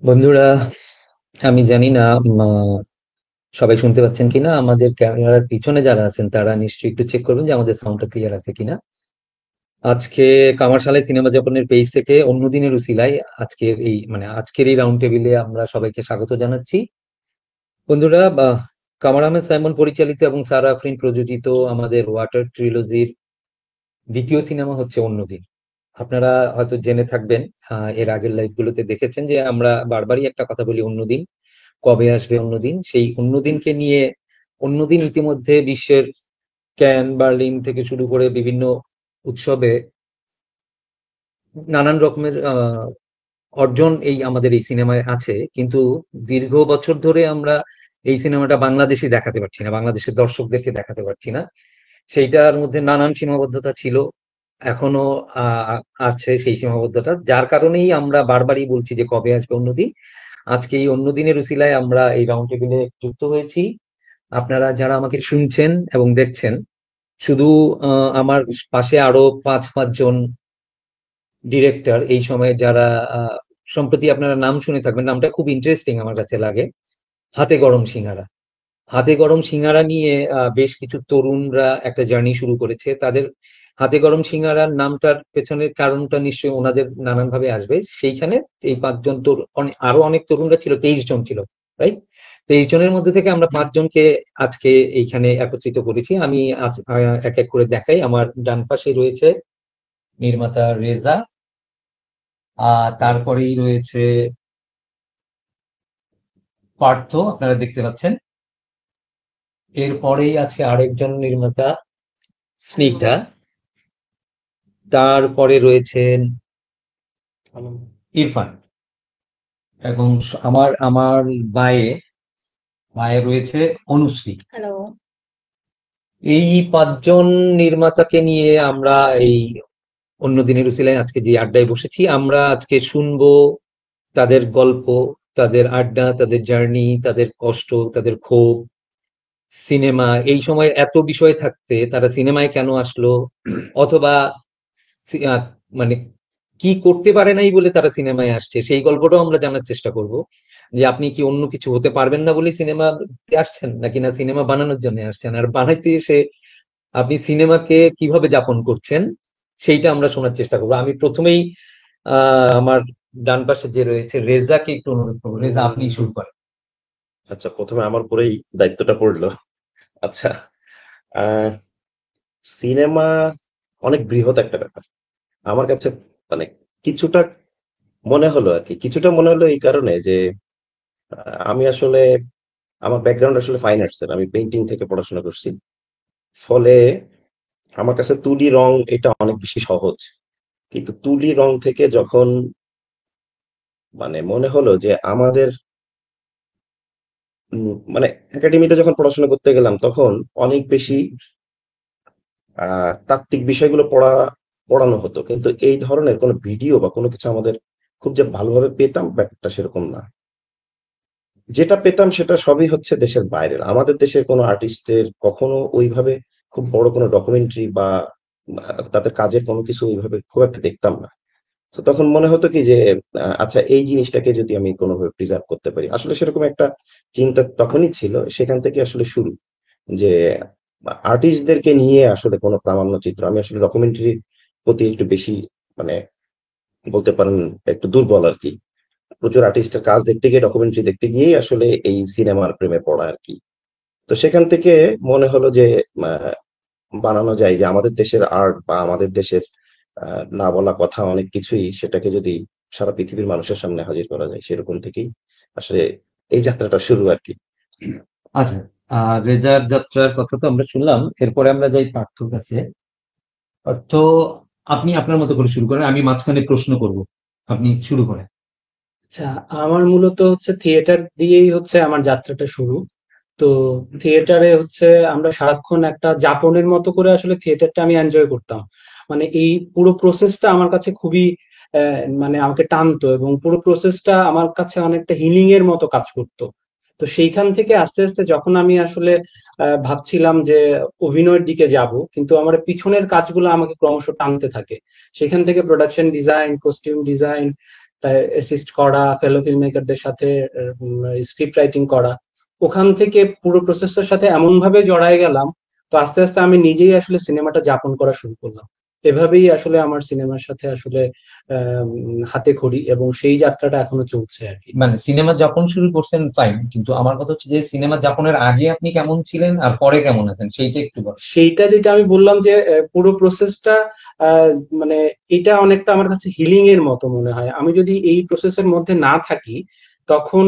বন্ধুরা, আমি জানি না সবাই শুনতে পাচ্ছেন কিনা। আমাদের ক্যামেরার পিছনে যারা আছেন তারা নিশ্চয়ই একটু চেক করবেন যে আমাদের সাউন্ডটা ক্লিয়ার আছে কিনা। আজকে কামারশালাই সিনেমা জাপানের পেজ থেকে অন্যদিনের উসিলায় আজকের এই রাউন্ড টেবিলে আমরা সবাইকে স্বাগত জানাচ্ছি। বন্ধুরা, কামার আহমেদ সাইমন পরিচালিত এবং সারা আফরিন প্রযোজিত আমাদের ওয়াটার ট্রিলজির দ্বিতীয় সিনেমা হচ্ছে অন্যদিন। আপনারা হয়তো জেনে থাকবেন, এর আগের লাইভ গুলোতে দেখেছেন যে আমরা বারবারই একটা কথা বলি, অন্যদিন কবে আসবে। অন্যদিন, সেই অন্যদিনকে নিয়ে অন্যদিন ইতিমধ্যে বিশ্বের ক্যান, বার্লিন থেকে শুরু করে বিভিন্ন উৎসবে নানান রকমের অর্জন আমাদের এই সিনেমায় আছে। কিন্তু দীর্ঘ বছর ধরে আমরা এই সিনেমাটা বাংলাদেশে দেখাতে পারছি না, বাংলাদেশের দর্শকদেরকে দেখাতে পারছি না। সেইটার মধ্যে নানান সীমাবদ্ধতা ছিল, এখনো আছে সেই সীমাবদ্ধতা, যার কারণেই আমরা বারবারই বলছি যে কবে আসবে অন্যদিন। আজকে এই অন্যদিনের উসিলায় আমরা এই রাউন্ড টেবিলে যুক্ত হয়েছি। আপনারা যারা আমাকে শুনছেন এবং দেখছেন, শুধু আমার পাশে আরো পাঁচজন ডিরেক্টর এই সময়ে যারা সম্প্রতি আপনারা নাম শুনে থাকবেন, নামটা খুব ইন্টারেস্টিং আমার কাছে লাগে, হাতে গরম সিঙ্গারা। হাতে গরম সিঙ্গারা নিয়ে বেশ কিছু তরুণরা একটা জার্নি শুরু করেছে। তাদের হাতে গরম সিঙ্গারার নামটার পেছনের কারণটা নিশ্চয়ই ওনাদের নানান ভাবে আসবে। সেইখানে এই পাঁচজন আরো অনেক তরুণরা ছিল, 23 জন ছিল, রাইট? 23 জনের মধ্যে থেকে আমরা 5জনকে আজকে এইখানে একত্রিত করেছি। আমি আজ এক এক করে দেখাই। আমার ডান পাশে রয়েছে নির্মাতা রেজা, তারপরেই রয়েছে পার্থ, আপনারা দেখতে পাচ্ছেন। এরপরেই আছে আরেকজন নির্মাতা স্নিগ্ধা, তারপরে রয়েছেন ইরফান, এবং আমার আমার বায়ে বায়ে রয়েছে অনুশ্রী। হ্যালো। এই 5জন নির্মাতাকে নিয়ে আমরা এই অন্যদিনের উসিলায় আজকে যে আড্ডায় বসেছি, আমরা আজকে শুনবো তাদের গল্প, তাদের আড্ডা, তাদের জার্নি, তাদের কষ্ট, তাদের ক্ষোভ। সিনেমা এই সময় এত বিষয় থাকতে তারা সিনেমায় কেন আসলো, অথবা সি- আহ, মানে কি করতে পারে নাই বলে তারা সিনেমায় আসছে, সেই গল্পটাও আমরা জানার চেষ্টা করব। যে আপনি কি অন্য কিছু হতে পারবেন না বলে সিনেমা আসছেন, নাকি না সিনেমা বানানোর জন্য আসছেন, আর বানাইতে এসে আপনি সিনেমাকে কিভাবে যাপন করছেন, সেইটা আমরা শোনার চেষ্টা করবো। আমি প্রথমেই আমার ডান পাশে যে রয়েছে রেজাকে একটু অনুরোধ করবো। রেজা, আপনি শুরু করেন। আচ্ছা, প্রথমে আমার উপরেই দায়িত্বটা পড়লো। আচ্ছা, আহ সিনেমা অনেক বৃহৎ একটা ব্যাপার আমার কাছে। মানে কিছুটা মনে হলো আর কি, কিছুটা মনে হলো এই কারণে যে আমি আসলে আমার ব্যাকগ্রাউন্ড আসলে ফাইন আর্টস এর, আমি পেইন্টিং থেকে পড়াশোনা করছি। ফলে আমার কাছে তুলি রং এটা অনেক বেশি সহজ। কিন্তু তুলি রং থেকে যখন মনে হলো যে আমাদের মানে একাডেমিতে যখন পড়াশোনা করতে গেলাম, তখন অনেক বেশি তাত্ত্বিক বিষয়গুলো পড়ানো হতো, কিন্তু এই ধরনের কোনো ভিডিও বা কোনো কিছু আমাদের খুব যে ভালোভাবে পেতাম ব্যাপারটা সেরকম না। যেটা পেতাম সেটা সবই হচ্ছে দেশের বাইরের। আমাদের দেশের কোনো আর্টিস্টের কখনো ওইভাবে খুব বড় কোনো ডকুমেন্টারি বা তাদের কাজের কোনো কিছু ওইভাবে খুব একটা দেখতাম না। তো তখন মনে হতো কি যে আচ্ছা, এই জিনিসটাকে যদি আমি কোনোভাবে প্রিজার্ভ করতে পারি, আসলে সেরকম একটা চিন্তা তখনই ছিল। সেখান থেকে আসলে শুরু, যে আর্টিস্টদেরকে নিয়ে আসলে কোনো প্রামাণ্যচিত্র, আমি আসলে ডকুমেন্টারির প্রতি একটু বেশি মানে বলতে পারেন একটু দুর্বল আর কি। প্রচুর আর্টিস্টের কাজ দেখতে গিয়ে, ডকুমেন্টারি দেখতে গিয়েই আসলে এই সিনেমার প্রেমে পড়া আর কি। তো সেখান থেকে মনে হলো যে আহ, বানানো যায় যে আমাদের দেশের আর্ট বা আমাদের দেশের না বলা কথা অনেক কিছুই, সেটাকে যদি সারা পৃথিবীর মানুষের সামনে হাজির করা যায়, সেরকম থেকেই আসলে এই যাত্রাটা শুরু আর কি। আচ্ছা, রেজার যাত্রার কথা তো আমরা শুনলাম, এরপরে আমরা যাই পার্থর কাছে। পার্থ, আপনি আপনার মতো করে শুরু করেন, আমি মাঝখানে প্রশ্ন করব, আপনি শুরু করেন। আচ্ছা, আমার মূলত হচ্ছে থিয়েটার দিয়েই হচ্ছে আমার যাত্রাটা শুরু। তো থিয়েটারে হচ্ছে আমরা সারাক্ষণ একটা যাপনের মতো করে আসলে থিয়েটারটা আমি এনজয় করতাম। মানে এই পুরো প্রসেসটা আমার কাছে খুবই মানে আমাকে টানতো, এবং পুরো প্রসেসটা আমার কাছে অনেকটা হিলিং এর মতো কাজ করতো। তো সেইখান থেকে আস্তে আস্তে যখন আমি আসলে ভাবছিলাম যে অভিনয়ের দিকে যাব, কিন্তু আমার পিছনের কাজগুলো আমাকে ক্রমশ টানতে থাকে। সেখান থেকে প্রোডাকশন ডিজাইন, কস্টিউম ডিজাইন, তাই অ্যাসিস্ট করা, ফেলো ফিল্ম মেকারদের সাথে স্ক্রিপ্ট রাইটিং করা, ওখান থেকে পুরো প্রসেসটার সাথে এমন ভাবে জড়ায় গেলাম। তো আস্তে আস্তে আমি নিজেই আসলে সিনেমাটা যাপন করা শুরু করলাম। এভাবেই আসলে আমার সিনেমার সাথে আসলে হাতে খড়ি, এবং সেই যাত্রাটা এখনো চলছে আর কি। মানে সিনেমা যাপন শুরু করছেন ফাইন, কিন্তু আমার কথা হচ্ছে যে সিনেমা যাপনের আগে আপনি কেমন ছিলেন আর পরে কেমন আছেন সেইটা একটু বলেন। সেইটা যেটা আমি বললাম যে পুরো প্রসেসটা মানে এটা অনেকটা আমার কাছে হিলিং এর মতো মনে হয়। আমি যদি এই প্রসেসের মধ্যে না থাকি তখন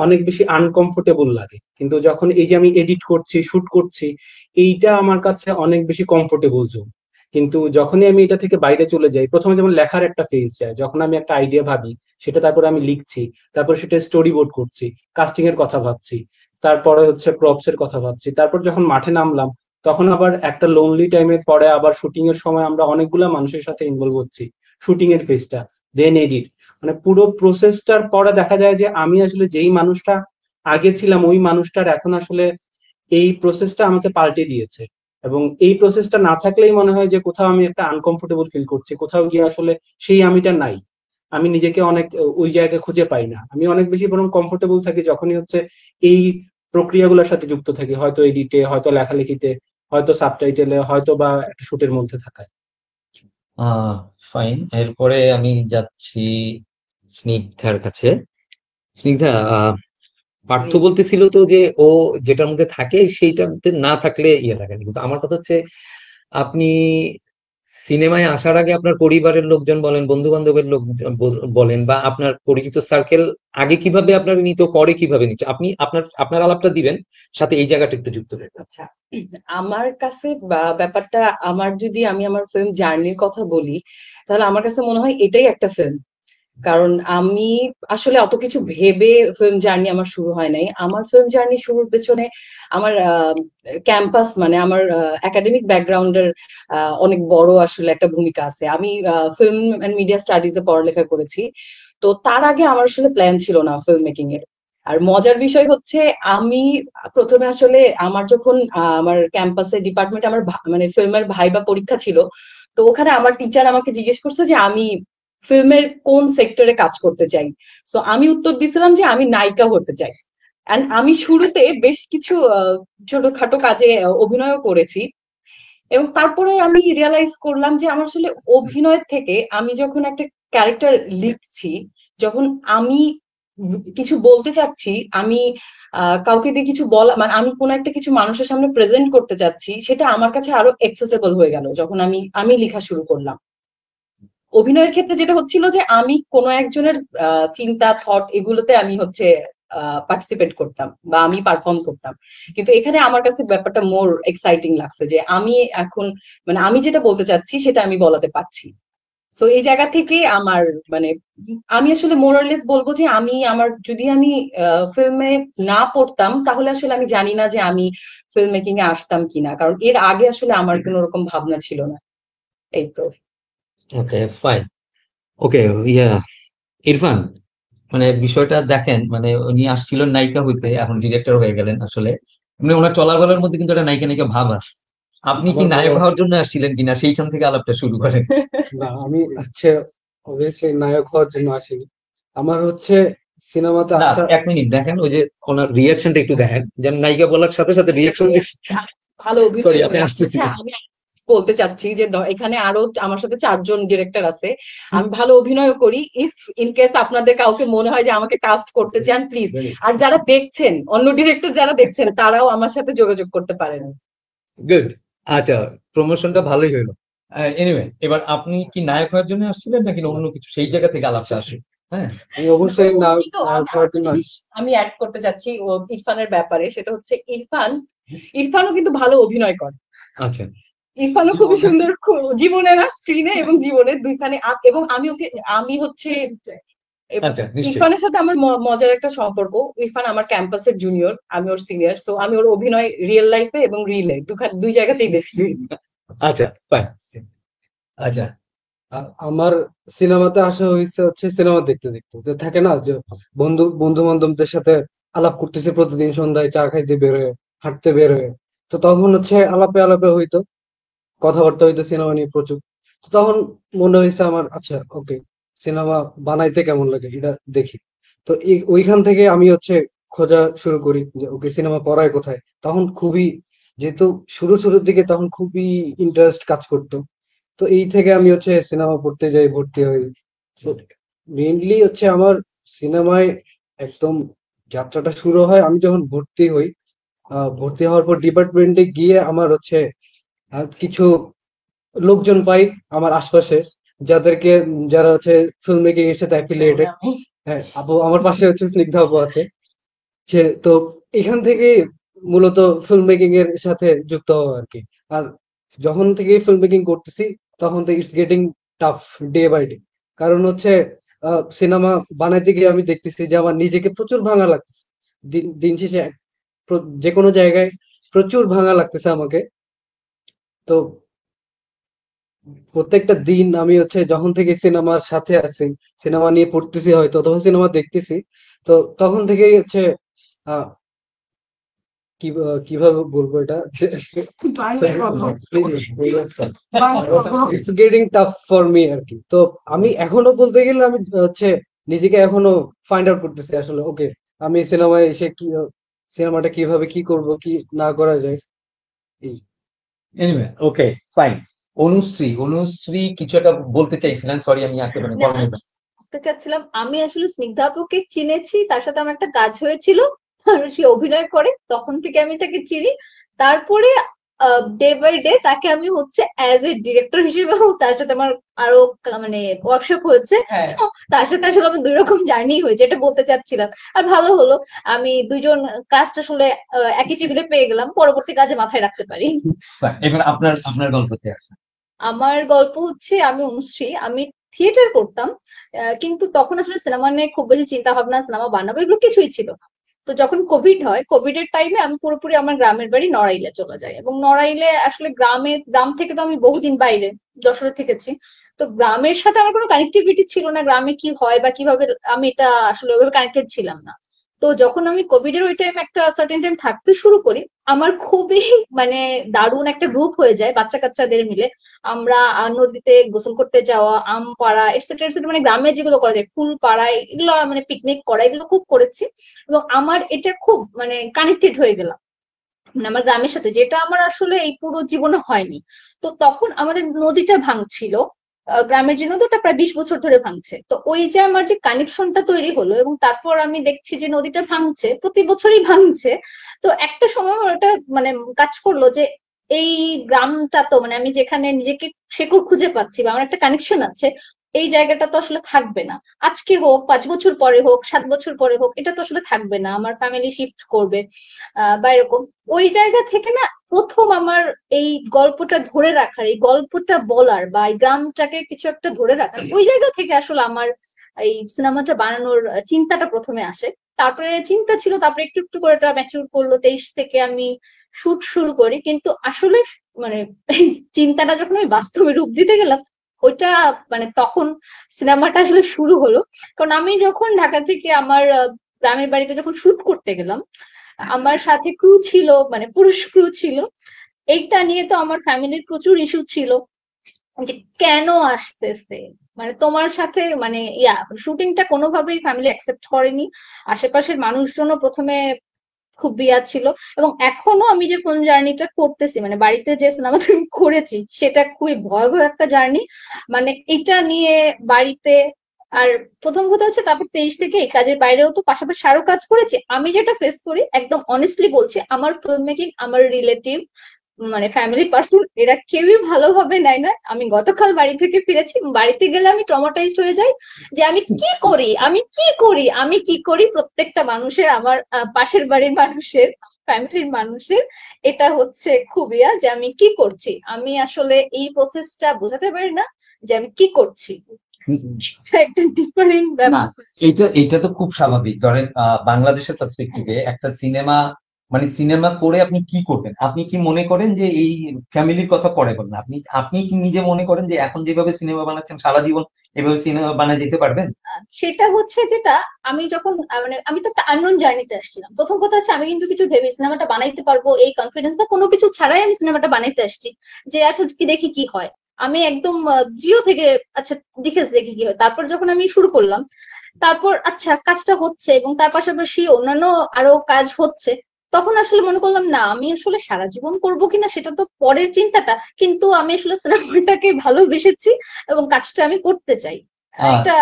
অনেক বেশি আনকমফোর্টেবল লাগে, কিন্তু যখন এই যে আমি এডিট করছি, শুট করছি, এইটা আমার কাছে অনেক বেশি কমফোর্টেবল জোন। কিন্তু যখনই আমি এটা থেকে বাইরে চলে যাই, প্রথমে যেমন লেখার একটা ফেজ যায়, যখন আমি একটা আইডিয়া ভাবি সেটা তারপরে আমি লিখছি, তারপর সেটা স্টোরি বোর্ড করছি, কাস্টিং এর কথা ভাবছি, তারপরে হচ্ছে প্রপস এর কথা ভাবছি, তারপর যখন মাঠে নামলাম তখন আবার একটা লোনলি টাইমের পরে আবার শুটিং এর সময় আমরা অনেকগুলা মানুষের সাথে ইনভলভ হচ্ছি, শুটিং এর ফেজটা, দেন এডিট, মানে পুরো প্রসেসটার পরে দেখা যায় যে আমি আসলে যেই মানুষটা আগে ছিলাম ওই মানুষটার এখন আসলে এই প্রসেসটা আমাকে পাল্টে দিয়েছে। এবং এই প্রসেসটা না থাকলেই মনে হয় যে কোথাও আমি একটা আনকমফোর্টেবল ফিল করছি, কোথাও গিয়ে আসলে সেই আমিটা নাই, আমি নিজেকে অনেক ওই জায়গায় খুঁজে পাই না। আমি অনেক বেশি বরং কমফোর্টেবল থাকি যখনই হচ্ছে এই প্রক্রিয়াগুলোর সাথে যুক্ত থাকি, হয়তো এডিটে, হয়তো লেখালেখিতে, হয়তো সাবটাইটেলে, হয়তো বা একটা শুটের মধ্যে থাকায়। ফাইন, এরপরে আমি যাচ্ছি স্নিগ্ধার কাছে। স্নিগ্ধা, পার্থ বলতেছিল তো যে ও যেটার মধ্যে থাকে সেইটার মধ্যে না থাকলে ইয়ে লাগে না, কিন্তু আমার কথা হচ্ছে আপনি সিনেমায় আসার আগে আপনার পরিবারের লোকজন বলেন, বন্ধু বান্ধবের লোক বলেন, বা আপনার পরিচিত সার্কেল আগে কিভাবে আপনার নিত, পরে কিভাবে নিচ্ছে, আপনি আপনার আপনার আলাপটা দিবেন, সাথে এই জায়গাটা একটু যুক্ত করবেন। আচ্ছা, আমার কাছে ব্যাপারটা, আমি আমার ফিল্ম জার্নির কথা বলি, তাহলে আমার কাছে মনে হয় এটাই একটা ফিল্ম। কারণ আমি আসলে অত কিছু ভেবে ফিল্ম জার্নি আমার শুরু হয় নাই। আমার ফিল্ম জার্নি শুরুর পেছনে আমার ক্যাম্পাস, মানে আমার একাডেমিক ব্যাকগ্রাউন্ডের অনেক বড় আসলে একটা ভূমিকা আছে। আমি ফিল্ম অ্যান্ড মিডিয়া স্টাডিজে পড়ালেখা করেছি। তো তার আগে আমার আসলে প্ল্যান ছিল না ফিল্ম মেকিং এর। আর মজার বিষয় হচ্ছে, আমি প্রথমে আসলে আমার যখন আমার ক্যাম্পাসে ডিপার্টমেন্ট আমার মানে ফিল্মের ভাইবা পরীক্ষা ছিল, তো ওখানে আমার টিচার আমাকে জিজ্ঞেস করছে যে আমি ফিল্মের কোন সেক্টরে কাজ করতে চাই। সো আমি উত্তর দিছিলাম যে আমি নায়িকা হতে চাই। এন্ড আমি শুরুতে বেশ কিছু ছোটখাটো কাজে অভিনয়ও করেছি। এবং তারপরে আমি রিয়েলাইজ করলাম যে আমার আসলে অভিনয়ের থেকে, আমি যখন একটা ক্যারেক্টার লিখছি, যখন আমি কিছু বলতে চাচ্ছি, আমি কাউকে দিয়ে কিছু বলা, মানে আমি কোনো একটা কিছু মানুষের সামনে প্রেজেন্ট করতে চাচ্ছি, সেটা আমার কাছে আরো এক্সেসেবল হয়ে গেল যখন আমি লেখা শুরু করলাম। অভিনয়ের ক্ষেত্রে যেটা হচ্ছিল যে আমি কোনো একজনের চিন্তা, থট, এগুলোতে আমি হচ্ছে পার্টিসিপেট করতাম বা আমি পারফর্ম করতাম। কিন্তু এখানে আমার কাছে ব্যাপারটা মোর এক্সাইটিং লাগছে যে আমি এখন, মানে আমি যেটা বলতে চাচ্ছি সেটা আমি বলাতে পারছি। সো এই জায়গা থেকে আমার, মানে আমি আসলে মোরালেস বলবো যে যদি আমি ফিল্মে না পড়তাম তাহলে আসলে আমি জানি না যে আমি ফিল্ম মেকিং এ আসতাম কিনা, কারণ এর আগে আসলে আমার কোনো রকম ভাবনা ছিল না। এই তো। ওকে, ফাইন। ওকে, ইয়া ইরফান, মানে বিষয়টা দেখেন, মানে উনি আসছিলেন নায়িকা হইতে, এখন ডিরেক্টর হয়ে গেলেন। আসলে মানে ওনার চলার বলার মধ্যে কিন্তু একটা নায়িকা নায়িকা ভাব আছে। আপনি কি নায়ক হওয়ার জন্য আসছিলেন কিনা সেইখান থেকে আলাপটা শুরু করেন। না, আমি হচ্ছে অবভিয়াসলি নায়ক হওয়ার জন্য আসিনি। আমার হচ্ছে সিনেমাতে না, আসা, এক মিনিট দেখেন, ওই যে ওনার রিয়াকশনটা একটু দেখেন, যেন নায়িকা বলার সাথে সাথে রিয়াকশন ভালো সরি, অভিনয় আপনি করে। আসতেছি। আচ্ছা, আমি বলতে চাচ্ছি যে এখানে আরো আমার সাথে 4 জন ডিরেক্টর আছে, আমি ভালো অভিনয় করি। ইফ ইন কেস আপনাদের কাউকে মনে হয় যে আমাকে কাস্ট করতে চান, প্লিজ। আর যারা দেখছেন, অন্য ডিরেক্টর যারা দেখছেন, তারাও আমার সাথে যোগাযোগ করতে পারেন। গুড। আচ্ছা, প্রমোশনটা ভালোই হইলো। এনিওয়ে, এবার আপনি কি নায়ক হওয়ার জন্য আসছিলেন নাকি অন্য কিছু, সেই জায়গা থেকে আলাপটা আসে। হ্যাঁ, আমি অবশ্যই নায়ক হওয়ার জন্য জিনিস আমি অ্যাড করতে চাচ্ছি ইরফানের ব্যাপারে, সেটা হচ্ছে ইরফানও কিন্তু ভালো অভিনয় করে। আচ্ছা, ইরফানও খুবই সুন্দর, জীবনে না, স্ক্রিনে এবং জীবনের দুইখানে। এবং আমি হচ্ছে আচ্ছা, নিশ্চয়ই। ইরফানের সাথে আমার মজার একটা সম্পর্ক। ইরফান আমার ক্যাম্পাসের জুনিয়র, আমি ওর সিনিয়র। সো আমি ওর অভিনয় রিয়েল লাইফে এবং রিলে দুই জায়গাতেই দেখছি। আচ্ছা, ফাইন। আচ্ছা, আমার সিনেমাতে আসা হয়েছে হচ্ছে সিনেমা দেখতে দেখতে, যে থাকে না যে বন্ধু বন্ধু বান্ধবদের সাথে আলাপ করতেছে প্রতিদিন সন্ধ্যায় চা খাইতে বেরোয়, হাঁটতে বেরোয়। তো তখন হচ্ছে আলাপে আলাপে হইতো, কথাবার্তা হইতো সিনেমা নিয়ে প্রচুর। তো তখন মনে হয়েছে আমার, আচ্ছা ওকে, সিনেমা বানাইতে কেমন লাগে এটা দেখি। তো ওইখান থেকে আমি হচ্ছে খোঁজা শুরু করি যে ওকে সিনেমা পড়ায় কোথায়। তখন খুবই, যেহেতু শুরুর দিকে তখন খুবই ইন্টারেস্ট কাজ করতো। তো এই থেকে আমি হচ্ছে সিনেমা পড়তে যাই, ভর্তি হই। মেইনলি হচ্ছে আমার সিনেমায় একদম যাত্রাটা শুরু হয় আমি যখন ভর্তি হই। ভর্তি হওয়ার পর ডিপার্টমেন্টে গিয়ে আমার হচ্ছে কিছু লোকজন পাই আমার আশপাশে, যারা হচ্ছে ফিল্ম মেকিং এর সাথে অ্যাফিলিয়েটেড। হ্যাঁ, আপু আমার পাশে হচ্ছে স্নিগ্ধা আপু আছে। তো এখান থেকে মূলত ফিল্ম মেকিং এর সাথে যুক্ত হওয়া আর কি। আর যখন থেকে ফিল্ম মেকিং করতেছি তখন থেকে it's getting tough day by day. কারণ হচ্ছে সিনেমা বানাইতে গিয়ে আমি দেখতেছি যে আমার নিজেকে প্রচুর ভাঙা লাগতেছে। দিন শেষে যে কোনো জায়গায় প্রচুর ভাঙা লাগতেছে আমাকে। তো প্রত্যেকটা দিন আমি হচ্ছে যখন থেকে সিনেমার সাথে আছি, সিনেমা নিয়ে পড়তেছি হয়তো অথবা সিনেমা দেখতেছি, তো তখন থেকেই হচ্ছে আহ কিভাবে বলবো এটা, it's getting tough for me আর কি। তো আমি এখনো বলতে গেলে আমি হচ্ছে নিজেকে এখনো ফাইন্ড আউট করতেছি আসলে ওকে আমি সিনেমায় এসে কি সিনেমাটা কিভাবে কি করব কি না করা যায়। এনিওয়ে, ওকে, ফাইন। অনুশ্রী কিছু একটা বলতে চাইছিলেন, সরি আমি আসতে পারি। বলতে চাচ্ছিলাম আমি আসলে স্নিগ্ধা আপুকে চিনেছি, তার সাথে আমার একটা কাজ হয়েছিল, সে অভিনয় করে, তখন থেকে আমি তাকে চিনি। তারপরে ডে বাই ডে তাকে আমি হচ্ছে অ্যাজ এ ডিরেক্টর হিসেবে, তার সাথে আমার আরো মানে ওয়ার্কশপ হয়েছে। তো তার সাথে আসলে আমার দুই রকম জার্নি হয়েছে, এটা বলতে চাচ্ছিলাম। আর ভালো হলো আমি দুইজন কাজটা আসলে একই টেবিলে পেয়ে গেলাম, পরবর্তী কাজে মাথায় রাখতে পারি। এবার আপনার গল্পতে আসেন। আমার গল্প হচ্ছে আমি অনুশ্রী, আমি থিয়েটার করতাম, কিন্তু তখন আসলে সিনেমা নিয়ে খুব বেশি চিন্তা ভাবনা, সিনেমা বানাবো এগুলো কিছুই ছিল না। তো যখন কোভিড হয়, কোভিডের টাইমে আমি পুরোপুরি আমার গ্রামের বাড়ি নড়াইলে চলে যাই, এবং নড়াইলে আসলে গ্রাম থেকে তো আমি বহুদিন বাইরে যশোরে থেকেছি। তো গ্রামের সাথে আমার কোনো কানেক্টিভিটি ছিল না, গ্রামে কি হয় বা কিভাবে, আমি এটা আসলে ওইভাবে কানেক্টেড ছিলাম না। তো যখন আমি কোভিডের ওই টাইম একটা সার্টেন টাইম থাকতে শুরু করি, আমার খুবই মানে দারুণ একটা গ্রুপ হয়ে যায় বাচ্চা কাচ্চাদের মিলে। আমরা নদীতে গোসল করতে যাওয়া, আম পাড়া এটসেট্রা এটসেট্রা, মানে গ্রামে যেগুলো করা যায়, ফুল পাড়া, এগুলো মানে পিকনিক করা, এগুলো খুব করেছি। এবং আমার এটা খুব মানে কানেক্টেড হয়ে গেলাম মানে আমার গ্রামের সাথে, যেটা আমার আসলে এই পুরো জীবনে হয়নি। তো তখন আমাদের নদীটা ভাঙছিল, গ্রামের যে নদীটা প্রায় 20 বছর ধরে ভাঙছে। তো ওই যে আমার যে কানেকশনটা তৈরি হলো, এবং তারপর আমি দেখছি যে নদীটা ভাঙছে, প্রতি বছরই ভাঙছে। তো একটা সময় আমার ওটা মানে কাজ করলো যে এই গ্রামটা তো মানে আমি যেখানে নিজেকে শেকড় খুঁজে পাচ্ছি বা আমার একটা কানেকশন আছে, এই জায়গাটা তো আসলে থাকবে না। আজকে হোক, 5 বছর পরে হোক, 7 বছর পরে হোক, এটা তো আসলে থাকবে না, আমার ফ্যামিলি শিফট করবে বা এরকম। ওই জায়গা থেকে না প্রথম আমার এই গল্পটা ধরে রাখার, এই গল্পটা বলার বা এই গ্রামটাকে কিছু একটা ধরে রাখার, ওই জায়গা থেকে আসলে আমার এই সিনেমাটা বানানোর চিন্তাটা প্রথমে আসে। তারপরে চিন্তা ছিল, তারপরে একটু একটু করে এটা ম্যাচিউর করলো, 23 থেকে আমি শুট শুরু করি। কিন্তু আসলে মানে এই চিন্তাটা যখন আমি বাস্তবে রূপ দিতে গেলাম, ওইটা মানে তখন সিনেমাটা আসলে শুরু হলো। কারণ আমি যখন ঢাকা থেকে আমার গ্রামের বাড়িতে যখন শুট করতে গেলাম, আমার সাথে ক্রু ছিল, মানে পুরুষ ক্রু ছিল। এইটা নিয়ে তো আমার ফ্যামিলির প্রচুর ইস্যু ছিল যে কেন আসতেছে, মানে তোমার সাথে মানে শুটিংটা কোনোভাবেই ফ্যামিলি অ্যাকসেপ্ট করেনি। আশেপাশের মানুষজনও প্রথমে খুব ছিল। এবং এখনো আমি যে কোন জার্নিটা করতেছি, মানে বাড়িতে যে সিনেমাটা আমি করেছি, সেটা খুবই ভয়াবহ একটা জার্নি। মানে এটা নিয়ে বাড়িতে, আর প্রথম কথা হচ্ছে তারপর 23 থেকে এই কাজের বাইরেও তো পাশাপাশি আরো কাজ করেছি। আমি যেটা ফেস করি একদম অনেস্টলি বলছি, আমার ফিল্ম মেকিং, আমার রিলেটিভ মানে ফ্যামিলি পার্সন, এরা কেউই ভালোভাবে নেয় না। আমি গতকাল বাড়ি থেকে ফিরেছি, বাড়িতে গেলে আমি ট্রমাটাইজড হয়ে যাই যে আমি কি করি, আমি কি করি প্রত্যেকটা মানুষের, আমার পাশের বাড়ির মানুষের, ফ্যামিলির মানুষের, এটা হচ্ছে খুবিয়া যে আমি কি করছি। আমি আসলে এই প্রসেসটা বোঝাতে পারি না যে আমি কি করছি। একটা ডিফারেন্ট ব্যাপার। এইটা তো খুব স্বাভাবিক। ধরেন বাংলাদেশের পার্সপেক্টিভে একটা সিনেমা করে আপনি কি করবেন? আপনি কি মনে করেন যে এই ফ্যামিলির কথা পরে বলেন, আপনি কি নিজে মনে করেন যে এখন যেভাবে সিনেমা বানাচ্ছেন সারা জীবন এভাবে সিনেমা বানায় যেতে পারবেন? সেটা হচ্ছে যেটা আমি যখন মানে আমি তো একটা আননোন জার্নিতে আসছিলাম। প্রথম কথা হচ্ছে আমি কিন্তু কিছু ভেবে সিনেমাটা বানাইতে পারবো এই কনফিডেন্স বা কোনো কিছু ছাড়াই আমি সিনেমাটা বানাইতে আসছি, যে আচ্ছা কি দেখি কি হয়। আমি একদম জিরো থেকে আচ্ছা দেখি কি হয়। তারপর যখন আমি শুরু করলাম, তারপর আচ্ছা কাজটা হচ্ছে এবং তার পাশাপাশি অন্যান্য আরো কাজ হচ্ছে, তখন আসলে মনে করলাম না আমি আসলে সারা জীবন করবো কিনা সেটা তো পরের চিন্তাটা, কিন্তু আমি আসলে সিনেমাটাকে ভালোবেসেছি এবং কাজটা আমি করতে চাই। আহ, এটা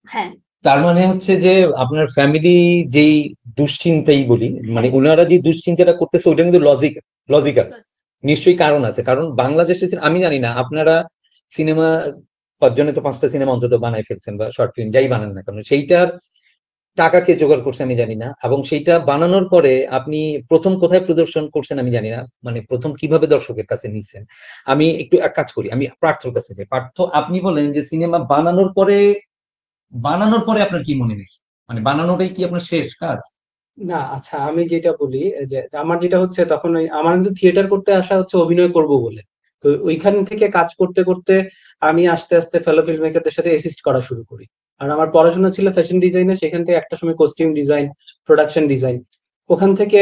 হ্যাঁ। তার মানে হচ্ছে যে আপনার ফ্যামিলি যেই দুশ্চিন্তাই বলি, মানে ওনারা যে দুশ্চিন্তাটা করতেছে ওটা কিন্তু লজিক্যাল, নিশ্চয়ই কারণ আছে। কারণ বাংলাদেশে আমি জানি না, আপনারা সিনেমা 5 জনে তো 5টা সিনেমা অন্তত বানাই ফেলছেন, বা শর্ট ফিল্ম যাই বানান না কেন, সেইটার টাকা কে জোগাড় করছে আমি জানি না, এবং সেইটা বানানোর পরে আপনি প্রথম কোথায় প্রদর্শন করছেন আমি জানি না, মানে প্রথম কিভাবে দর্শকের কাছে নিচ্ছেন। আমি একটু এক কাজ করি, আমি পার্থর কাছে যাই। পার্থ, আপনি বলেন যে সিনেমা বানানোর পরে আপনার কি মনে হয়েছে, মানে বানানোটাই কি আপনার শেষ কাজ? না আচ্ছা, আমি যেটা বলি যে আমার যেটা হচ্ছে তখন আমার কিন্তু থিয়েটার করতে আসা হচ্ছে অভিনয় করব বলে। তো ওইখান থেকে কাজ করতে করতে আমি আস্তে আস্তে ফেলো ফিল্ম মেকারদের সাথে অ্যাসিস্ট করা শুরু করি। আর আমার পড়াশোনা ছিল ফ্যাশন ডিজাইনে, সেখান থেকে একটা সময় কস্টিউম ডিজাইন, প্রোডাকশন ডিজাইন, ওখান থেকে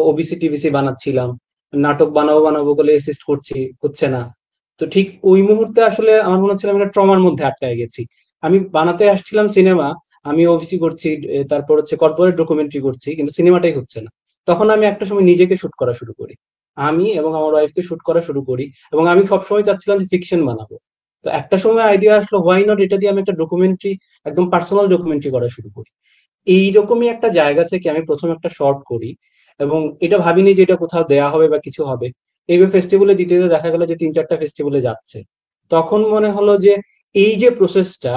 ওবিসি টিভিসি বানাচ্ছিলাম। নাটক বানাবো বলে অ্যাসিস্ট করছি, হচ্ছে না। তো ঠিক ওই মুহূর্তে আসলে আমার মনে হচ্ছিল আমি একটা ট্রমার মধ্যে আটকায় গেছি। আমি বানাতে আসছিলাম সিনেমা, আমি ওবিসি করছি, তারপর হচ্ছে কর্পোরেট ডকুমেন্টারি করছি, কিন্তু সিনেমাটাই হচ্ছে না। তখন আমি একটা সময় নিজেকে শুট করা শুরু করি, আমি এবং আমার ওয়াইফকে শুট করা শুরু করি, এবং আমি সবসময় চাচ্ছিলাম যে ফিকশন বানাবো। তো একটা সময় আইডিয়া আসলো হোয়াই নট এটা দিয়ে আমি একটা ডকুমেন্টারি, একদম পার্সোনাল ডকুমেন্টারি করা শুরু করি। এইরকমই একটা জায়গা থেকে আমি প্রথম একটা শর্ট করি, এবং এটা ভাবিনি যে এটা কোথাও দেয়া হবে বা কিছু হবে। এইভাবে ফেস্টিভ্যালে দিতে দিতে দেখা গেল যে 3-4টা ফেস্টিভ্যালে যাচ্ছে। তখন মনে হলো যে এই যে প্রসেসটা,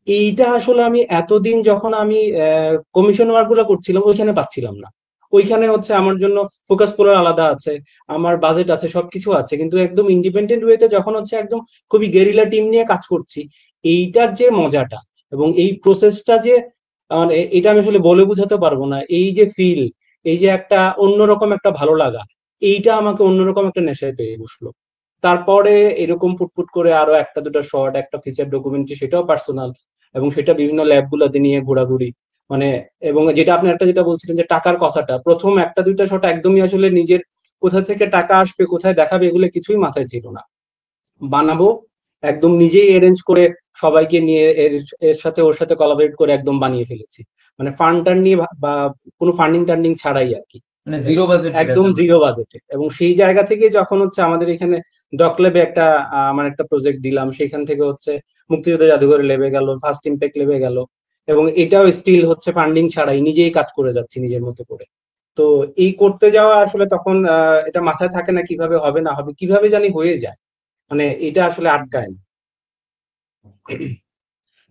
এইটা আসলে আমি এতদিন যখন আমি কমিশন ওয়ার্ক গুলো করছিলাম ওইখানে পাচ্ছিলাম না। ওইখানে হচ্ছে আমার জন্য ফোকাস করার আলাদা আছে, আমার বাজেট আছে, সবকিছু আছে, কিন্তু একদম ইন্ডিপেন্ডেন্ট ওয়েতে যখন হচ্ছে একদম খুবই গেরিলা টিম নিয়ে কাজ করছি, এইটার যে মজাটা এবং এই প্রসেসটা যে মানে এটা আমি আসলে বলে বোঝাতে পারবো না। এই যে ফিল, এই যে একটা অন্যরকম একটা ভালো লাগা, এইটা আমাকে অন্যরকম একটা নেশায় পেয়ে বসলো। তারপরে এরকম ফুটফুট করে আরো একটা দুটো শর্ট, একটা ফিচার ডকুমেন্টারি, সেটাও পার্সোনাল, এবং সেটা বিভিন্ন ল্যাব গুলাতে নিয়ে ঘোরাঘুরি, মানে। এবং যেটা আপনি যেটা বলছিলেন যে টাকার কথাটা, প্রথম একটা দুইটা শট একদমই আসলে নিজের কোথা থেকে টাকা আসবে, কোথায় দেখাবে, এগুলো কিছুই মাথায় ছিল না। বানাবো একদম নিজেই অ্যারেঞ্জ করে, সবাইকে নিয়ে এর সাথে ওর সাথে কোলাবরেট করে একদম বানিয়ে ফেলেছি, মানে ফান্ড টান্ড নিয়ে বা কোনো ফান্ডিং টান্ডিং ছাড়াই আর কি, মানে জিরো বাজেট, একদম জিরো বাজেটে। এবং সেই জায়গা থেকে যখন হচ্ছে আমাদের এখানে ডকলেবে একটা আমার একটা প্রজেক্ট দিলাম, সেখান থেকে হচ্ছে মুক্তিযুদ্ধ জাদুঘরে লেবে গেল, ফার্স্ট ইম্প্যাক্ট লেবে গেল, এবং এটাও স্টিল হচ্ছে ফান্ডিং ছাড়াই নিজেই কাজ করে যাচ্ছি নিজের মতো করে। তো এই করতে যাওয়া আসলে তখন এটা মাথায় থাকে না কিভাবে হবে না হবে, কিভাবে জানি হয়ে যায়, মানে এটা আসলে আটকায় না।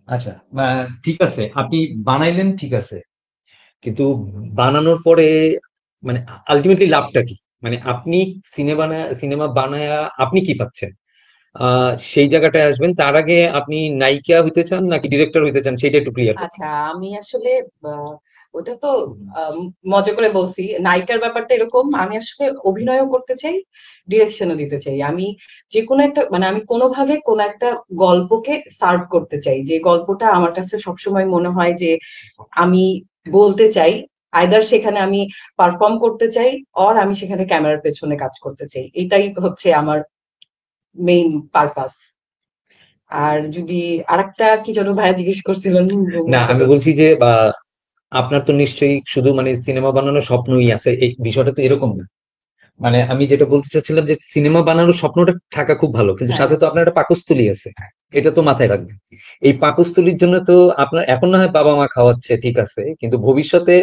আচ্ছা, ঠিক আছে, আপনি বানাইলেন, ঠিক আছে, কিন্তু বানানোর পরে মানে আলটিমেটলি লাভটা কি? মানে আপনি সিনেমা বানায় আপনি কি পাচ্ছেন? সেই জায়গাটায় আসবেন। তার আগে আপনি নায়িকা হইতে চান নাকি ডিরেক্টর হইতে চান, সেটা একটু ক্লিয়ার করুন। আচ্ছা, আমি আসলে ওটা তো আম, মজা করে বলছি। নায়িকার ব্যাপারটা এরকম, আমি আসলে অভিনয়ও করতে চাই, ডিরেকশনও দিতে চাই। আমি যে কোনো একটা মানে আমি কোনোভাবে কোনো একটা গল্পকে সার্ভ করতে চাই, যে গল্পটা আমার কাছে সবসময় মনে হয় যে আমি বলতে চাই। আইদার সেখানে আমি পারফর্ম করতে চাই, অর আমি সেখানে ক্যামেরার পেছনে কাজ করতে চাই। এটাই হচ্ছে আমার মেইন পারপাস। আর যদি আরেকটা কি যেন ভাইয়া জিজ্ঞেস করছিলেন, না, আমি বলছি যে আপনার তো নিশ্চয়ই শুধু মানে সিনেমা বানানোর স্বপ্নই আছে, এই বিষয়টা তো এরকম না। মানে আমি যেটা বলতে চাচ্ছিলাম যে সিনেমা বানানোর স্বপ্নটা থাকা খুব ভালো, কিন্তু হ্যাঁ। সাথে তো আপনার একটা পাকস্থলী আছে, এটা তো মাথায় রাখবেন। এই পাকস্থলীর জন্য তো আপনার এখন না হয় বাবা মা খাওয়াচ্ছে, ঠিক আছে, কিন্তু ভবিষ্যতে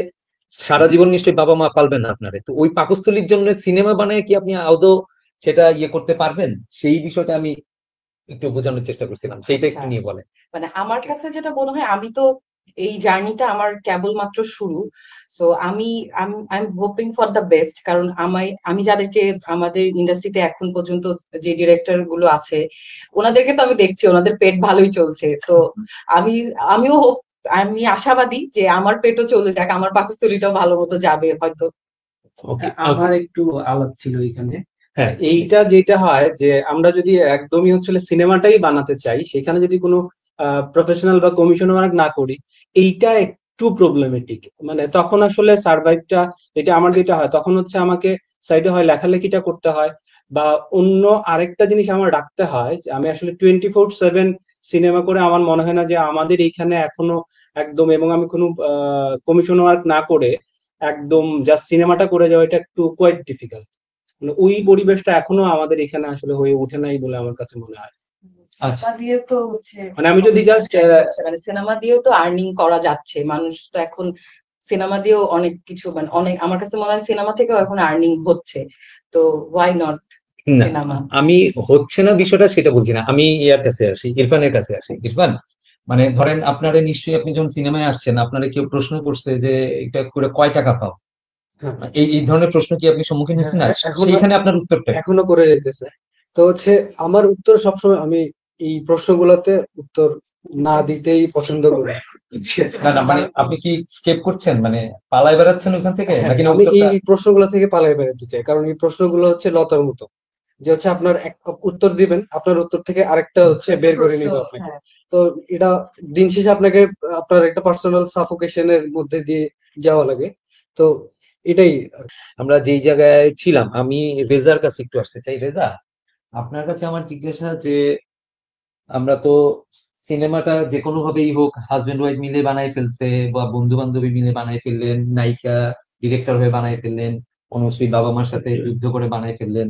সারা জীবন নিশ্চয়ই বাবা মা পালবেন না আপনারে। তো ওই পাকস্থলীর জন্য সিনেমা বানায় কি আপনি আদৌ সেটা ইয়ে করতে পারবেন? সেই বিষয়টা আমি একটু বোঝানোর চেষ্টা করছিলাম, সেইটা আচ্ছা, একটু নিয়ে বলেন। মানে আমার কাছে যেটা মনে হয়, আমি তো এই জার্নিটা আমার কেবলমাত্র শুরু। সো আমি I am hoping for the best, কারণ আমি যাদেরকে আমাদের ইন্ডাস্ট্রিতে এখন পর্যন্ত যে ডিরেক্টর গুলো আছে, ওনাদেরকে তো আমি দেখছি, ওনাদের পেট ভালোই চলছে। তো আমি আমিও আমি আশাবাদী যে আমার পেটও চলে যাক, আমার পাকস্থলীটাও ভালো মতো যাবে হয়তো। ওকে, আমার একটু আলাপ ছিল এখানে। হ্যাঁ, এইটা যেটা হয় যে আমরা যদি একদমই হচ্ছে সিনেমাটাই বানাতে চাই, সেখানে যদি কোনো প্রফেশনাল বা কমিশন ওয়ার্ক না করি, এইটা একটু প্রবলেমেটিক। মানে তখন আসলে সার্ভাইভটা, এটা আমার যেটা হয় তখন হচ্ছে আমাকে সাইডে হয় লেখালেখিটা করতে হয়, বা অন্য আরেকটা জিনিস আমার রাখতে হয় যে আমি আসলে 24/7 সিনেমা করে আমার মনে হয় না যে আমাদের এইখানে এখনো একদম, এবং আমি কোনো কমিশন ওয়ার্ক না করে একদম জাস্ট সিনেমাটা করে যাওয়া, এটা একটু কোয়াইট ডিফিকাল্ট। মানে ওই পরিবেশটা এখনো আমাদের এখানে আসলে হয়ে ওঠে নাই বলে আমার কাছে মনে হয়। সিনেমা দিয়ে তো হচ্ছে মানে আমি যদি জাস্ট মানে সিনেমা দিয়েও তো আর্নিং করা যাচ্ছে, মানুষ তো এখন সিনেমা দিয়েও অনেক কিছু, মানে অনেক, আমার কাছে মনে হয় সিনেমা থেকেও এখন আর্নিং হচ্ছে, তো ওয়াই নট না, সিনেমা। আমি হচ্ছে না বিষয়টা সেটা বলছি না, আমি ইয়ার কাছে আসি, ইরফানের কাছে আসি। ইরফান, মানে ধরেন আপনারা নিশ্চয়ই, আপনি যখন সিনেমায় আসছেন আপনারা কেউ প্রশ্ন করছে যে এটা করে কয় টাকা পাও, হ্যাঁ, এই ধরনের প্রশ্ন কি আপনি সম্মুখীন হচ্ছেন? আর এখনো সেইখানে আপনার উত্তরটা কি? এখনো করে যেতেছে। তো হচ্ছে আমার উত্তর সবসময়, আমি এই প্রশ্নগুলোতে উত্তর না দিতেই পছন্দ করি। না না, মানে আপনি কি স্কেপ করছেন, মানে পালাই বেড়াচ্ছেন ওখান থেকে, হ্যাঁ, নাকি না আমি উত্তরটা? এই প্রশ্নগুলো থেকে পালাই বেরোতে চাই, কারণ এই প্রশ্নগুলো হচ্ছে লতার মতো, যে হচ্ছে আপনার এক উত্তর দিবেন, আপনার উত্তর থেকে আরেকটা হচ্ছে বের করে প্রশ্ন, নিবে আপনাকে। হ্যাঁ। তো এটা দিন শেষে আপনাকে আপনার একটা পার্সোনাল সাফোকেশনের মধ্যে দিয়ে যাওয়া লাগে। তো এটাই আমরা যেই জায়গায় ছিলাম, আমি রেজার কাছে একটু আসতে চাই। রেজা, আপনার কাছে আমার জিজ্ঞাসা যে আমরা তো সিনেমাটা যে কোনো ভাবেই হোক হাজবেন্ড ওয়াইফ মিলে বানাই ফেলছে, বা বন্ধু বান্ধবী মিলে বানাই ফেললেন, নায়িকা ডিরেক্টর হয়ে বানাই ফেললেন, অনুশ্রী বাবা মার সাথে যুদ্ধ করে বানাই ফেললেন,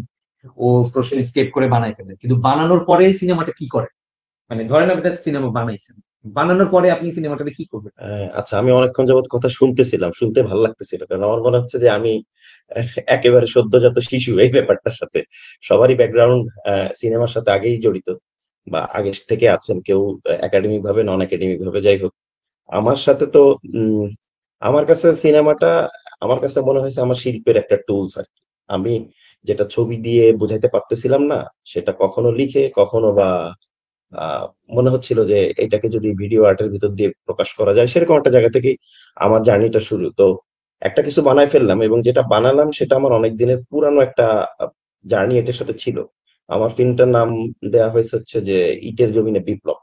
ও প্রশ্ন স্কেপ করে বানাই ফেললেন, কিন্তু বানানোর পরে সিনেমাটা কি করে? মানে ধরেন আপনি একটা সিনেমা বানাইছেন, বানানোর পরে আপনি সিনেমাটাকে কি করবেন? আচ্ছা, আমি অনেকক্ষণ যাবত কথা শুনতেছিলাম, শুনতে ভালো লাগতেছিল, কারণ আমার মনে হচ্ছে যে আমি একেবারে সদ্যজাত শিশু এই ব্যাপারটার সাথে। সবারই ব্যাকগ্রাউন্ড সিনেমার সাথে আগেই জড়িত, বা আগে থেকে আছেন, কেউ একাডেমিক ভাবে, নন একাডেমিক ভাবে, যাই হোক। আমার সাথে তো উম, আমার কাছে সিনেমাটা, আমার কাছে মনে হয়েছে আমার শিল্পের একটা টুলস আর কি। আমি যেটা ছবি দিয়ে বোঝাইতে পারতেছিলাম না, সেটা কখনো লিখে, কখনো বা আহ মনে হচ্ছিল যে এটাকে যদি ভিডিও আর্টের ভিতর দিয়ে প্রকাশ করা যায়, সেরকম একটা জায়গা থেকেই আমার জার্নিটা শুরু। তো একটা কিছু বানাই ফেললাম, এবং যেটা বানালাম সেটা আমার অনেক দিনের পুরানো একটা জার্নি এটার সাথে ছিল। আমার ফিল্মটার নাম দেওয়া হয়েছে হচ্ছে যে ইটের জমিনে বিপ্লব।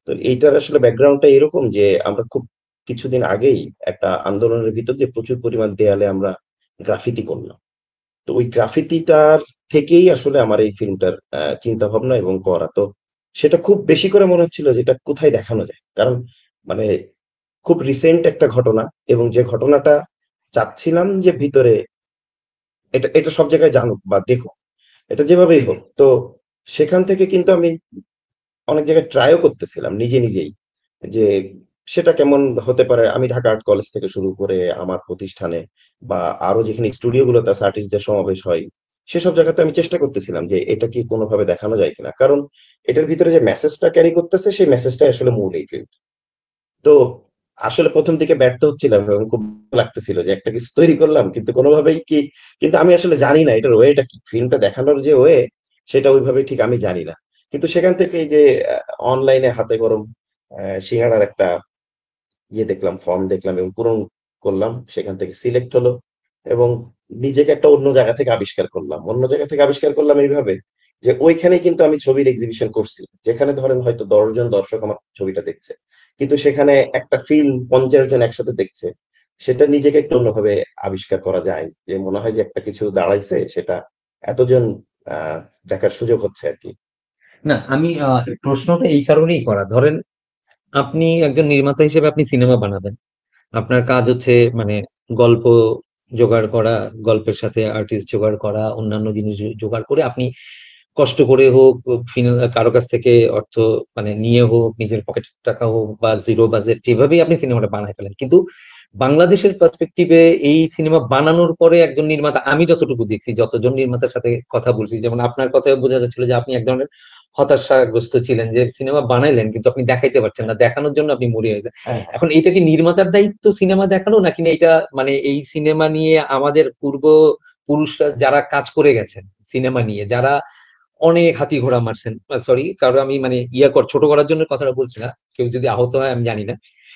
তো এইটার আসলে ব্যাকগ্রাউন্ডটা এরকম যে আমরা খুব কিছুদিন আগেই একটা আন্দোলনের ভিতর দিয়ে প্রচুর পরিমাণ দেয়ালে আমরা গ্রাফিতি করলাম। তো ওই গ্রাফিতিটার থেকেই আসলে আমার এই ফিল্মটার চিন্তা ভাবনা এবং করা। তো সেটা খুব বেশি করে মনে হচ্ছিল যে এটা কোথায় দেখানো যায়, কারণ মানে খুব রিসেন্ট একটা ঘটনা, এবং যে ঘটনাটা চাচ্ছিলাম যে ভিতরে এটা এটা সব জায়গায় জানুক বা দেখুক, এটা যেভাবেই হোক। তো সেখান থেকে কিন্তু আমি অনেক জায়গায় ট্রাইও করতেছিলাম নিজে নিজেই, যে সেটা কেমন হতে পারে। আমি ঢাকা আর্ট কলেজ থেকে শুরু করে আমার প্রতিষ্ঠানে, বা আরো যেখানে স্টুডিও গুলোতে আছে আর্টিস্টদের সমাবেশ হয়, সেসব জায়গাতে আমি চেষ্টা করতেছিলাম যে এটা কি কোনোভাবে দেখানো যায় কিনা, কারণ এটার ভিতরে যে মেসেজটা ক্যারি করতেছে সেই মেসেজটাই আসলে মূল এই ফিল্ম। তো আসলে প্রথম দিকে ব্যর্থ হচ্ছিলাম, এবং খুব লাগতেছিল যে একটা কিছু তৈরি করলাম, কিন্তু কোনোভাবেই কি, কিন্তু আমি আসলে জানি না এটার ওয়েটা কি, ফিল্মটা দেখানোর যে ওয়ে সেটা ওইভাবে ঠিক আমি জানি না। কিন্তু সেখান থেকে এই যে অনলাইনে হাতে গরম সিঙ্গাড়ার একটা দেখলাম, ফর্ম দেখলাম এবং পূরণ করলাম, সেখান থেকে সিলেক্ট হলো, এবং নিজেকে একটা অন্য জায়গা থেকে আবিষ্কার করলাম। অন্য জায়গা থেকে আবিষ্কার করলাম এইভাবে যে ওইখানে কিন্তু আমি ছবির এক্সিবিশন করছি, যেখানে ধরেন হয়তো 10 জন দর্শক আমার ছবিটা দেখছে, কিন্তু সেখানে একটা ফিল্ম 50 জন একসাথে দেখছে। সেটা নিজেকে একটু অন্যভাবে আবিষ্কার করা যায়, যে মনে হয় যে একটা কিছু দাঁড়াইছে, সেটা এতজন আহ দেখার সুযোগ হচ্ছে আর কি। না, আমি প্রশ্নটা এই কারণেই করা, ধরেন আপনি একজন নির্মাতা হিসেবে আপনি সিনেমা বানাবেন, আপনার কাজ হচ্ছে মানে গল্প জোগাড় করা, গল্পের সাথে আর্টিস্ট জোগাড় করা, অন্যান্য জিনিস জোগাড় করে আপনি কষ্ট করে হোক, কারো কাছ থেকে অর্থ মানে নিয়ে হোক, নিজের পকেট টাকা হোক, বা জিরো বাজেট, যেভাবেই আপনি সিনেমাটা বানায় ফেলেন। কিন্তু বাংলাদেশের পার্সপেক্টিভে এই সিনেমা বানানোর পরে একজন নির্মাতা, আমি যতটুকু দেখছি, যতজন নির্মাতার সাথে কথা বলছি, যেমন আপনার কথায় বোঝা যাচ্ছিল যে আপনি এক ধরনের হতাশাগ্রস্ত ছিলেন, যে সিনেমা বানাইলেন কিন্তু আপনি দেখাইতে পারছেন না, দেখানোর জন্য আপনি মরিয়া হয়েছেন। এখন এইটা কি নির্মাতার দায়িত্ব সিনেমা দেখানো, নাকি না এটা মানে এই সিনেমা নিয়ে আমাদের পূর্ব পুরুষরা যারা কাজ করে গেছেন সিনেমা নিয়ে, যারা অনেক হাতি ঘোড়া মারছেন, সরি কারো আমি মানে ছোট করার জন্য কথাটা বলছি না, কেউ যদি আহত হয় আমি জানি না,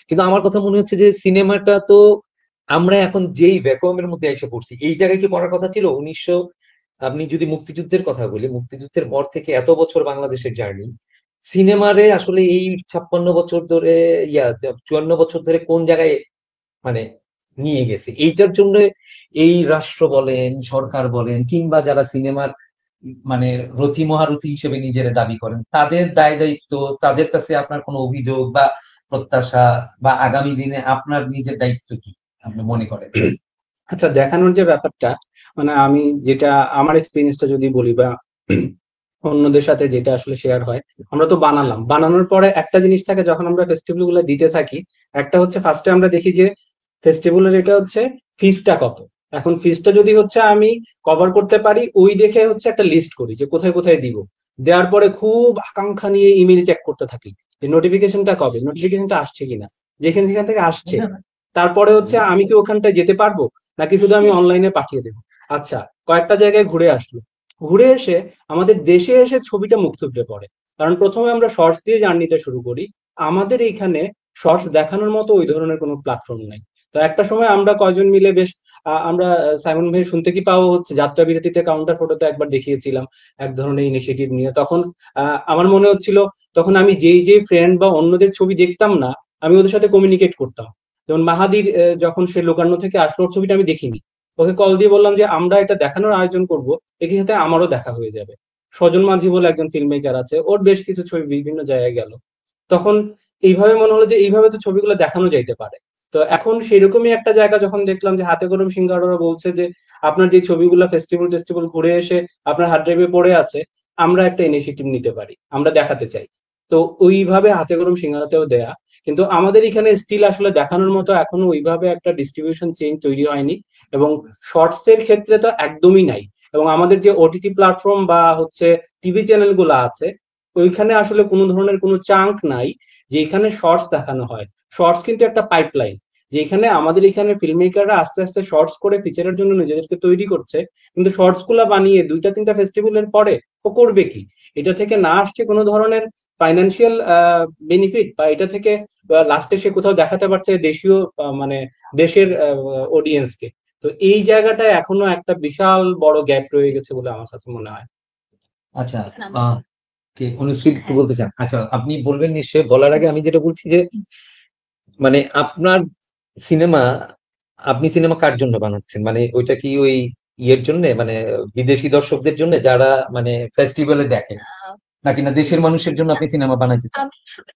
কিন্তু আমার কথা মনে হচ্ছে যে সিনেমাটা তো আমরা এখন যেই ভ্যাকুয়ামের মধ্যে এসে পড়ছি, এই জায়গায় কি পড়ার কথা ছিল? আপনি যদি মুক্তিযুদ্ধের কথা বলি, মুক্তিযুদ্ধের পর থেকে এত বছর বাংলাদেশের জার্নি, সিনেমারে আসলে এই 56 বছর ধরে, 54 বছর ধরে কোন জায়গায় মানে নিয়ে গেছে, এইটার জন্য এই রাষ্ট্র বলেন, সরকার বলেন, কিংবা যারা সিনেমার মানে রথী মহারথী হিসেবে নিজেরা দাবি করেন, তাদের দায় দায়িত্ব, তাদের কাছে আপনার কোনো অভিযোগ বা প্রত্যাশা বা আগামী দিনে আপনার নিজের দায়িত্ব কি আপনি মনে করেন? আচ্ছা, দেখানোর যে ব্যাপারটা, মানে আমি যেটা আমার এক্সপিরিয়েন্সটা যদি বলি বা অন্যদের সাথে যেটা আসলে শেয়ার হয়, আমরা তো বানালাম, বানানোর পরে একটা জিনিস থাকে যখন আমরা ফেস্টিভ্যাল গুলো দিতে থাকি, একটা হচ্ছে ফার্স্টে আমরা দেখি যে ফেস্টিভ্যালের এটা হচ্ছে ফিসটা কত। এখন ফিসটা যদি হচ্ছে আমি কভার করতে পারি, ওই দেখে হচ্ছে একটা লিস্ট করি যে কোথায় কোথায় দিব। দেওয়ার পরে খুব আকাঙ্ক্ষা নিয়ে ইমেল চেক করতে থাকি যে নোটিফিকেশনটা কবে, নোটিফিকেশনটা আসছে কিনা, যেখান থেকে আসছে। তারপরে হচ্ছে আমি কি ওখানটায় যেতে পারবো নাকি শুধু আমি অনলাইনে পাঠিয়ে দেবো। আচ্ছা, কয়েকটা জায়গায় ঘুরে আসলো, ঘুরে এসে আমাদের দেশে এসে ছবিটা মুখ থুবড়ে পড়ে। কারণ প্রথমে আমরা শর্টস দিয়ে জার্নিটা শুরু করি, আমাদের এইখানে শর্টস দেখানোর মতো ওই ধরনের কোনো প্ল্যাটফর্ম নাই। তো একটা সময় আমরা কয়জন মিলে বেশ আমরা সাইমন ভাই শুনতে কি পাওয়া হচ্ছে যাত্রা বিরতিতে কাউন্টার ফটোতে একবার দেখিয়েছিলাম এক ধরনের ইনিশিয়েটিভ নিয়ে। তখন আমার মনে হচ্ছিল, তখন আমি যেই ফ্রেন্ড বা অন্যদের ছবি দেখতাম না, আমি ওদের সাথে কমিউনিকেট করতাম। যেমন মাহাদির যখন সে লোকান্ন থেকে আসলো, ওর ছবিটা আমি দেখিনি, ওকে কল দিয়ে বললাম যে আমরা এটা দেখানোর আয়োজন করব, একই সাথে আমারও দেখা হয়ে যাবে। সজন মাঝি বলে একজন ফিল্ম মেকার আছে, ওর বেশ কিছু ছবি বিভিন্ন জায়গায় গেল। তখন এইভাবে মনে হলো যে এইভাবে তো ছবিগুলো দেখানো যাইতে পারে। তো এখন সেরকমই একটা জায়গা যখন দেখলাম যে হাতে কলম সিঙ্গারারা বলছে যে আপনার যে ছবিগুলো ফেস্টিভ্যাল টেস্টিভ্যাল ঘুরে এসে আপনার হার্ড ড্রাইভে পড়ে আছে, আমরা একটা ইনিশিয়েটিভ নিতে পারি, আমরা দেখাতে চাই। তো ওইভাবে হাতে কলম সিঙ্গারাতেও দেয়া, কিন্তু আমাদের এখানে স্টিল আসলে দেখানোর মতো এখনো ওইভাবে একটা ডিস্ট্রিবিউশন চেইন তৈরি হয়নি, এবং শর্টস এর ক্ষেত্রে তো একদমই নাই। এবং আমাদের যে ওটিটি প্ল্যাটফর্ম বা হচ্ছে টিভি চ্যানেল গুলো আছে, ওইখানে আসলে কোনো ধরনের কোনো চাঙ্ক নাই যে এখানে শর্টস দেখানো হয়। শর্টস কিন্তু একটা পাইপলাইন, যেখানে আমাদের এখানে ফিল্ম মেকাররা আস্তে আস্তে শর্টস করে ফিচারের জন্য নিজেদেরকে তৈরি করছে, কিন্তু শর্টস গুলা বানিয়ে 2-3টা ফেস্টিভ্যালের পরে ও করবে কি? এটা থেকে না আসছে কোনো ধরনের ফাইন্যান্সিয়াল বেনিফিট, বা এটা থেকে লাস্টে সে কোথাও দেখাতে পারছে দেশীয় মানে দেশের অডিয়েন্সকে। তো এই জায়গাটায় এখনো একটা বিশাল বড় গ্যাপ রয়ে গেছে বলে আমার কাছে মনে হয়। আচ্ছা, এখানে আমি- কে অনুশ্রী একটু হ্যাঁ, বলতে চান? আচ্ছা, আপনি বলবেন নিশ্চয়ই। বলার আগে আমি যেটা বলছি যে মানে আপনার সিনেমা, আপনি সিনেমা কার জন্য বানাচ্ছেন? মানে ওইটা কি ওই ইয়ের জন্য, মানে বিদেশি দর্শকদের জন্য যারা মানে ফেস্টিভ্যালে দেখেন, আহ, নাকি না দেশের মানুষের জন্য না, আপনি সিনেমা বানাইতে চান? আমি আসলে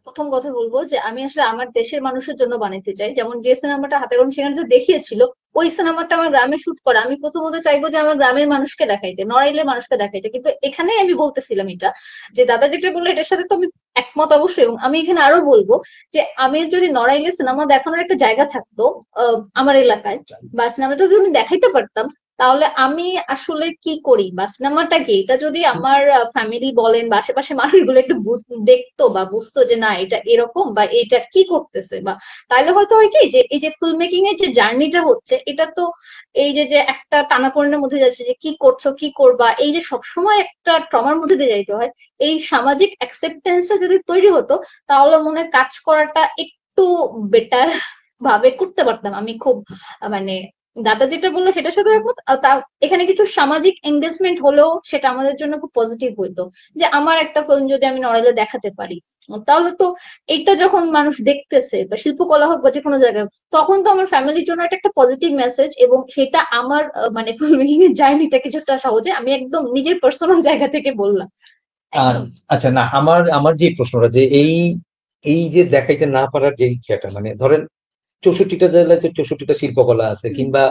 প্রথম কথা বলবো যে আমি আসলে আমার দেশের মানুষের জন্য বানাতে চাই। যেমন যে সিনেমাটা হাতে কলম সেখানে দেখিয়েছিল, ওই সিনেমাটা আমার গ্রামে শুট করা, আমি প্রথমত চাইবো যে আমার গ্রামের মানুষকে দেখাইতে, নড়াইলের মানুষকে দেখাইতে। কিন্তু এখানে আমি বলতেছিলাম এটা, যে দাদা যেটা বললো এটার সাথে তো আমি একমত অবশ্যই, এবং আমি এখানে আরো বলবো যে আমি যদি নড়াইলে সিনেমা দেখানোর একটা জায়গা থাকতো আমার এলাকায়, বা সিনেমাটা যদি আমি দেখাইতে পারতাম, তাহলে আমি আসলে কি করি বা সিনেমাটা কি, এটা যদি আমার ফ্যামিলি বলেন বা আশেপাশে মানুষগুলো একটু দেখতো বা বুঝতো যে না এটা এরকম বা এটা কি করতেছে, বা তাইলে হয়তো হয় কি যে এই যে ফিল্ম মেকিং এর যে জার্নিটা হচ্ছে, এটা তো এই যে যে একটা টানাপোড়েনের মধ্যে যাচ্ছে যে কি করছো কি করবা, এই যে সবসময় একটা ট্রমার মধ্যে দিয়ে যাইতে হয়, এই সামাজিক অ্যাকসেপ্টেন্সটা যদি তৈরি হতো, তাহলে মনে হয় কাজ করাটা একটু বেটার ভাবে করতে পারতাম। আমি খুব মানে দাদা যেটা বললো সেটার সাথে একমত। এখানে কিছু সামাজিক এঙ্গেজমেন্ট হলেও সেটা আমাদের জন্য খুব পজিটিভ হইতো, যে আমার একটা ফিল্ম যদি আমি নড়াইলে দেখাতে পারি, তাহলে তো এটা যখন মানুষ দেখতেছে বা শিল্পকলা হোক বা যে কোনো জায়গায়, তখন তো আমার ফ্যামিলির জন্য এটা একটা পজিটিভ মেসেজ, এবং সেটা আমার মানে ফিল্ম মেকিং এর জার্নিটা কিছুটা সহজে, আমি একদম নিজের পার্সোনাল জায়গা থেকে বললাম আর একদম। আচ্ছা, না আমার আমার যে প্রশ্নটা যে এই এই যে দেখাইতে না পারার যে ইচ্ছাটা, মানে ধরেন 64টা জেলায় তো 64টা শিল্পকলা আছে, হুম। কিংবা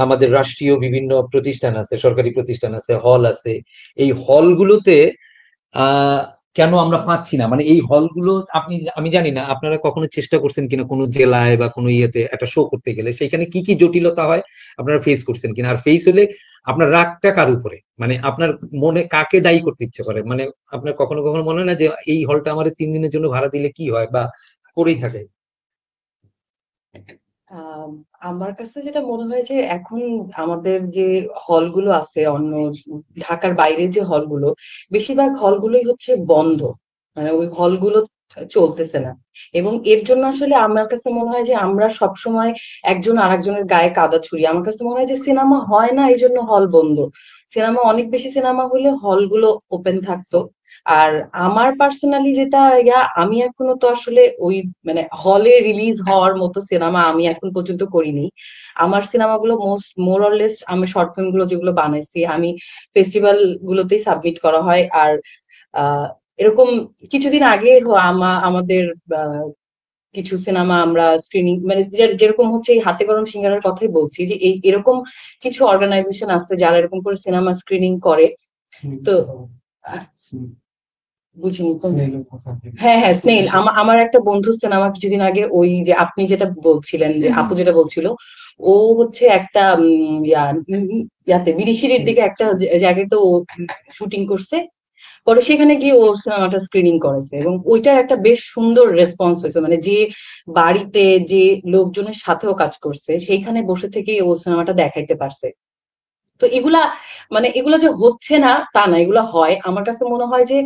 আমাদের রাষ্ট্রীয় বিভিন্ন প্রতিষ্ঠান আছে, সরকারি প্রতিষ্ঠান আছে, হল আছে। এই হলগুলোতে আহ কেন আমরা পাচ্ছি না? মানে এই হলগুলো আপনি, আমি জানি না আপনারা কখনো চেষ্টা করছেন কিনা কোনো জেলায় বা কোনো ইয়েতে একটা শো করতে গেলে সেখানে কি কি জটিলতা হয় আপনারা ফেস করছেন কিনা? আর ফেস হলে আপনার রাগটা কার উপরে, মানে আপনার মনে কাকে দায়ী করতে ইচ্ছে করে? মানে আপনার কখনো কখনো মনে হয় না যে এই হলটা আমার 3 দিনের জন্য ভাড়া দিলে কি হয়, বা করেই থাকে? আম, আমার কাছে যেটা মনে হয় যে এখন আমাদের যে হলগুলো আছে অন্য ঢাকার বাইরে যে হলগুলো, বেশিরভাগ হলগুলোই হচ্ছে বন্ধ, মানে ওই হলগুলো চলতেছে না। এবং এর জন্য আসলে আমার কাছে মনে হয় যে আমরা সব সময় একজন আরেকজনের গায়ে কাদা ছুড়ি। আমার কাছে মনে হয় যে সিনেমা হয় না এই জন্য হল বন্ধ, সিনেমা অনেক বেশি সিনেমা হলে হলগুলো ওপেন থাকতো, আর আমার পার্সোনালি যেটা আমি এখনো তো আসলে ওই মানে হলে রিলিজ হওয়ার মতো সিনেমা আমি এখন পর্যন্ত করিনি। আমার সিনেমাগুলো মোর অর লেস আমি শর্ট ফিল্ম গুলো যেগুলো বানাইছি আমি ফেস্টিভ্যাল গুলোতেই সাবমিট করা হয়। আর এরকম কিছুদিন আগে আমাদের কিছু সিনেমা আমরা স্ক্রিনিং মানে যেরকম হচ্ছে এই হাতে গরম সিঙ্গারার কথাই বলছি, যে এই এরকম কিছু অর্গানাইজেশন আছে যারা এরকম করে সিনেমা স্ক্রিনিং করে। তো বুঝিনি হ্যাঁ হ্যাঁ স্নেইল। আমার একটা বন্ধু সিনেমা কিছুদিন আগে ওই যে আপনি যেটা বলছিলেন, যে আপু যেটা বলছিল, ও হচ্ছে একটা ইয়াতে বিরিশিরির দিকে একটা জায়গায় তো শুটিং করছে। পরে সেখানে গিয়ে ও সিনেমাটা স্ক্রিনিং করেছে এবং ওইটার একটা বেশ সুন্দর রেসপন্স হয়েছে। মানে যে বাড়িতে যে লোকজনের সাথেও কাজ করছে সেইখানে বসে থেকে ও সিনেমাটা দেখাইতে পারছে। তো এগুলা যে হচ্ছে না তা না, এগুলা হয়। আমার কাছে মনে হয় যে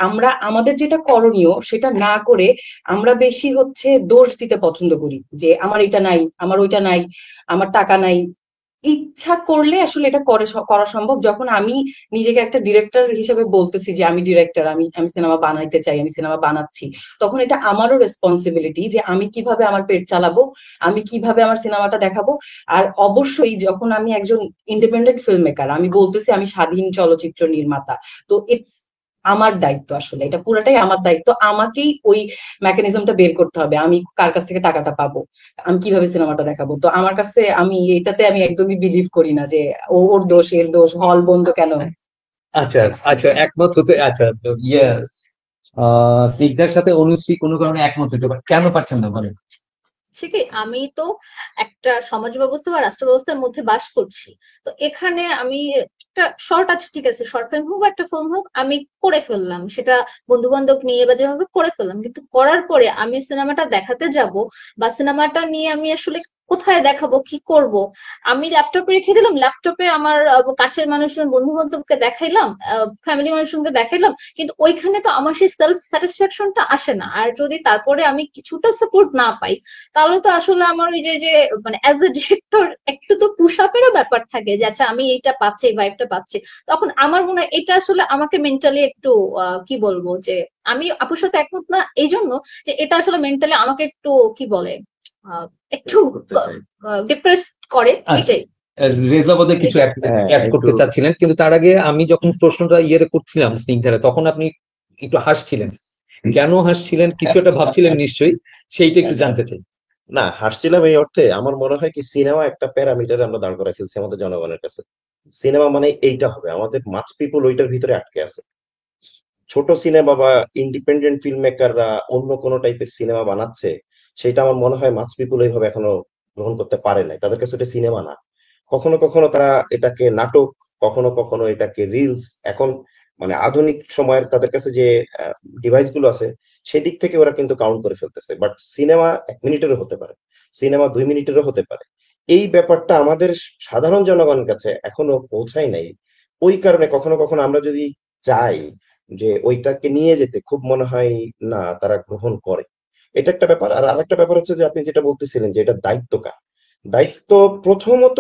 আমরা আমাদের যেটা করণীয় সেটা না করে আমরা বেশি হচ্ছে দোষ দিতে পছন্দ করি, যে আমার এটা নাই, আমার ওইটা নাই, আমার টাকা নাই। ইচ্ছা করলে আসলে এটা করা সম্ভব। যখন আমি নিজেকে একটা ডিরেক্টর হিসেবে বলতেছি যে আমি ডিরেক্টর, আমি আমি সিনেমা বানাইতে চাই, আমি সিনেমা বানাচ্ছি, তখন এটা আমারও রেসপন্সিবিলিটি যে আমি কিভাবে আমার পেট চালাবো, আমি কিভাবে আমার সিনেমাটা দেখাবো। আর অবশ্যই যখন আমি একজন ইন্ডিপেন্ডেন্ট ফিল্ম মেকার, আমি বলতেছি আমি স্বাধীন চলচ্চিত্র নির্মাতা, তো ইটস আমার দায়িত্ব, আসলে এটা পুরাটাই আমার দায়িত্ব। আমাকেই ওই মেকানিজমটা বের করতে হবে, আমি কার কাছ থেকে টাকাটা পাবো, আমি কিভাবে সিনেমাটা দেখাবো। তো আমার কাছে আমি এটাতে আমি একদমই বিলিভ করি না যে ওর দোষ, এর দোষ, হল বন্ধ কেন। আচ্ছা আচ্ছা, একমত হতে আচ্ছা তো স্নিগ্ধার সাথে অনুশ্রী কোনো কারণে একমত হতে কেন পারছেন না বলেন? ঠিকই, আমি তো একটা সমাজ ব্যবস্থা বা রাষ্ট্র ব্যবস্থার মধ্যে বাস করছি। তো এখানে আমি একটা শর্ট আছে, ঠিক আছে, শর্ট ফিল্ম হোক বা একটা ফিল্ম হোক, আমি করে ফেললাম সেটা বন্ধু বান্ধব নিয়ে বা যেভাবে করে ফেললাম, কিন্তু করার পরে আমি সিনেমাটা দেখাতে যাব বা সিনেমাটা নিয়ে আমি আসলে কোথায় দেখাবো, কি করব, আমি ল্যাপটপে রেখে দিলাম, ল্যাপটপে আমার কাছের মানুষজন বন্ধু বান্ধবকে দেখাইলাম, ফ্যামিলি মানুষজনকে দেখাইলাম, কিন্তু ওইখানে তো আমার সেই সেলফ স্যাটিসফ্যাকশনটা আসে না। আর যদি তারপরে আমি কিছুটা সাপোর্ট না পাই, তাহলে তো আসলে আমার ওই যে মানে অ্যাজ এ ডিরেক্টর একটু তো পুশ আপেরও ব্যাপার থাকে, যে আচ্ছা আমি এইটা পাচ্ছি, এই ভাইবটা পাচ্ছি। তখন আমার মনে হয় এটা আসলে আমাকে মেন্টালি একটু কি বলবো, যে আমি আপুর সাথে একমত না এই জন্য যে এটা আসলে মেন্টালি আমাকে একটু কি বলে একটু ডিপ্রেস করে, আচ্ছা, এটাই। রেজা বোধহয় কিছু এটাই। অ্যাড করতে একটু চাচ্ছিলেন, কিন্তু তার আগে আমি যখন প্রশ্নটা করছিলাম স্নিগ্ধারে, তখন আপনি একটু হাসছিলেন। কেন হাসছিলেন? কিছু একটা ভাবছিলেন নিশ্চয়ই, সেইটা একটু জানতে চাই। না, হাসছিলাম এই অর্থে, আমার মনে হয় কি সিনেমা একটা প্যারামিটারে আমরা দাঁড় করাই ফেলছি আমাদের জনগণের কাছে। সিনেমা মানে এইটা হবে, আমাদের মাচ পিপল ওইটার ভিতরে আটকে আছে। ছোট সিনেমা বা ইন্ডিপেন্ডেন্ট ফিল্ম মেকাররা অন্য কোনো টাইপের সিনেমা বানাচ্ছে, সেটা আমার মনে হয় মাচ পিপল এইভাবে এখনো গ্রহণ করতে পারে নাই। তাদের কাছে এটা সিনেমা না। কখনো কখনো তারা এটাকে নাটক, কখনো কখনো এটাকে রিলস, এখন মানে আধুনিক সময়ের তাদের কাছে যে ডিভাইস গুলো আছে সেদিক থেকে ওরা কিন্তু কাউন্ট করে ফেলতেছে। বাট সিনেমা 1 মিনিটেরও হতে পারে, সিনেমা 2 মিনিটেরও হতে পারে। এই ব্যাপারটা আমাদের সাধারণ জনগণের কাছে এখনো পৌঁছায় নাই। ওই কারণে কখনো কখনো আমরা যদি চাই যে ওইটাকে নিয়ে যেতে, খুব মনে হয় না তারা গ্রহণ করে। এটা একটা ব্যাপার। আর আরেকটা ব্যাপার হচ্ছে যে আপনি যেটা বলতেছিলেন যে এটা দায়িত্ব কার, দায়িত্ব প্রথমত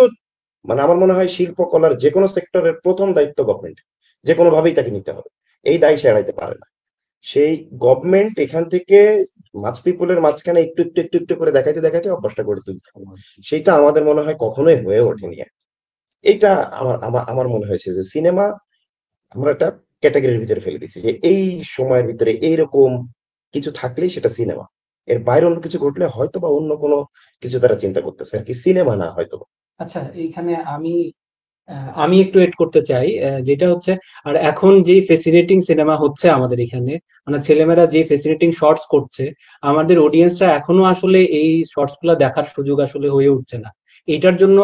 মানে আমার মনে হয় শিল্পকলার যে কোনো সেক্টরের প্রথম দায়িত্ব গভর্নমেন্ট, যে কোনো ভাবেই তাকে নিতে হবে। এই দায় সে এড়াইতে পারে না। সেই গভর্নমেন্ট এখান থেকে মাছ পিপুলের মাঝখানে একটু একটু একটু একটু করে দেখাইতে দেখাইতে অভ্যাসটা করে তুলতে হবে। সেইটা আমাদের মনে হয় কখনোই হয়ে ওঠেনি। এইটা আমার আমার আমার মনে হয়েছে যে সিনেমা আমরা একটা ক্যাটাগরির ভিতরে ফেলে দিছি, যে এই সময়ের ভিতরে এইরকম কিছু থাকলেই সেটা সিনেমা। এর বাইরে অন্য কিছু ঘটলে হয়তো বা অন্য কোনো কিছু তারা চিন্তা করতেছে আর কি, সিনেমা না হয়তো। আচ্ছা, এইখানে আমি একটু এড করতে চাই, যেটা হচ্ছে, আর এখন যে ফেসিনেটিং সিনেমা হচ্ছে আমাদের এখানে, মানে ছেলেমেয়েরা যে ফেসিনেটিং শর্টস করছে, আমাদের অডিয়েন্সরা এখনো আসলে এই শর্টস গুলা দেখার সুযোগ আসলে হয়ে উঠছে না। এইটার জন্য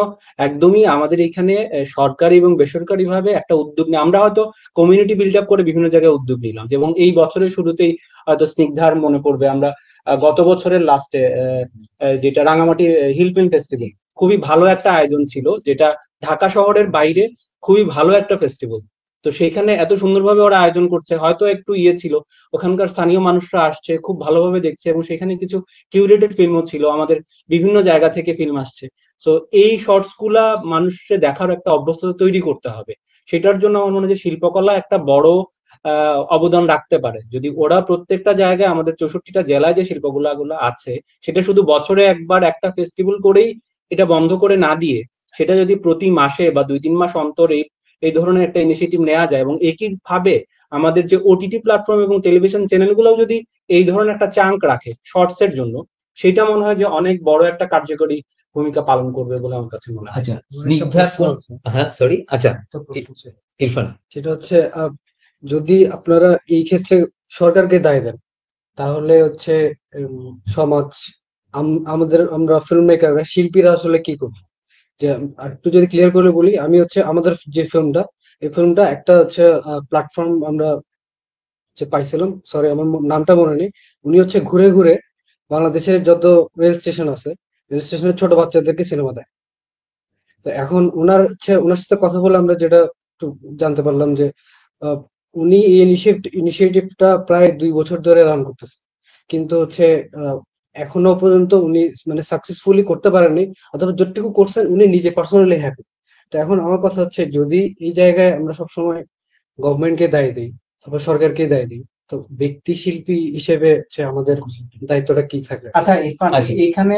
একদমই আমাদের এখানে সরকারি এবং বেসরকারি ভাবে একটা উদ্যোগ নিয়ে আমরা হয়তো কমিউনিটি বিল্ড আপ করে বিভিন্ন জায়গায় উদ্যোগ নিলাম, যেমন এই বছরের শুরুতেই হয়তো স্নিগ্ধার মনে পড়বে, আমরা গত বছরের লাস্টে যেটা রাঙামাটি হিল ফিল্ম ফেস্টিভ্যাল, খুবই ভালো একটা আয়োজন ছিল, যেটা ঢাকা শহরের বাইরে খুবই ভালো একটা ফেস্টিভ্যাল। তো সেখানে এত সুন্দরভাবে ওরা আয়োজন করছে, হয়তো একটু ছিল, ওখানকার স্থানীয় মানুষরা আসছে, খুব ভালোভাবে দেখছে, এবং সেখানে কিছু কিউরেটেড ফিল্মও ছিল, আমাদের বিভিন্ন জায়গা থেকে ফিল্ম আসছে। তো এই শর্টস গুলা মানুষের দেখার একটা অভ্যস্ততা তৈরি করতে হবে। সেটার জন্য আমার মনে হয় যে শিল্পকলা একটা বড় অবদান রাখতে পারে যদি ওরা প্রত্যেকটা জায়গায় আমাদের 64টা জেলায় যে শিল্পগুলা আছে সেটা শুধু বছরে একবার একটা ফেস্টিভ্যাল করেই এটা বন্ধ করে না দিয়ে সেটা যদি প্রতি মাসে বা 2-3 মাস অন্তর এই ধরনের একটা ইনিশিয়েটিভ নেওয়া যায় এবং একই ভাবে আমাদের যে ওটিটি প্ল্যাটফর্ম এবং টেলিভিশন চ্যানেলগুলোও যদি এই ধরনের একটা চাঙ্ক রাখে শর্টস এর জন্য, সেটা মনে হয় যে অনেক বড় একটা কার্যকরী ভূমিকা পালন করবে বলে আমার কাছে মনে হয়। আচ্ছা, আমার একটা স্নিগ্ধা প্রশ্ন আছে, হ্যাঁ সরি, আচ্ছা একটা প্রশ্ন আছে। ইরফান। সেটা হচ্ছে যদি আপনারা এই ক্ষেত্রে সরকারকে দায় দেন, তাহলে হচ্ছে সমাজ আমাদের আমরা ফিল্ম মেকাররা শিল্পীরা আসলে কি করবো? যে আর একটু যদি ক্লিয়ার করে বলি, আমি হচ্ছে আমাদের যে ফিল্মটা, এই ফিল্মটা একটা হচ্ছে প্ল্যাটফর্ম আমরা যে পাইছিলাম, সরি আমার নামটা মনে নেই, উনি হচ্ছে ঘুরে ঘুরে বাংলাদেশের যত রেল স্টেশন আছে, রেল স্টেশনের ছোট বাচ্চাদেরকে সিনেমা দেয়। তো এখন ওনার সাথে কথা বলে আমরা যেটা একটু জানতে পারলাম যে আহ, উনি এই ইনিশিয়েটিভটা প্রায় 2 বছর ধরে রান করতেছে, কিন্তু হচ্ছে আহ, এখনো পর্যন্ত উনি মানে সাকসেসফুলি করতে পারেননি, অথবা যতটুকু করছেন উনি নিজে পার্সোনালি হ্যাপি। তো এখন আমার কথা হচ্ছে, যদি এই জায়গায় আমরা সবসময় গভর্নমেন্টকে দায় দিই, তারপর সরকারকে দায় দিই, তো ব্যক্তি শিল্পী হিসেবে হচ্ছে আমাদের দায়িত্বটা কি থাকবে? আচ্ছা ইরফান, আচ্ছা। এইখানে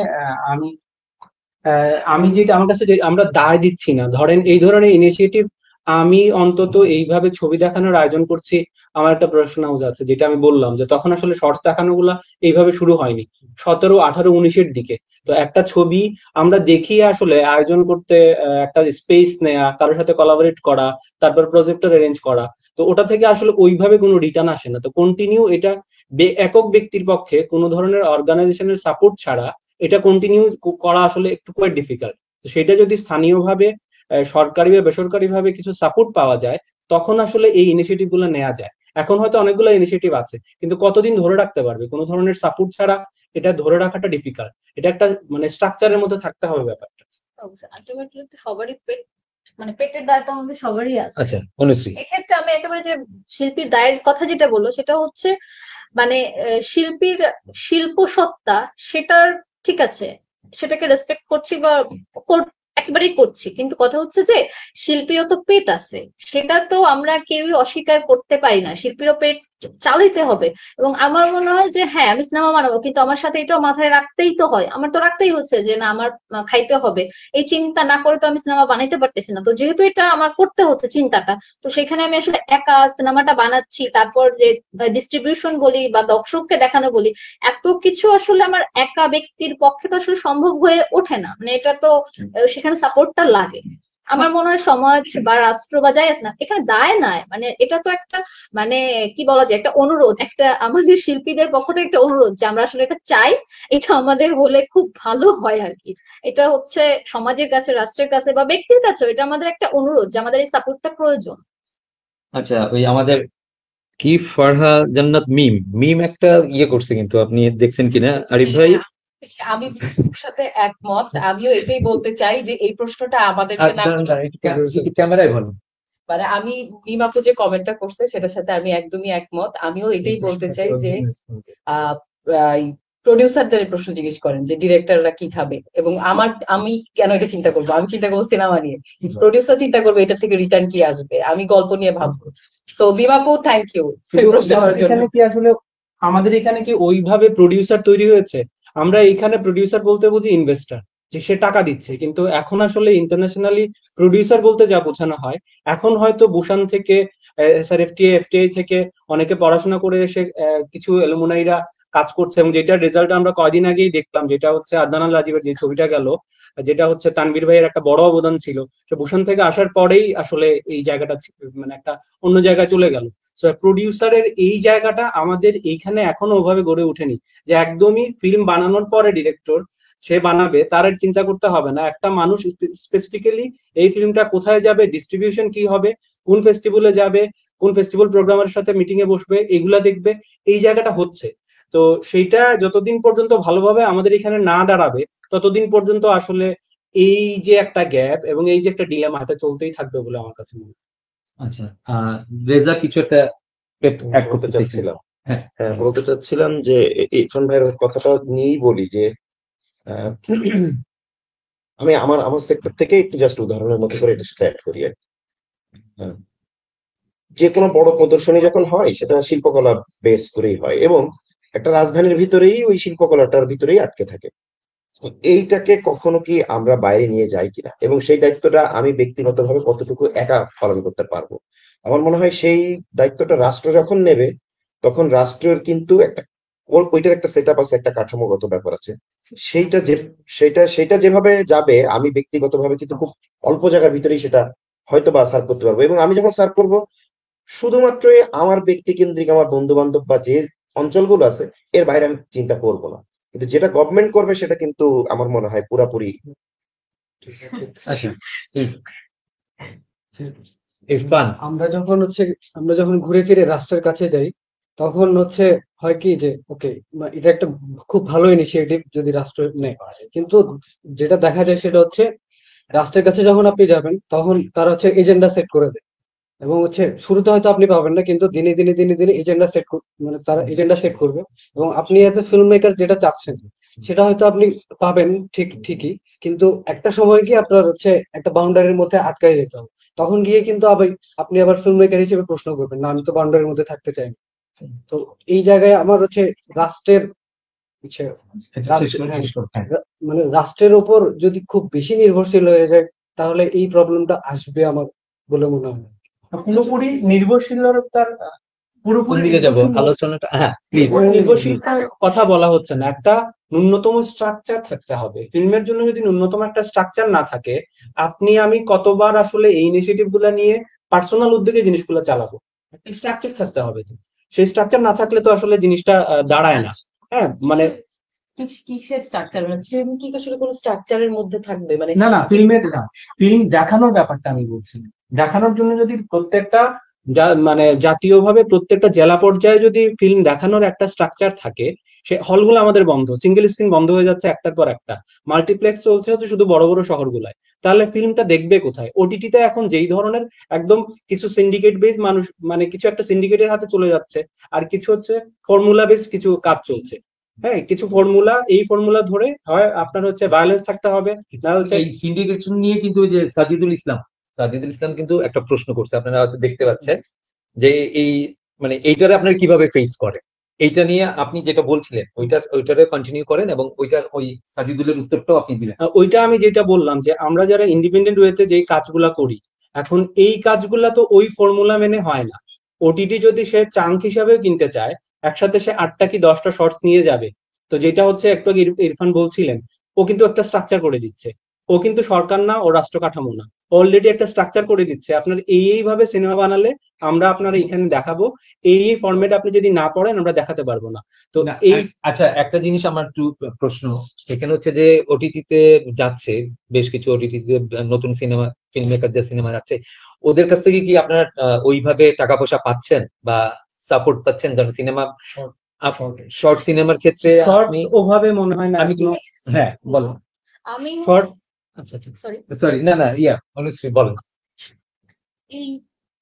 আমি যেটা আমার কাছে যে আমরা দায় দিচ্ছি না, ধরেন এই ধরনের ইনিশিয়েটিভ আমি অন্তত এইভাবে ছবি দেখানোর আয়োজন করছি, আমার একটা প্রশ্ন আছে যেটা আমি বললাম যে তখন আসলে শর্টস দেখানো গুলা এইভাবে শুরু হয়নি, 17, 18, 19-এর দিকে। তো একটা ছবি আমরা দেখিয়ে আসলে আয়োজন করতে একটা স্পেস নেয়া, কারোর সাথে কোলাবোরেট করা, তারপর প্রজেক্টর অ্যারেঞ্জ করা, তো ওটা থেকে আসলে ওইভাবে কোনো রিটার্ন আসে না। তো কন্টিনিউ এটা একক ব্যক্তির পক্ষে কোনো ধরনের অর্গানাইজেশনের সাপোর্ট ছাড়া এটা কন্টিনিউ করা আসলে একটু কোয়াইট ডিফিকাল্ট। তো সেটা যদি স্থানীয়ভাবে সরকারি বা বেসরকারি ভাবে কিছু সাপোর্ট পাওয়া যায়, তখন আসলে এই ইনিশিয়েটিভ গুলো নেওয়া যায়। এখন হয়তো অনেকগুলো ইনিশিয়েটিভ আছে, কিন্তু কতদিন ধরে রাখতে পারবে? কোনো ধরনের সাপোর্ট ছাড়া এটা ধরে রাখাটা ডিফিকাল্ট। এটা একটা মানে স্ট্রাকচারের মধ্যে থাকতে হবে ব্যাপারটা। আলটিমেটলি তো সবারই মানে পেটের দায় তো আমাদের সবারই আছে। আচ্ছা অনুশ্রী। এক্ষেত্রে আমি একেবারে যে শিল্পীর দায়ের কথা যেটা বললো, সেটা হচ্ছে মানে শিল্পীর শিল্প সত্তা, সেটার ঠিক আছে, সেটাকে রেসপেক্ট করছি বা একেবারেই করছি, কিন্তু কথা হচ্ছে যে শিল্পীরও তো পেট আছে, সেটা তো আমরা কেউই অস্বীকার করতে পারি না। শিল্পীরও পেট চালাইতে হবে। এবং আমার মনে হয় যে হ্যাঁ আমি সিনেমা বানাবো, কিন্তু আমার সাথে এটাও মাথায় রাখতেই তো হয়, আমার তো রাখতেই হচ্ছে যে না আমার খাইতে হবে। এই চিন্তা না করে তো আমি সিনেমা বানাইতে পারতেছি না। তো যেহেতু এটা আমার করতে হচ্ছে চিন্তাটা, তো সেখানে আমি আসলে একা সিনেমাটা বানাচ্ছি, তারপর যে ডিস্ট্রিবিউশন বলি বা দর্শককে দেখানো বলি, এত কিছু আসলে আমার একা ব্যক্তির পক্ষে তো আসলে সম্ভব হয়ে ওঠে না। মানে এটা তো সেখানে সাপোর্টটা লাগে। আমার মনে হয় সমাজ বা রাষ্ট্র বা যাই আছে না, এখানে দায় নাই, মানে এটা তো একটা মানে কি বলা যায়, একটা অনুরোধ, একটা আমাদের শিল্পীদের পক্ষ থেকে একটা অনুরোধ যে আমরা আসলে এটা চাই, এটা আমাদের হলে খুব ভালো হয় আর কি। এটা হচ্ছে সমাজের কাছে, রাষ্ট্রের কাছে বা ব্যক্তির কাছে এটা আমাদের একটা অনুরোধ যে আমাদের এই সাপোর্টটা প্রয়োজন। আচ্ছা, ওই আমাদের কি ফারহা জান্নাত মিম একটা ইয়ে করছে, কিন্তু আপনি দেখছেন কিনা আরিফ ভাই? আমি বিপুর সাথে একমত। আমিও এটাই বলতে চাই যে এই প্রশ্নটা আমাদেরকে না করে, ক্যামেরায় বলেন। মানে আমি মিম আপু যে কমেন্টটা করছে সেটার সাথে আমি একদমই একমত। আমিও এটাই বলতে চাই যে প্রডিউসারদের প্রশ্ন জিজ্ঞেস করেন যে ডিরেক্টররা কি খাবে, এবং আমি কেন এটা চিন্তা করবো? আমি চিন্তা করবো সিনেমা নিয়ে, প্রডিউসার চিন্তা করবে এটা থেকে রিটার্ন কি আসবে, আমি গল্প নিয়ে ভাববো। সো মিম আপু থ্যাংক ইউ প্রশ্ন করার জন্য। এখানে কি আসলে আমাদের এখানে কি ওইভাবে প্রডিউসার তৈরি হয়েছে? আমরা এখানে প্রডিউসার বলতে বুঝি ইনভেস্টর, যে সে টাকা দিচ্ছে, কিন্তু এখন আসলে ইন্টারন্যাশনালি প্রডিউসার বলতে যা বোঝানো হয়, এখন হয়তো বুসান থেকে এফটিআই থেকে অনেকে পড়াশোনা করে এসে কিছু এলুমনাইরা কাজ করছে, এবং যেটার রেজাল্ট আমরা কয়দিন আগেই দেখলাম, যেটা হচ্ছে আদনান আল রাজীবের যে ছবিটা গেল, যেটা হচ্ছে তানভীর ভাইয়ের একটা বড় অবদান ছিল, সে বুসান থেকে আসার পরেই আসলে এই জায়গাটা মানে একটা অন্য জায়গায় চলে গেল। প্রডিউসারের এই জায়গাটা আমাদের এইখানে এখনো ওভাবে গড়ে ওঠেনি, যে একদমই ফিল্ম বানানোর পরে ডিরেক্টর সে বানাবে, তার আর চিন্তা করতে হবে না। একটা মানুষ স্পেসিফিক্যালি এই ফিল্মটা কোথায় যাবে, ডিস্ট্রিবিউশন কি হবে, কোন ফেস্টিভ্যালে যাবে, কোন ফেস্টিভ্যাল প্রোগ্রামের সাথে মিটিং এ বসবে, এগুলা দেখবে, এই জায়গাটা হচ্ছে। তো সেইটা যতদিন পর্যন্ত ভালোভাবে আমাদের এখানে না দাঁড়াবে, ততদিন পর্যন্ত আসলে এই যে একটা গ্যাপ এবং এই যে একটা ডিলেমা, এটা চলতেই থাকবে বলে আমার কাছে মনে হয়। আচ্ছা, রেজা কিছু একটা অ্যাড বলতে করতে চাইছেন? চাচ্ছিলাম, হ্যাঁ। হ্যাঁ বলতে চাচ্ছিলাম যে ইরফান ভাইয়ের কথাটা নিয়েই বলি যে আহ, আমি আমার সেক্টর থেকে একটু জাস্ট উদাহরণের মতো করে এটার সাথে অ্যাড করি আর কি। যে কোনো বড় প্রদর্শনী যখন হয় সেটা শিল্পকলা বেস করেই হয়, এবং একটা রাজধানীর ভিতরেই ওই শিল্পকলাটার ভিতরেই আটকে থাকে। তো এইটাকে কখনো কি আমরা বাইরে নিয়ে যাই কিনা, এবং সেই দায়িত্বটা আমি ব্যক্তিগতভাবে কতটুকু একা পালন করতে পারবো। আমার মনে হয় সেই দায়িত্বটা রাষ্ট্র যখন নেবে, তখন রাষ্ট্রের কিন্তু একটা ওইটার একটা সেট আপ আছে, একটা কাঠামোগত ব্যাপার আছে। সেইটা যে সেটা যেভাবে যাবে, আমি ব্যক্তিগতভাবে কিন্তু খুব অল্প জায়গার ভিতরেই সেটা হয়তো বা সার্ভ করতে পারবো। এবং আমি যখন সার্ভ করবো, শুধুমাত্র আমার ব্যক্তি কেন্দ্রিক, আমার বন্ধু বান্ধব বা যে অঞ্চলগুলো আছে এর বাইরে আমি চিন্তা করব না। কিন্তু যেটা গভর্নমেন্ট করবে সেটা কিন্তু আমার মনে হয় পুরাপুরি। আচ্ছা, ইরফান, আমরা যখন ঘুরে ফিরে রাষ্ট্রের কাছে যাই, তখন হয় কি যে ওকে, এটা একটা খুব ভালো ইনিশিয়েটিভ যদি রাষ্ট্র নেয়, কিন্তু যেটা দেখা যায় সেটা রাষ্ট্রের কাছে যখন আপনি যাবেন তখন তারা এজেন্ডা সেট করে দেয়, এবং শুরুতে হয়তো আপনি পাবেন না, কিন্তু দিনে দিনে দিনে দিনে এজেন্ডা সেট মানে তারা এজেন্ডা সেট করবে, এবং আপনি এজ এ ফিল্ম মেকার যেটা চাচ্ছেন সেটা হয়তো আপনি পাবেন ঠিকই, কিন্তু একটা সময় গিয়ে আপনার একটা বাউন্ডারির মধ্যে আটকাই যেতে হবে। তখন গিয়ে কিন্তু আপনি আবার ফিল্ম মেকার হিসেবে প্রশ্ন করবেন, না আমি তো বাউন্ডারির মধ্যে থাকতে চাই না। তো এই জায়গায় আমার রাষ্ট্রের হচ্ছে মানে রাষ্ট্রের উপর যদি খুব বেশি নির্ভরশীল হয়ে যায়, তাহলে এই প্রবলেমটা আসবে আমার বলে মনে হয়। পুরোপুরি নির্ভরশীলতার কোন দিকে যাব আলোচনাটা? হ্যাঁ, প্লিজ। নির্ভরশীলতার কথা বলা হচ্ছে না, একটা ন্যূনতম স্ট্রাকচার থাকতে হবে। ফিল্মের জন্য যদি ন্যূনতম একটা স্ট্রাকচার না থাকে, আপনি আমি কতবার আসলে এই ইনিশিয়েটিভ গুলা নিয়ে পার্সোনাল উদ্যোগে জিনিসগুলো চালাবো, একটা স্ট্রাকচার থাকতে হবে। সেই স্ট্রাকচার না থাকলে তো আসলে জিনিসটা দাঁড়ায় না। হ্যাঁ, মানে কিসের স্ট্রাকচার, মানে ফিল্ম কি আসলে কোনো স্ট্রাকচারের মধ্যে থাকবে? মানে না না, ফিল্ম দেখানোর ব্যাপারটা আমি বলছি। দেখানোর জন্য যদি প্রত্যেকটা মানে জাতীয়ভাবে প্রত্যেকটা জেলা পর্যায়ে যদি ফিল্ম দেখানোর একটা স্ট্রাকচার থাকে, সে হলগুলো আমাদের বন্ধ, সিঙ্গেল স্ক্রিন বন্ধ হয়ে যাচ্ছে একটার পর একটা, মাল্টিপ্লেক্স চলছে শুধু বড় বড় শহরগুলায়, তাহলে ফিল্মটা দেখবে কোথায়? ওটিটিতে এখন যেই ধরনের একদম কিছু সিন্ডিকেট বেস মানুষ, মানে কিছু একটা সিন্ডিকেটের হাতে চলে যাচ্ছে, আর কিছু ফর্মুলা বেস কিছু কাজ চলছে। হ্যাঁ, কিছু ফর্মুলা, এই ফর্মুলা ধরে হয় আপনার ভায়োলেন্স থাকতে হবে, না এই সিন্ডিকেশন নিয়ে কিন্তু ওই যে সাজিদুল ইসলাম কিন্তু একটা প্রশ্ন করছে, আপনারা হয়তো দেখতে পাচ্ছেন, যে এই মানে এইটারে আপনারা কিভাবে ফেস করেন, এইটা নিয়ে আপনি যেটা বলছিলেন ওইটারে কন্টিনিউ করেন, এবং ওই সাজিদুলের উত্তরটাও আপনি দিলেন। ওইটা আমি যেটা বললাম, যে আমরা যারা ইন্ডিপেন্ডেন্ট ওয়েতে যে কাজগুলা করি, এখন এই কাজগুলা তো ওই ফর্মুলা মেনে হয় না। ওটিটি যদি সে চাঙ্ক হিসাবেও কিনতে চায়, একসাথে সে 8টা কি 10টা শর্টস নিয়ে যাবে, তো যেটা একটু আগে ইরফান বলছিলেন, ও কিন্তু একটা স্ট্রাকচার করে দিচ্ছে। ও কিন্তু সরকার না, ও রাষ্ট্র কাঠামো না, অলরেডি একটা স্ট্রাকচার করে দিচ্ছে। আপনার এইভাবে সিনেমা বানালে আমরা আপনারা এখানে দেখাবো, এই ফরম্যাট আপনি যদি না পড়েন আমরা দেখাতে পারবো না। তো এই আচ্ছা, একটা জিনিস আমার একটু প্রশ্ন এখানে যে ওটিটিতে যাচ্ছে, বেশ কিছু ওটিটিতে নতুন সিনেমা, ফিল্ম মেকারদের সিনেমা যাচ্ছে, ওদের কাছ থেকে কি আপনারা ওইভাবে টাকা পয়সা পাচ্ছেন বা সাপোর্ট পাচ্ছেন? কারণ সিনেমা, শর্ট সিনেমার ক্ষেত্রে ওভাবে মনে হয় না। আমি হ্যাঁ বলো। আমি শর্ট, আচ্ছা সরি, না অনুশ্রী বলেন। এই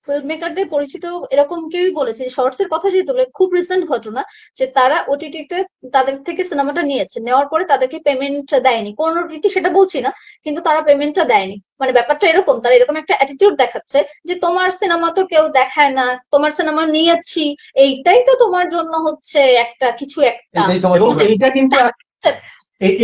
ফিল্ম মেকারদের পরিচিত এরকম কেউই বলেছে, শর্টস এর কথা যদি তোলে, খুব রিসেন্ট ঘটনা, যে তারা ওটিটিতে তাদের থেকে সিনেমাটা নিয়েছে, নেওয়ার পরে তাদেরকে পেমেন্ট দেয়নি। কোন ওটিটি সেটা বলছি না, কিন্তু তারা পেমেন্টটা দেয়নি। মানে ব্যাপারটা এরকম, তারা এরকম একটা অ্যাটিটিউড দেখাচ্ছে যে তোমার সিনেমা তো কেউ দেখায় না, তোমার সিনেমা নিয়েছি, এইটাই তো তোমার জন্য একটা কিছু একটা।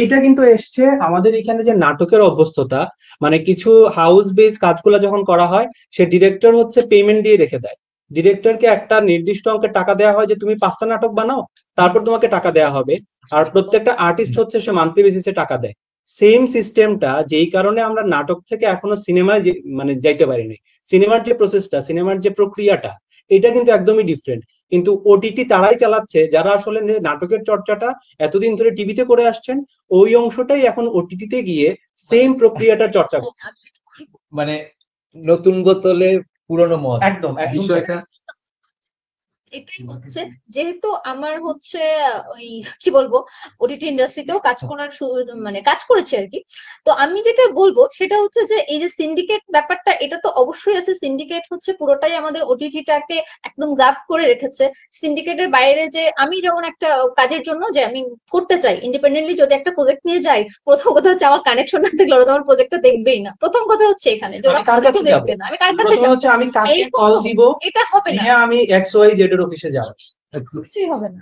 এইটা কিন্তু এসছে আমাদের এখানে যে নাটকের অভ্যস্ততা, মানে কিছু হাউস বেস কাজগুলো যখন করা হয়, সে ডিরেক্টর পেমেন্ট দিয়ে রেখে দেয়। ডিরেক্টরকে একটা নির্দিষ্ট অঙ্কের টাকা দেওয়া হয় যে তুমি 5টা নাটক বানাও, তারপর তোমাকে টাকা দেওয়া হবে। আর প্রত্যেকটা আর্টিস্ট সে মান্থলি বেসিসে টাকা দেয়। সেম সিস্টেমটা, যেই কারণে আমরা নাটক থেকে এখনো সিনেমায় মানে যাইতে পারিনি। সিনেমার যে প্রসেসটা, সিনেমার যে প্রক্রিয়াটা, এটা কিন্তু একদমই ডিফারেন্ট। কিন্তু ওটিটি তারাই চালাচ্ছে যারা আসলে নাটকের চর্চাটা এতদিন ধরে টিভিতে করে আসছেন, ওই অংশটাই এখন ওটিটিতে গিয়ে সেম প্রক্রিয়াটার চর্চা করছে। মানে নতুন বোতলে পুরনো মদ, একদম বিষয়টা এটাই হচ্ছে, যেহেতু আমার হচ্ছে ওই কি বলবো ওটিটি ইন্ডাস্ট্রিতেও কাজ করার মানে কাজ করেছে আর কি। তো আমি যেটা বলবো সেটা হচ্ছে যে এই যে সিন্ডিকেট ব্যাপারটা, এটা তো অবশ্যই আছে। সিন্ডিকেট হচ্ছে পুরোটাই আমাদের ওটিটিটাকে একদম গ্রাফ করে রেখেছে। সিন্ডিকেটের বাইরে যে আমি যখন একটা কাজের জন্য যে আমি করতে চাই ইন্ডিপেন্ডেন্টলি, যদি একটা প্রজেক্ট নিয়ে যাই, প্রথম কথা হচ্ছে আমার কানেকশন না থাকলে ওরা তো আমার প্রজেক্টটা দেখবেই না। প্রথম কথা হচ্ছে এখানে যে ওরা আমি কার কাছে প্রজেক্টও যাব? দেখবে না, আমি কার কাছে প্রথমে যাবো? হচ্ছে আমি কাকে এইরকম কল তো দিব, এটা হবে না, দিয়ে আমি XYZ এর অফিসে যাব। কিছুই হবে না।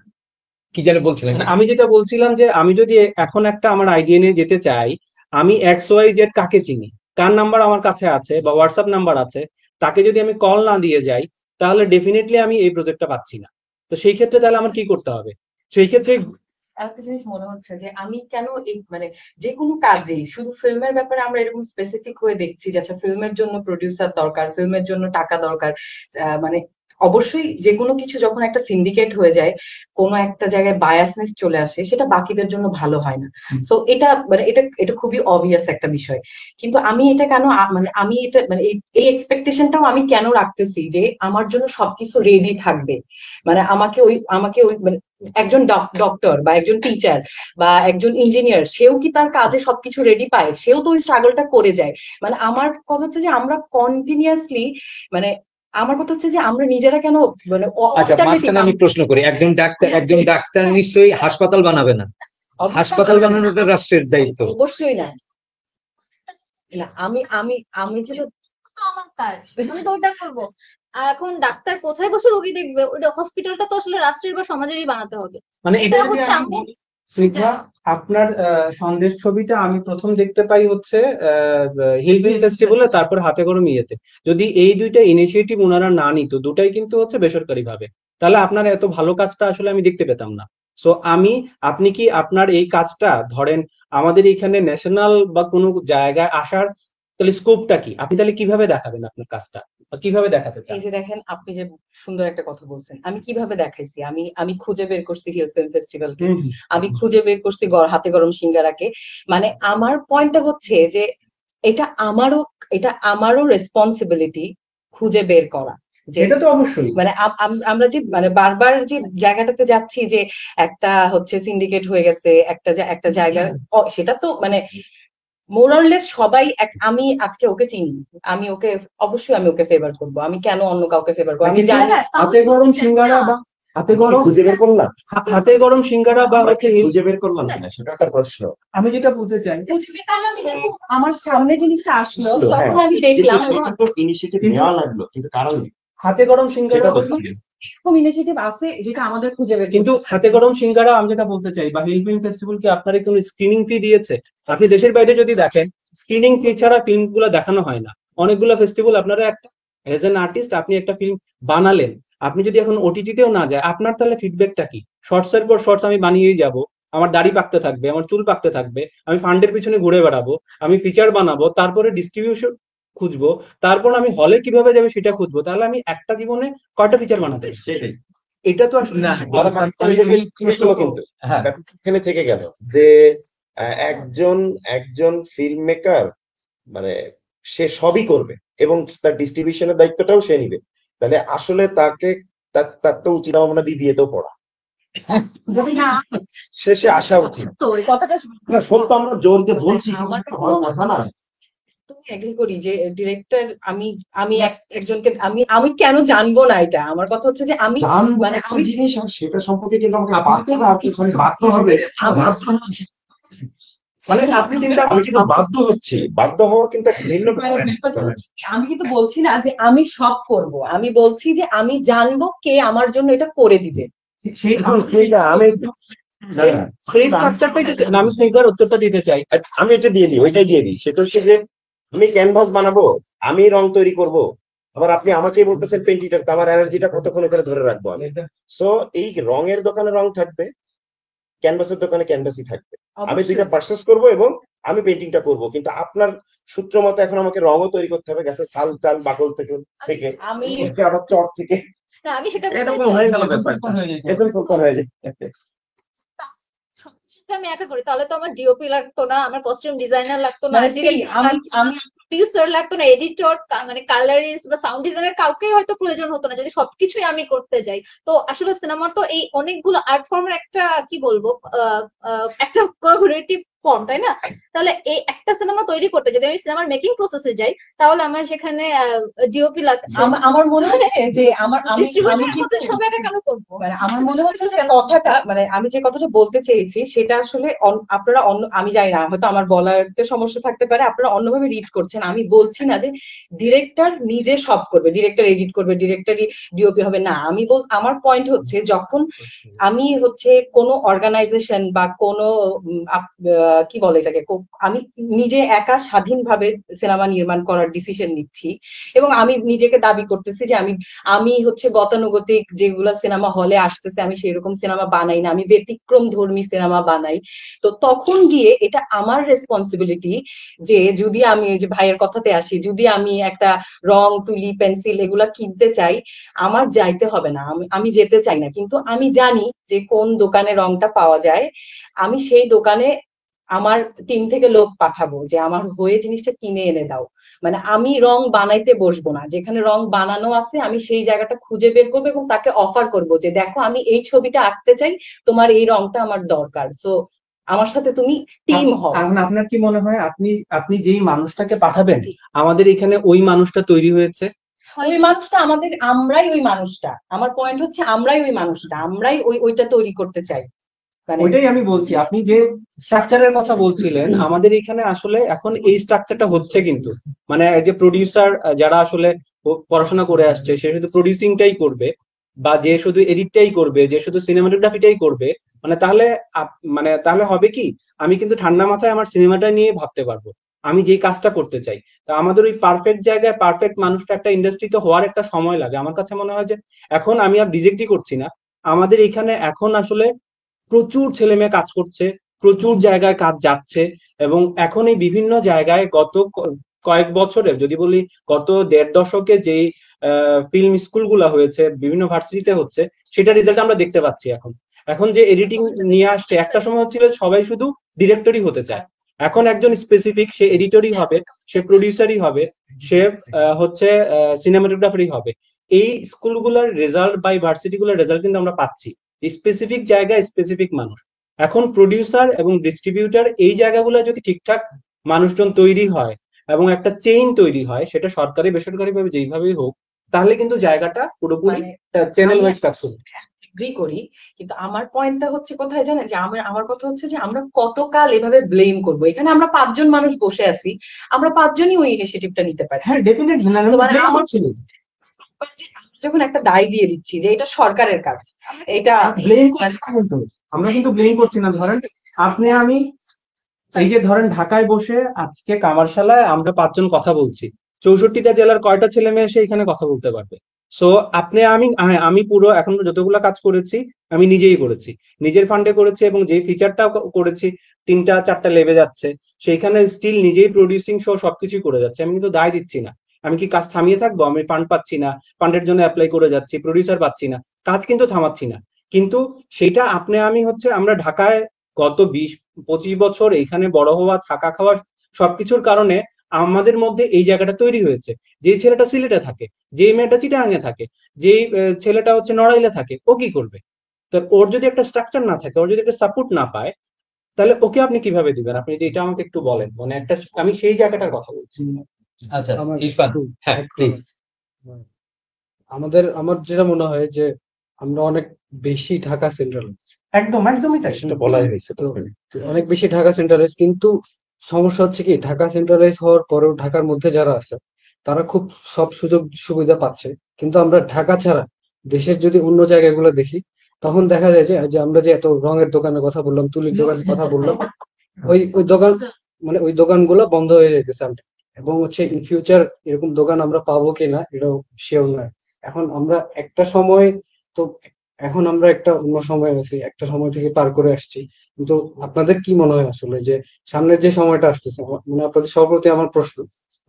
কি জানি বলছিলেন? মানে আমি যেটা বলছিলাম যে আমি যদি এখন একটা আমার আইডিয়া নিয়ে যেতে চাই, আমি XYZ কাকে চিনি, কার নাম্বার আমার কাছে আছে বা হোয়াটসঅ্যাপ নাম্বার আছে, তাকে যদি আমি কল না দিয়ে যাই, তাহলে ডেফিনেটলি আমি এই প্রজেক্টটা পাচ্ছি না। তো সেই ক্ষেত্রে তাহলে আমার কি করতে হবে? সেই ক্ষেত্রে একটা জিনিস মনে হচ্ছে যে আমি কেন এই মানে যে কোনো কাজেই শুধু ফিল্মের ব্যাপারে আমরা এরকম স্পেসিফিক হয়ে দেখছি যে আচ্ছা ফিল্মের জন্য প্রডিউসার দরকার, ফিল্মের জন্য টাকা দরকার। মানে অবশ্যই যে কোনো কিছু যখন একটা সিন্ডিকেট হয়ে যায়, কোনো একটা জায়গায় বায়াসনেস চলে আসে, সেটা বাকিদের জন্য ভালো হয় না। সো এটা মানে এটা খুবই অবভিয়াস একটা বিষয়। কিন্তু আমি এটা কেন মানে আমি এটা মানে এই এক্সপেকটেশনটাও আমি কেন রাখতেছি যে আমার জন্য সবকিছু রেডি থাকবে। মানে আমাকে ওই মানে একজন ডক্টর বা একজন টিচার বা একজন ইঞ্জিনিয়ার, সেও কি তার কাজে সবকিছু রেডি পায়? সেও তো ওই স্ট্রাগলটা করে যায়। মানে আমার কথা হচ্ছে যে আমরা কন্টিনিউয়াসলি মানে আমার কথা হচ্ছে যে আমরা নিজেরা কেন মানে আচ্ছা, মাঝখানে আমি প্রশ্ন করি, একজন ডাক্তার নিশ্চয়ই হাসপাতাল বানাবে না। হাসপাতাল বানানোটা রাষ্ট্রের দায়িত্ব। অবশ্যই না। না আমি আমি আমি যেটা আমার কাজ, আমি তো ওটা করবো। এখন ডাক্তার কোথায় বসে রোগী দেখবে? ওটা হসপিটালটা তো আসলে রাষ্ট্রের বা সমাজেরই বানাতে হবে। মানে এটা এটা যদি হচ্ছে আমি আমি বলি, স্নিগ্ধা, আপনার সন্দেশ ছবিটা আমি প্রথম দেখতে পাই হচ্ছে হিলবিল ফেস্টিভ্যালে, তারপর হাতে গরম ইয়েতে। যদি এই দুইটা ইনিশিয়েটিভ ওনারা না নিত, দুটাই কিন্তু হচ্ছে বেসরকারি ভাবে, তাহলে আপনার এত ভালো কাজটা আসলে আমি দেখতে পেতাম না। সো আপনি কি আপনার এই কাজটা ধরেন আমাদের এখানে ন্যাশনাল বা কোনো জায়গায় আসার তাহলে স্কোপটা কি? আপনি তাহলে কিভাবে দেখাবেন আপনার কাজটা, বা কিভাবে দেখাতে চান? এই যে দেখেন আপনি যে সুন্দর একটা কথা বলছেন, আমি কিভাবে দেখাইছি, আমি খুঁজে বের করছি হিল ফিল্ম ফেস্টিভ্যালকে, আমি খুঁজে বের করছি হাতে গরম সিঙ্গারাকে। মানে আমার পয়েন্টটা হচ্ছে যে এটা আমারও রেসপন্সিবিলিটি খুঁজে বের করা। যে এটা তো অবশ্যই মানে আমরা যে মানে বারবার যে জায়গাটাতে যাচ্ছি যে একটা হচ্ছে সিন্ডিকেট হয়ে গেছে একটা জায়গা, সেটা তো মানে মোরাললেস সবাই আমি আজকে ওকে চিনি, আমি ওকে অবশ্যই আমি ওকে ফেভার করবো। আমি কেন অন্য কাউকে ফেভার করবো? আমি জানি হাতে গরম সিঙ্গারা বা হাতে গরম খুঁজে বের করলাম, হাতে গরম সিঙ্গারা বা হচ্ছে খুঁজে বের করলাম কিনা সেটা একটা প্রশ্ন। আমি যেটা বলতে চাই, আমার সামনে জিনিসটা আসলো, হ্যাঁ, তখন আমি দেখলাম কিন্তু সেটা তো ইনিশিয়েটিভ নেওয়া লাগলো, কিন্তু কারণ নেই। হাতে গরম সিঙ্গারা সেটা বলছি। এরকম ইনিশিয়েটিভ আছে যেটা আমাদের খুঁজে বের কিন্তু হাতে গরম সিঙ্গারা আমি যেটা বলতে চাই, বা হিল ফিল্ম ফেস্টিভ্যাল কি আপনার কোনো স্ক্রিনিং ফি দিয়েছে? আপনি দেশের বাইরে যদি দেখেন, স্ক্রিনিং ফি ছাড়া ফিল্ম গুলো দেখানো হয় না। অনেকগুলো ফেস্টিভ্যাল আপনারা একটা এজ এন আর্টিস্ট আপনি একটা ফিল্ম বানালেন, আপনি যদি এখন ওটিটিতেও না যায়, আপনার তাহলে ফিডব্যাকটা কি? শর্টস এর পর শর্টস আমি বানিয়েই যাব, আমার দাড়ি পাকতে থাকবে, আমার চুল পাকতে থাকবে, আমি ফান্ডের পিছনে ঘুরে বেড়াবো, আমি ফিচার বানাবো, তারপরে ডিস্ট্রিবিউশন খুঁজবো, তারপর আমি হলে কিভাবে যাবে সেটা খুঁজবো। তাহলে আমি একটা জীবনে কয়টা ফিচার বানাতে পারি? সেটাই এটা তো আসলে না। কিন্তু এখানে থেকে গেল যে একজন ফিল্ম মেকার মানে সে সবই করবে এবং তার ডিস্ট্রিবিউশনের দায়িত্বটাও সে নিবে, তাহলে আসলে তার তো উচিত আমার মনে হয় BBA তেও পড়া, শেষে আসা উচিত। তো এই কথাটা না, সত্য আমরা জোর দিয়ে বলছি, আমার কাছে হওয়ার কথা না। তুমি এগ্রি করি যে ডিরেক্টর আমি একজনকে আমি কেন জানবো না এটা? আমার কথা হচ্ছে যে আমি মানে আমি জিনিস আর সেটা সম্পর্কে কিন্তু আমাকে বাধ্য হবে, মানে আপনি কিন্তু আমি কিন্তু বাধ্য হচ্ছি, বাধ্য হওয়া কিন্তু একটা ভিন্ন ব্যাপার। আমি কিন্তু বলছি না যে আমি সব করব, আমি বলছি যে আমি জানবো কে আমার জন্য এটা করে দিবে। আমি সেই স্ট্রাকচারটাই না, আমি স্নিগ্ধার উত্তরটা দিতে চাই। আমি এটা দিয়ে দিই, ওইটাই দিয়ে দিই। সেটা হচ্ছে যে আমি ক্যানভাস বানাবো, আমি রং তৈরি করব, আবার আপনি আমাকেই বলতেছেন পেন্টিংটা, আমার এনার্জিটা কতক্ষণ এখানে ধরে রাখবো আমি। সো এই রঙের দোকানে রং থাকবে, ক্যানভাসের দোকানে ক্যানভাসই থাকবে। আমি দুইটা পারচেস করব এবং আমি পেন্টিংটা করব, কিন্তু আপনার সূত্র মতো এখন আমাকে রঙও তৈরি করতে হবে, গাছের ছাল টাল বাকল থেকে আমি আবার চট থেকে না, আমি সেটা এরকম হয়ে গেল ব্যাপারটা, এসএম সুলতান হয়ে যায়। আমি একা করি তাহলে তো আমার ডিওপি লাগতো না, আমার কস্টিউম ডিজাইনার লাগতো না, মানে see, আমি প্রডিউসার লাগতো না, এডিটর মানে কালারিস্ট বা সাউন্ড ডিজাইনার কাউকে হয়তো প্রয়োজন হতো না যদি সবকিছুই আমি করতে যাই। তো আসলে সিনেমার তো এই অনেকগুলো আর্ট ফর্মের একটা কি বলবো একটা কোলাবোরেটিভ ফর্ম, তাই না? তাহলে এই একটা সিনেমা তৈরি করতে যদি আমি সিনেমার মেকিং প্রসেসে যাই তাহলে আমার সেখানে ডিওপি লাগছে, আমার মনে হচ্ছে যে আমি ডিস্ট্রিবিউটরের কিন্তু মধ্যে সব একা কেন করবো? মানে আমার মনে হচ্ছে যে কথাটা মানে আমি যে কথাটা বলতে চেয়েছি সেটা আসলে আপনারা অন্য, আমি জানি না হয়তো আমার বলাতে সমস্যা থাকতে পারে, আপনারা অন্যভাবে রিড করছেন। আমি বলছি না যে ডিরেক্টর নিজে সব করবে, ডিরেক্টর এডিট করবে, ডিরেক্টরই ডিওপি হবে, না। আমার পয়েন্ট হচ্ছে যখন আমি হচ্ছে কোনো অর্গানাইজেশন বা কোনো কি বলে এটাকে, আমি নিজে একা স্বাধীনভাবে সিনেমা নির্মাণ করার ডিসিশন নিচ্ছি এবং আমি নিজেকে দাবি করতেছি যে আমি হচ্ছে গতানুগতিক যেগুলা সিনেমা হলে আসতেছে আমি সেরকম সিনেমা বানাই না, আমি ব্যতিক্রম ধর্মী সিনেমা বানাই। তো তখন গিয়ে এটা আমার রেসপন্সিবিলিটি যে যদি আমি যে ভাইয়ের কথাতে আসি, যদি আমি একটা রং তুলি পেন্সিল এগুলা কিনতে চাই, আমার যাইতে হবে না, আমি যেতে চাই না, কিন্তু আমি জানি যে কোন দোকানে রংটা পাওয়া যায়, আমি সেই দোকানে আমার টিম থেকে লোক পাঠাবো যে আমার হয়ে জিনিসটা কিনে এনে দাও। মানে আমি রং বানাইতে বসবো না, যেখানে রং বানানো আছে আমি সেই জায়গাটা খুঁজে বের করবো এবং তাকে অফার করব যে দেখো আমি এই ছবিটা আঁকতে চাই, তোমার এই রংটা আমার দরকার, সো আমার সাথে তুমি টিম হও। আপনার কি মনে হয় আপনি যেই মানুষটাকে পাঠাবেন আমাদের এখানে ওই মানুষটা তৈরি হয়েছে? ওই মানুষটা আমরাই ওই মানুষটা, আমার পয়েন্ট হচ্ছে আমরাই ওই মানুষটা, আমরাই ওইটা তৈরি করতে চাই। ওইটাই আমি বলছি, আপনি যে স্ট্রাকচারের কথা বলছিলেন আমাদের এখানে আসলে এখন এই স্ট্রাকচারটা হচ্ছে, কিন্তু মানে যে প্রডিউসার যারা আসলে পড়াশোনা করে আসছে সে শুধু প্রডিউসিংটাই করবে বা যে শুধু এডিটটাই করবে, যে শুধু সিনেমাটোগ্রাফিটাই করবে, তাহলে হবে কি, আমি কিন্তু ঠান্ডা মাথায় আমার সিনেমাটা নিয়ে ভাবতে পারবো আমি যে কাজটা করতে চাই। তা আমাদের ওই পারফেক্ট জায়গায় পারফেক্ট মানুষটা একটা ইন্ডাস্ট্রিতে হওয়ার একটা সময় লাগে। আমার কাছে মনে হয় যে এখন আমি আর রিজেক্টই করছি না, আমাদের এখানে এখন আসলে প্রচুর ছেলে মেয়ে কাজ করছে, প্রচুর জায়গায় কাজ যাচ্ছে, এবং এখন এই বিভিন্ন জায়গায় গত কয়েক বছরে যদি বলি গত 1.5 দশকে যেই ফিল্ম স্কুলগুলা হয়েছে বিভিন্ন ভার্সিটিতে হচ্ছে সেটা রেজাল্ট আমরা দেখতে পাচ্ছি। এখন যে এডিটিং নিয়ে আসছে, একটা সময় হচ্ছিল সবাই শুধু ডিরেক্টরই হতে চায়, এখন একজন স্পেসিফিক সে এডিটরই হবে, সে প্রডিউসারই হবে, সে হচ্ছে সিনেমাটোগ্রাফারই হবে। এই স্কুলগুলোর রেজাল্ট বা ভার্সিটিগুলোর রেজাল্ট কিন্তু আমরা পাচ্ছি স্পেসিফিক জায়গায় স্পেসিফিক মানুষ। এখন প্রডিউসার এবং ডিস্ট্রিবিউটার এই জায়গাগুলো যদি ঠিকঠাক মানুষজন তৈরি হয় এবং একটা চেইন তৈরি হয়, সেটা সরকারি বেসরকারি ভাবে যেইভাবেই হোক, তাহলে কিন্তু জায়গাটা পুরোপুরি চ্যানেল ওয়াইজ কাজ করবে। এগ্রি করি, কিন্তু আমার পয়েন্টটা হচ্ছে কোথায় জানেন, যে আমার কথা হচ্ছে যে আমরা কতকাল এভাবে ব্লেম করবো। এখানে আমরা 5 জন মানুষ বসে আছি, আমরা 5 জনই ওই ইনিশিয়েটিভটা নিতে পারি। হ্যাঁ ডেফিনেটলি, যখন একটা দায় দিয়ে দিচ্ছি যে এটা সরকারের কাজ, এটা আমরা কিন্তু ব্লেম করছি না। ধরেন আপনি আমি এই যে ধরেন ঢাকায় বসে আজকে কামারশালায় আমরা 5 জন কথা বলছি, 64টা জেলার কয়টা ছেলে মেয়ে এসে এখানে কথা বলতে পারবে? সো আমি পুরো এখন যতগুলো কাজ করেছি আমি নিজেই করেছি, নিজের ফান্ডে করেছি, এবং যে ফিচারটা করেছি 3টা 4টা লেবে যাচ্ছে, সেইখানে স্টিল নিজেই প্রডিউসিং সহ সবকিছুই করে যাচ্ছে। আমি কিন্তু দায় দিচ্ছি না। আমি কি কাজ থামিয়ে থাকবো? আমি ফান্ড পাচ্ছি না, ফান্ডের জন্য অ্যাপ্লাই করে যাচ্ছি, প্রডিউসার পাচ্ছি না, কাজ কিন্তু থামাচ্ছি না। কিন্তু সেটা আমি হচ্ছে আমরা ঢাকায় গত 20-25 বছর এখানে বড় হওয়া, থাকা খাওয়া সবকিছুর কারণে আমাদের মধ্যে এই জায়গাটা তৈরি হয়েছে। যে ছেলেটা সিলেটে থাকে, যে মেয়েটা চিটাগাঙে থাকে, যে ছেলেটা হচ্ছে নড়াইলে থাকে, ও কি করবে? তো ওর যদি একটা স্ট্রাকচার না থাকে, ওর যদি একটা সাপোর্ট না পায়, তাহলে ওকে আপনি কিভাবে দিবেন? আপনি যদি এটা আমাকে একটু বলেন, মানে একটা আমি সেই জায়গাটার কথা বলছি। আচ্ছা ইরফান, হ্যাঁ প্লিজ। আমার যেটা মনে হয় যে আমরা অনেক বেশি ঢাকা সেন্ট্রাল, একদমই তাই, সেটা বলাই হয়েছে। অনেক বেশি ঢাকা সেন্ট্রালাইজ, কিন্তু সমস্যা হচ্ছে কি ঢাকা সেন্ট্রালাইজ হওয়ার পরেও ঢাকার মধ্যে যারা আছে তারা খুব সব সুযোগ সুবিধা পাচ্ছে, কিন্তু আমরা ঢাকা ছাড়া দেশের যদি অন্য জায়গাগুলো দেখি তখন দেখা যায় যে আমরা যে এত রঙের দোকানের কথা বললাম, তুলির দোকানের কথা বললাম, ওই দোকান মানে ওই দোকানগুলো বন্ধ হয়ে যাইতেছে। এবং হচ্ছে ইন ফিউচার এরকম দোকান আমরা পাবো কিনা এটাও শিওর নয়। এখন আমরা একটা সময় তো এখন আমরা একটা অন্য সময় আছি, একটা সময় থেকে পার করে আসছি, কিন্তু আপনাদের কি মনে হয় আসলে যে সামনের যে সময়টা আসতেছে, মানে আপনাদের সর্বপ্রতি আমার প্রশ্ন,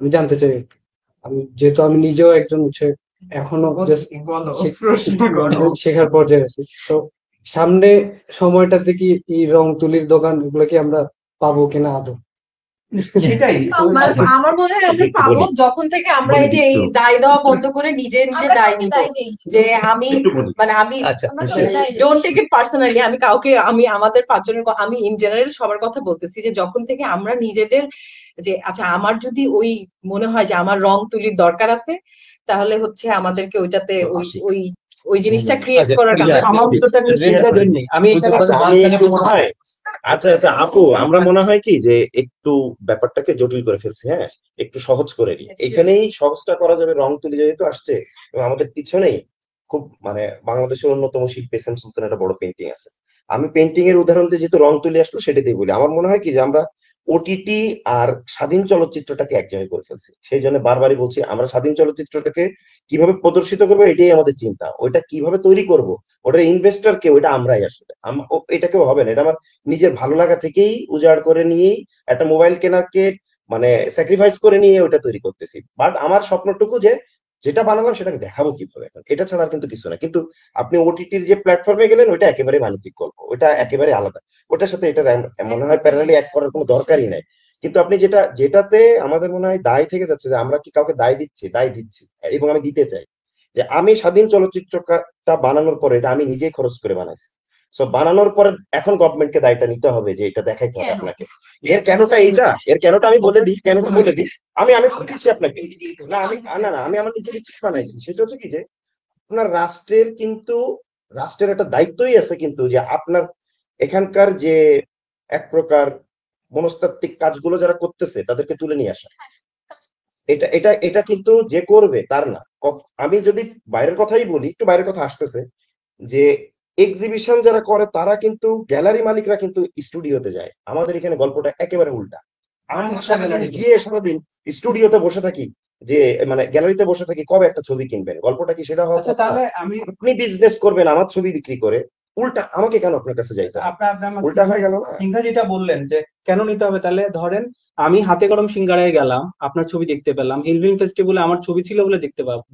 আমি জানতে চাই, যেহেতু আমি নিজেও একজন হচ্ছে এখনো শেখার পর্যায়ে আছি, তো সামনে সময়টাতে কি এই রং তুলির দোকান এগুলো কি আমরা পাবো কিনা আদৌ? সেটাই আমার আমার মনে হয় আমরা একটু পাবো বলি যখন থেকে আমরা বলি এই যে এই একটু দায় দেওয়া বন্ধ করে নিজে নিজে আমরা দায় কাউকে নিব, দায় দেই না। যে আমি একটু বলি মানে আমি আচ্ছা আমরা কাউকে দায় দেই না। ডোন্ট টেক ইট পার্সোনালি, আমি কাউকে আমি আমাদের পাঁচজনের আমি ইন জেনারেল সবার কথা বলতেছি যে যখন থেকে আমরা নিজেদের যে আচ্ছা আমার যদি ওই মনে হয় যে আমার রং তুলির দরকার আছে, তাহলে হচ্ছে আমাদেরকে ওইটাতে ওই আসি ওই ওই জিনিসটা ক্রিয়েট আচ্ছা করাটা প্রিয়া, আমার উত্তরটা কিন্তু সেটা দেননি। আমি এখানে আচ্ছা আমি একটু মনে হয় আচ্ছা আচ্ছা আপু আমরা মনে হয় কি যে একটু ব্যাপারটাকে জটিল করে ফেলছি, হ্যাঁ একটু সহজ করে নিই। এখানেই সহজটা করা যাবে, রং তুলি যেহেতু আসছে এবং আমাদের পিছনেই খুব মানে বাংলাদেশের অন্যতম শিল্পী এস এম সুলতানের একটা বড় পেন্টিং আছে। আমি পেন্টিং এর উদাহরণ দিয়ে যেহেতু রং তুলি আসলো সেটা দিয়ে বলি, আমার মনে হয় কি যে আমরা ওটিটি আর স্বাধীন চলচ্চিত্রটাকে এক জায়গায় করে ফেলছি। সেই জন্য বারবারই বলছি আমরা স্বাধীন চলচ্চিত্রটাকে কিভাবে প্রদর্শিত করবো এটাই আমাদের চিন্তা, ওইটা কিভাবে তৈরি করব ওটার ইনভেস্টর কে ওইটা আমরাই আসলে এটা কেউ হবে না, এটা আমার নিজের ভালো লাগা থেকেই উজাড় করে নিয়েই একটা মোবাইল কেনাকে মানে স্যাক্রিফাইস করে নিয়ে ওটা তৈরি করতেছি। বাট আমার স্বপ্নটুকু যে যেটা বানালাম সেটাকে দেখাবো কিভাবে, এখন এটা ছাড়া আর কিন্তু কিছু না। কিন্তু আপনি ওটিটির যে প্ল্যাটফর্মে গেলেন ওইটা একেবারে বাণিজ্যিক গল্প, ওটা একেবারে আলাদা, ওটার সাথে এটা মনে হয় প্যারালালি এক করার কোনো দরকারই নাই। কিন্তু আপনি যেটাতে আমাদের মনে হয় দায় থেকে যাচ্ছে যে আমরা কি কাউকে দায় দিচ্ছি এবং আমি দিতে চাই যে আমি স্বাধীন চলচ্চিত্রটা বানানোর পরে এটা আমি নিজেই খরচ করে বানাইছি। সো বানানোর পরে এখন গভর্নমেন্টকে দায়টা নিতে হবে যে এটা দেখাইতে হবে আপনাকে। এর কেনটা আমি বলে দিই, আমি বলে দিচ্ছি আপনাকে। না আমি না আমি আমার নিজের ইচ্ছে বানাইছি। সেটা হচ্ছে কি যে আপনার রাষ্ট্রের একটা দায়িত্বই আছে কিন্তু যে আপনার এখানকার যে এক প্রকার মনস্তাত্ত্বিক কাজগুলো যারা করতেছে তাদেরকে তুলে নিয়ে আসা। এটা এটা এটা কিন্তু যে করবে তার না। আমি যদি বাইরের কথাই বলি, একটু বাইরের কথা আসতেছে, যে এক্সিবিশন যারা করে তারা কিন্তু গ্যালারি মালিকরা কিন্তু স্টুডিওতে যায়। আমাদের এখানে গল্পটা একেবারে উল্টা। আমরা সারাদিন গিয়ে সারাদিন স্টুডিওতে বসে থাকি, যে মানে গ্যালারিতে বসে থাকি কবে একটা ছবি কিনবেন। গল্পটা কি সেটা হওয়া আচ্ছা কথা? তাহলে আমি আপনি বিজনেস করবেন আমার ছবি বিক্রি করে, উল্টা আমাকে কেন আপনার কাছে যাইতে হবে? আপনার উল্টা হয়ে গেল না? সিংহা যেটা বললেন যে কেন নিতে হবে, তাহলে ধরেন আমি হাতে কলম সিঙ্গারায় গেলাম, আপনার ছবি দেখতে পেলাম, হিল ফিল্ম ফেস্টিভ্যালে আমার ছবি ছিল বলে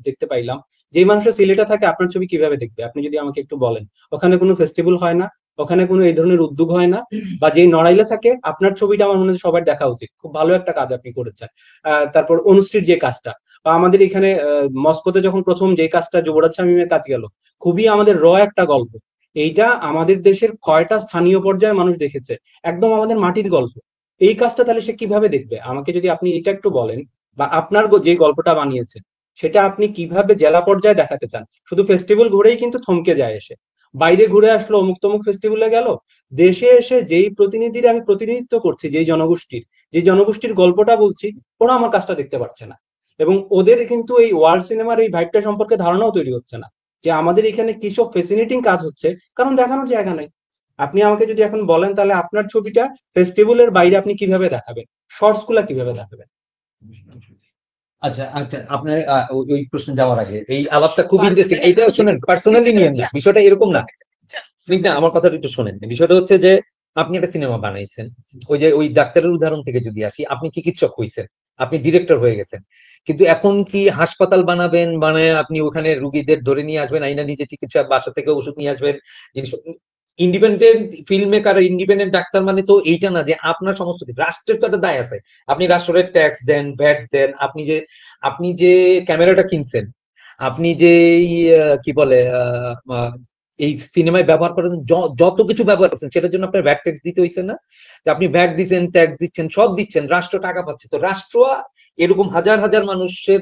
দেখতে পাইলাম। যে মানুষের সিলেটে থাকে আপনার ছবি কিভাবে দেখবে আপনি যদি আমাকে একটু বলেন। ওখানে কোনো ফেস্টিভ্যাল হয় না, ওখানে কোনো এই ধরনের উদ্যোগ হয় না, বা যে নড়াইলে থাকে আপনার ছবিটা আমার মনে হয় সবার দেখা উচিত। খুব ভালো একটা কাজ আপনি করেছেন। তারপর অনুষ্ঠিত যে কাজটা, বা আমাদের এখানে মস্কোতে যখন প্রথম যে কাজটা যুবরাজ শামীমের কাজ গেল, খুবই আমাদের একটা গল্প। এইটা আমাদের দেশের কয়টা স্থানীয় পর্যায়ে মানুষ দেখেছে, একদম আমাদের মাটির গল্প। এই কাজটা তাহলে সে কিভাবে দেখবে আমাকে যদি আপনি এটা একটু বলেন, বা আপনার যে গল্পটা বানিয়েছেন সেটা আপনি কিভাবে জেলা পর্যায়ে দেখাতে চান। শুধু ফেস্টিভ্যাল ঘুরেই কিন্তু থমকে যায়, এসে বাইরে ঘুরে আসলো, অমুক তমুক ফেস্টিভ্যালে গেল, দেশে এসে যেই প্রতিনিধির আমি প্রতিনিধিত্ব করছি, যে জনগোষ্ঠীর গল্পটা বলছি, ওরা আমার কাজটা দেখতে পাচ্ছে না। এবং ওদের কিন্তু এই ওয়ার্ল্ড সিনেমার এই ভাইবটা সম্পর্কে ধারণাও তৈরি হচ্ছে না যে আমাদের এখানে কিসব ফ্যাসিনেটিং কাজ হচ্ছে, কারণ দেখানোর জায়গা নাই। আপনি আমাকে যদি এখন বলেন তাহলে আপনার ছবিটা ফেস্টিভ্যালের বাইরে আপনি কিভাবে দেখাবেন, শর্টস গুলা কিভাবে দেখাবেন? আচ্ছা আচ্ছা আপনার ওই প্রশ্ন যাওয়ার আগে এই আলাপটা খুব ইন্টারেস্টিং। এইটা শুনেন, পার্সোনালি নিয়েন না, বিষয়টা এরকম না। না আমার কথাটা একটু শোনেন। বিষয়টা হচ্ছে যে আপনি একটা সিনেমা বানাইছেন, ওই ডাক্তারের উদাহরণ থেকে যদি আসি, আপনি চিকিৎসক হয়েছেন, আপনি ডিরেক্টর হয়ে গেছেন, কিন্তু এখন কি হাসপাতাল বানাবেন, মানে আপনি ওখানে রুগীদের ধরে নিয়ে আসবেন, আইনা নিজে চিকিৎসা, বাসা থেকে ওষুধ নিয়ে আসবেন। Independent film maker, independent doctor মানে তো এইটা না যে আপনার সমস্ত রাষ্ট্রের তো একটা দায় আছে। আপনি রাষ্ট্রের ট্যাক্স দেন, ভ্যাট দেন, আপনি যে ক্যামেরাটা কিনছেন, আপনি যে কি বলে এই সিনেমায় ব্যবহার করেন, যত কিছু ব্যবহার করছেন সেটার জন্য আপনার ভ্যাট ট্যাক্স দিতে হয়েছে না? আপনি ভ্যাট দিচ্ছেন, ট্যাক্স দিচ্ছেন, সব দিচ্ছেন, রাষ্ট্র টাকা পাচ্ছে। তো রাষ্ট্র এরকম হাজার হাজার মানুষের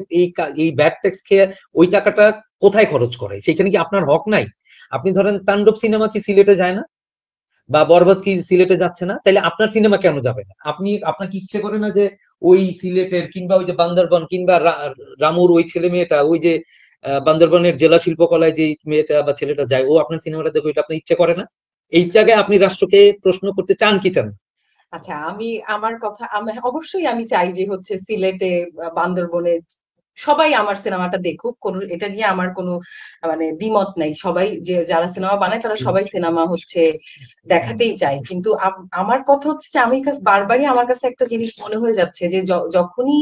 এই ভ্যাট ট্যাক্স খেয়ে ওই টাকাটা কোথায় খরচ করে? সেখানে কি আপনার হক নাই? আপনি ধরেন তাণ্ডব সিনেমা কি সিলেটে যায় না, বা বরবাদ কি সিলেটে যাচ্ছে না? তাহলে আপনার সিনেমা কেন যাবে না? আপনার কি ইচ্ছে করে না যে ওই সিলেটের কিংবা ওই যে বান্দরবান কিংবা রামুর ওই ছেলে মেয়েটা, ওই যে বান্দরবানের জেলা শিল্পকলায় যে মেয়েটা বা ছেলেটা যায়, ও আপনার সিনেমাটা দেখো, এটা আপনার ইচ্ছে করে না? এই জায়গায় আপনি রাষ্ট্রকে প্রশ্ন করতে চান কি চান? আচ্ছা আমার কথা অবশ্যই আমি চাই যে হচ্ছে সিলেটে বান্দরবনে সবাই আমার সিনেমাটা দেখুক, কোনো এটা নিয়ে আমার কোনো মানে দ্বিমত নাই। সবাই যে যারা সিনেমা বানায় তারা সবাই সিনেমা হচ্ছে দেখাতেই চায়। কিন্তু আমার কথা হচ্ছে যে আমি বারবারই আমার কাছে একটা জিনিস মনে হয়ে যাচ্ছে যে যখনই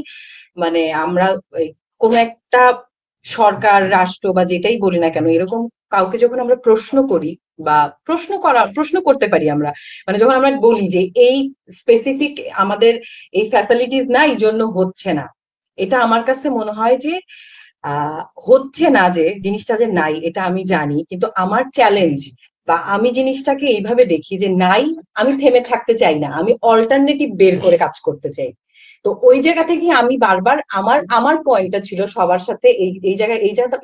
মানে আমরা কোনো একটা সরকার, রাষ্ট্র বা যেটাই বলি না কেন, এরকম কাউকে যখন আমরা প্রশ্ন করি বা প্রশ্ন করতে পারি আমরা, মানে যখন আমরা বলি যে এই স্পেসিফিক আমাদের এই ফ্যাসিলিটিস নাই জন্য হচ্ছে না, এটা আমার কাছে মনে হয় যে হচ্ছে না, যে জিনিসটা যে নাই এটা আমি জানি, কিন্তু আমার চ্যালেঞ্জ বা আমি জিনিসটাকে এইভাবে দেখি যে নাই, আমি থেমে থাকতে চাই না, আমি অল্টারনেটিভ বের করে কাজ করতে চাই। তো ওই জায়গা থেকে আমি বারবার আমার পয়েন্টটা ছিল সবার সাথে এই জায়গায়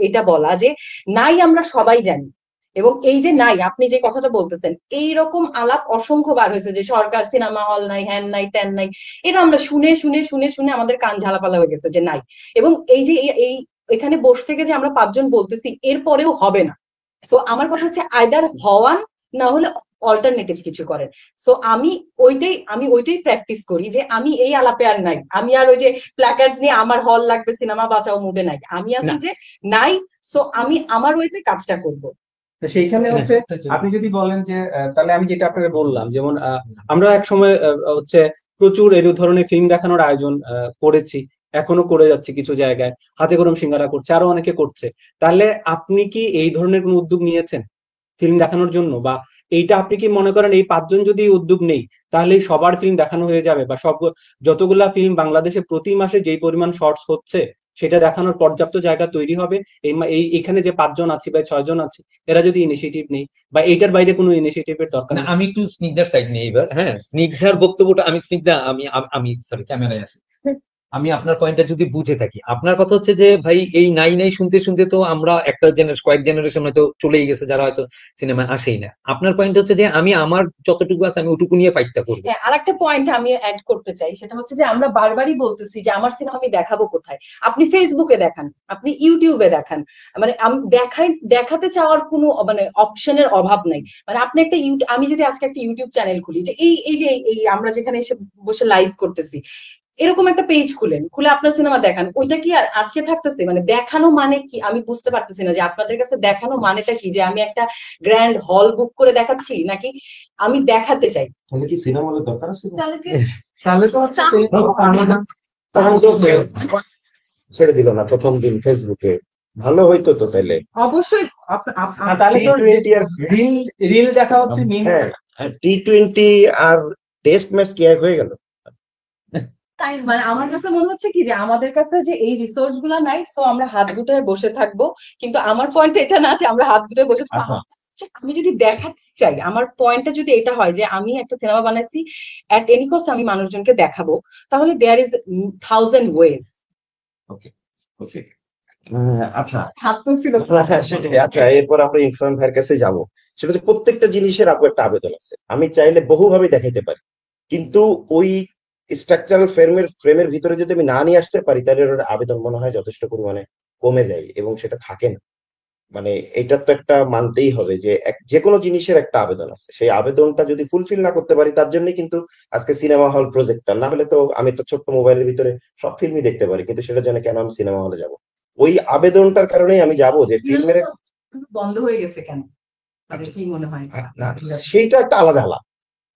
এটা বলা যে নাই আমরা সবাই জানি, এবং এই যে নাই আপনি যে কথাটা বলতেছেন এইরকম আলাপ অসংখ্য বার হয়েছে যে সরকার সিনেমা হল নাই, হ্যান নাই, ত্যান নাই, এটা আমরা শুনে শুনে শুনে শুনে আমাদের কান ঝালাপালা হয়ে গেছে যে নাই। এবং এই যে এই এখানে বসে থেকে যে আমরা 5 জন বলতেছি এরপরেও হবে না। তো আমার কথা হচ্ছে আইদার হওয়ান না হলে অল্টারনেটিভ কিছু করেন। সো আমি ওইটাই প্র্যাকটিস করি যে আমি এই আলাপে আর নাই, আমি আর ওই যে প্ল্যাকার্ডস নিয়ে আমার হল লাগবে সিনেমা বাঁচাও মুডে নাই, আমি আছি যে নাই। সো আমি আমার ওইতে কাজটা করব। তো সেইখানে হচ্ছে আপনি যদি বলেন যে তাহলে আমি যেটা আপনাকে বললাম, যেমন আমরা এক সময় হচ্ছে প্রচুর এই ধরনের ফিল্ম দেখানোর আয়োজন করেছি, এখনো করে যাচ্ছি, কিছু জায়গায় হাতে গরম সিঙ্গারা করছে, আরো অনেকে করছে। তাহলে আপনি কি এই ধরনের কোনো উদ্যোগ নিয়েছেন ফিল্ম দেখানোর জন্য? বা এইটা আপনি কি মনে করেন এই 5 জন যদি উদ্যোগ নেই তাহলে সবার ফিল্ম দেখানো হয়ে যাবে, বা সব যতগুলা ফিল্ম বাংলাদেশে প্রতি মাসে যেই পরিমাণ শর্টস হচ্ছে সেটা দেখানোর পর্যাপ্ত জায়গা তৈরি হবে? এখানে যে 5 জন আছি বা 6 জন আছি, এরা যদি ইনিশিয়েটিভ নেই বা এইটার বাইরে কোনো ইনিশিয়েটিভের দরকার না, নেই? আমি একটু স্নিগ্ধার সাইড নিয়ে এবার, হ্যাঁ, স্নিগ্ধার বক্তব্যটা আমি সরি ক্যামেরায় আসি। আমি আপনার পয়েন্টটা যদি বুঝে থাকি, আপনার কথা হচ্ছে যে ভাই এই নাই নাই শুনতে শুনতে তো আমরা কয়েক জেনারেশন হয়তো চলেই গেছে যারা হয়তো সিনেমায় আসেই না। আপনার পয়েন্ট হচ্ছে যে আমি আমার যতটুকু আছে আমি ওটুকু নিয়ে ফাইটটা করবো। হ্যাঁ, আরেকটা পয়েন্ট আমি অ্যাড করতে চাই, সেটা হচ্ছে যে আমরা বারবারই বলতেছি যে আমার সিনেমা আমি দেখাবো কোথায়? আপনি ফেসবুকে দেখান, আপনি ইউটিউবে দেখান, মানে দেখাতে চাওয়ার কোনো মানে অপশনের অভাব নাই। মানে আপনি আমি যদি আজকে একটা ইউটিউব চ্যানেল খুলি, যে এই আমরা যেখানে এসে বসে লাইভ করতেছি, এরকম একটা পেজ খুলে আপনার সিনেমা দেখান, ওইটা কি আর আটকে থাকতেছে? মানে দেখানো মানে কি আমি বুঝতে পারতেছি না, যে আপনাদের কাছে দেখানো মানেটা কি, যে আমি একটা গ্র্যান্ড হল বুক করে দেখাচ্ছি, নাকি আমি দেখাতে চাই? তাহলে কি সিনেমা হলের দরকার আছে? তাহলে তো হচ্ছে ছেড়ে দিল না প্রথম দিন ফেসবুকে, ভালো হইতো তো তাইলে। অবশ্যই তাহলে তো T20 আর রিল দেখা হচ্ছে, মিম। হ্যাঁ, T20 আর টেস্ট ম্যাচ কি এক হয়ে গেল? মানে আমার কাছে মনে হচ্ছে কি যে আমাদের কাছে যে এই রিসোর্স গুলা নাই, সো আমরা হাত গুটায় বসে থাকবো। কিন্তু আমার পয়েন্ট এটা না যে আমরা হাত গুটায় বসে থাকবো, আমি যদি দেখাতে চাই, আমার পয়েন্টটা যদি এটা হয় যে আমি একটা সিনেমা বানাইছি, এট এনি কস্ট আমি মানুষজনকে দেখাবো, তাহলে দেয়ার ইজ 1000 ওয়েজ। ওকে ওকে, আচ্ছা হাত তো ছিল। সেটাই। আচ্ছা, এরপর আমরা ইরফান ভাইয়ের কাছে যাব। সেটা হচ্ছে প্রত্যেকটা জিনিসের আপু একটা আবেদন আছে, আমি চাইলে বহুভাবে দেখাইতে পারি, কিন্তু ওই স্ট্রাকচারাল ফ্রেমের ভিতরে যদি আমি না নিয়ে আসতে পারি তাহলে ওর আবেদন মনে হয় যথেষ্ট পরিমাণে কমে যায় এবং সেটা থাকে না। মানে এটা তো একটা মানতেই হবে যে যে কোনো জিনিসের একটা আবেদন আছে, সেই আবেদনটা যদি ফুলফিল না করতে পারি, তার জন্য কিন্তু আজকে সিনেমা হল প্রজেক্টর না হলে তো আমি একটা ছোট্ট মোবাইলের ভিতরে সব ফিল্মই দেখতে পারি, কিন্তু সেটার জন্য কেন আমি সিনেমা হলে যাব? ওই আবেদনটার কারণেই আমি যাব যে ফিল্মের বন্ধ হয়ে গেছে কেন, মানে কি মনে হয়? সেইটা একটা আলাদা আলাপ,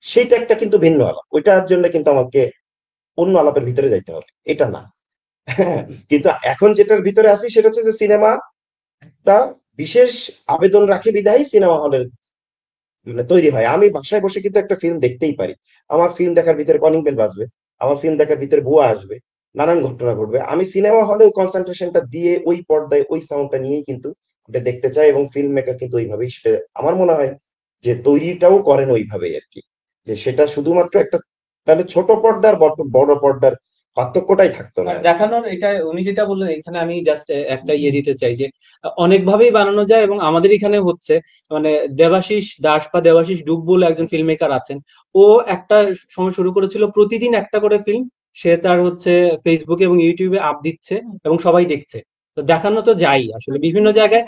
সেইটা একটা কিন্তু ভিন্ন আলাপ, ওইটার জন্য কিন্তু আমাকে অন্য আলাপের ভিতরে যাইতে হবে, এটা না। কিন্তু এখন যেটার ভিতরে আছি সেটা হচ্ছে যে সিনেমাটা বিশেষ আবেদন রাখে বিধায় সিনেমা হলের মানে তৈরি হয়। আমি বাসায় বসে কিন্তু একটা ফিল্ম দেখতেই পারি, আমার ফিল্ম দেখার ভিতরে কলিং বেল বাজবে, আমার ফিল্ম দেখার ভিতরে বুয়া আসবে, নানান ঘটনা ঘটবে, আমি সিনেমা হলে ওই কনসেন্ট্রেশনটা দিয়ে ওই পর্দায় ওই সাউন্ডটা নিয়েই কিন্তু ওটা দেখতে চাই, এবং ফিল্ম মেকার কিন্তু ওইভাবেই আমার মনে হয় যে তৈরিটাও করেন ওইভাবেই আর কি, যে সেটা শুধুমাত্র একটা, তাহলে ছোট পর্দার বড় পর্দার পার্থক্যটাই থাকতো না। দেখানোর এটা উনি যেটা বললেন, এখানে আমি জাস্ট একটা দিতে চাই যে অনেকভাবেই বানানো যায়, এবং আমাদের এখানে হচ্ছে মানে দেবাশিস দাস বা দেবাশিস ডুব বলে একজন ফিল্ম মেকার আছেন, ও একটা সময় শুরু করেছিল প্রতিদিন একটা করে ফিল্ম সে তার হচ্ছে ফেসবুকে এবং ইউটিউবে আপ দিচ্ছে এবং সবাই দেখছে। তো দেখানো তো যাই আসলে বিভিন্ন জায়গায়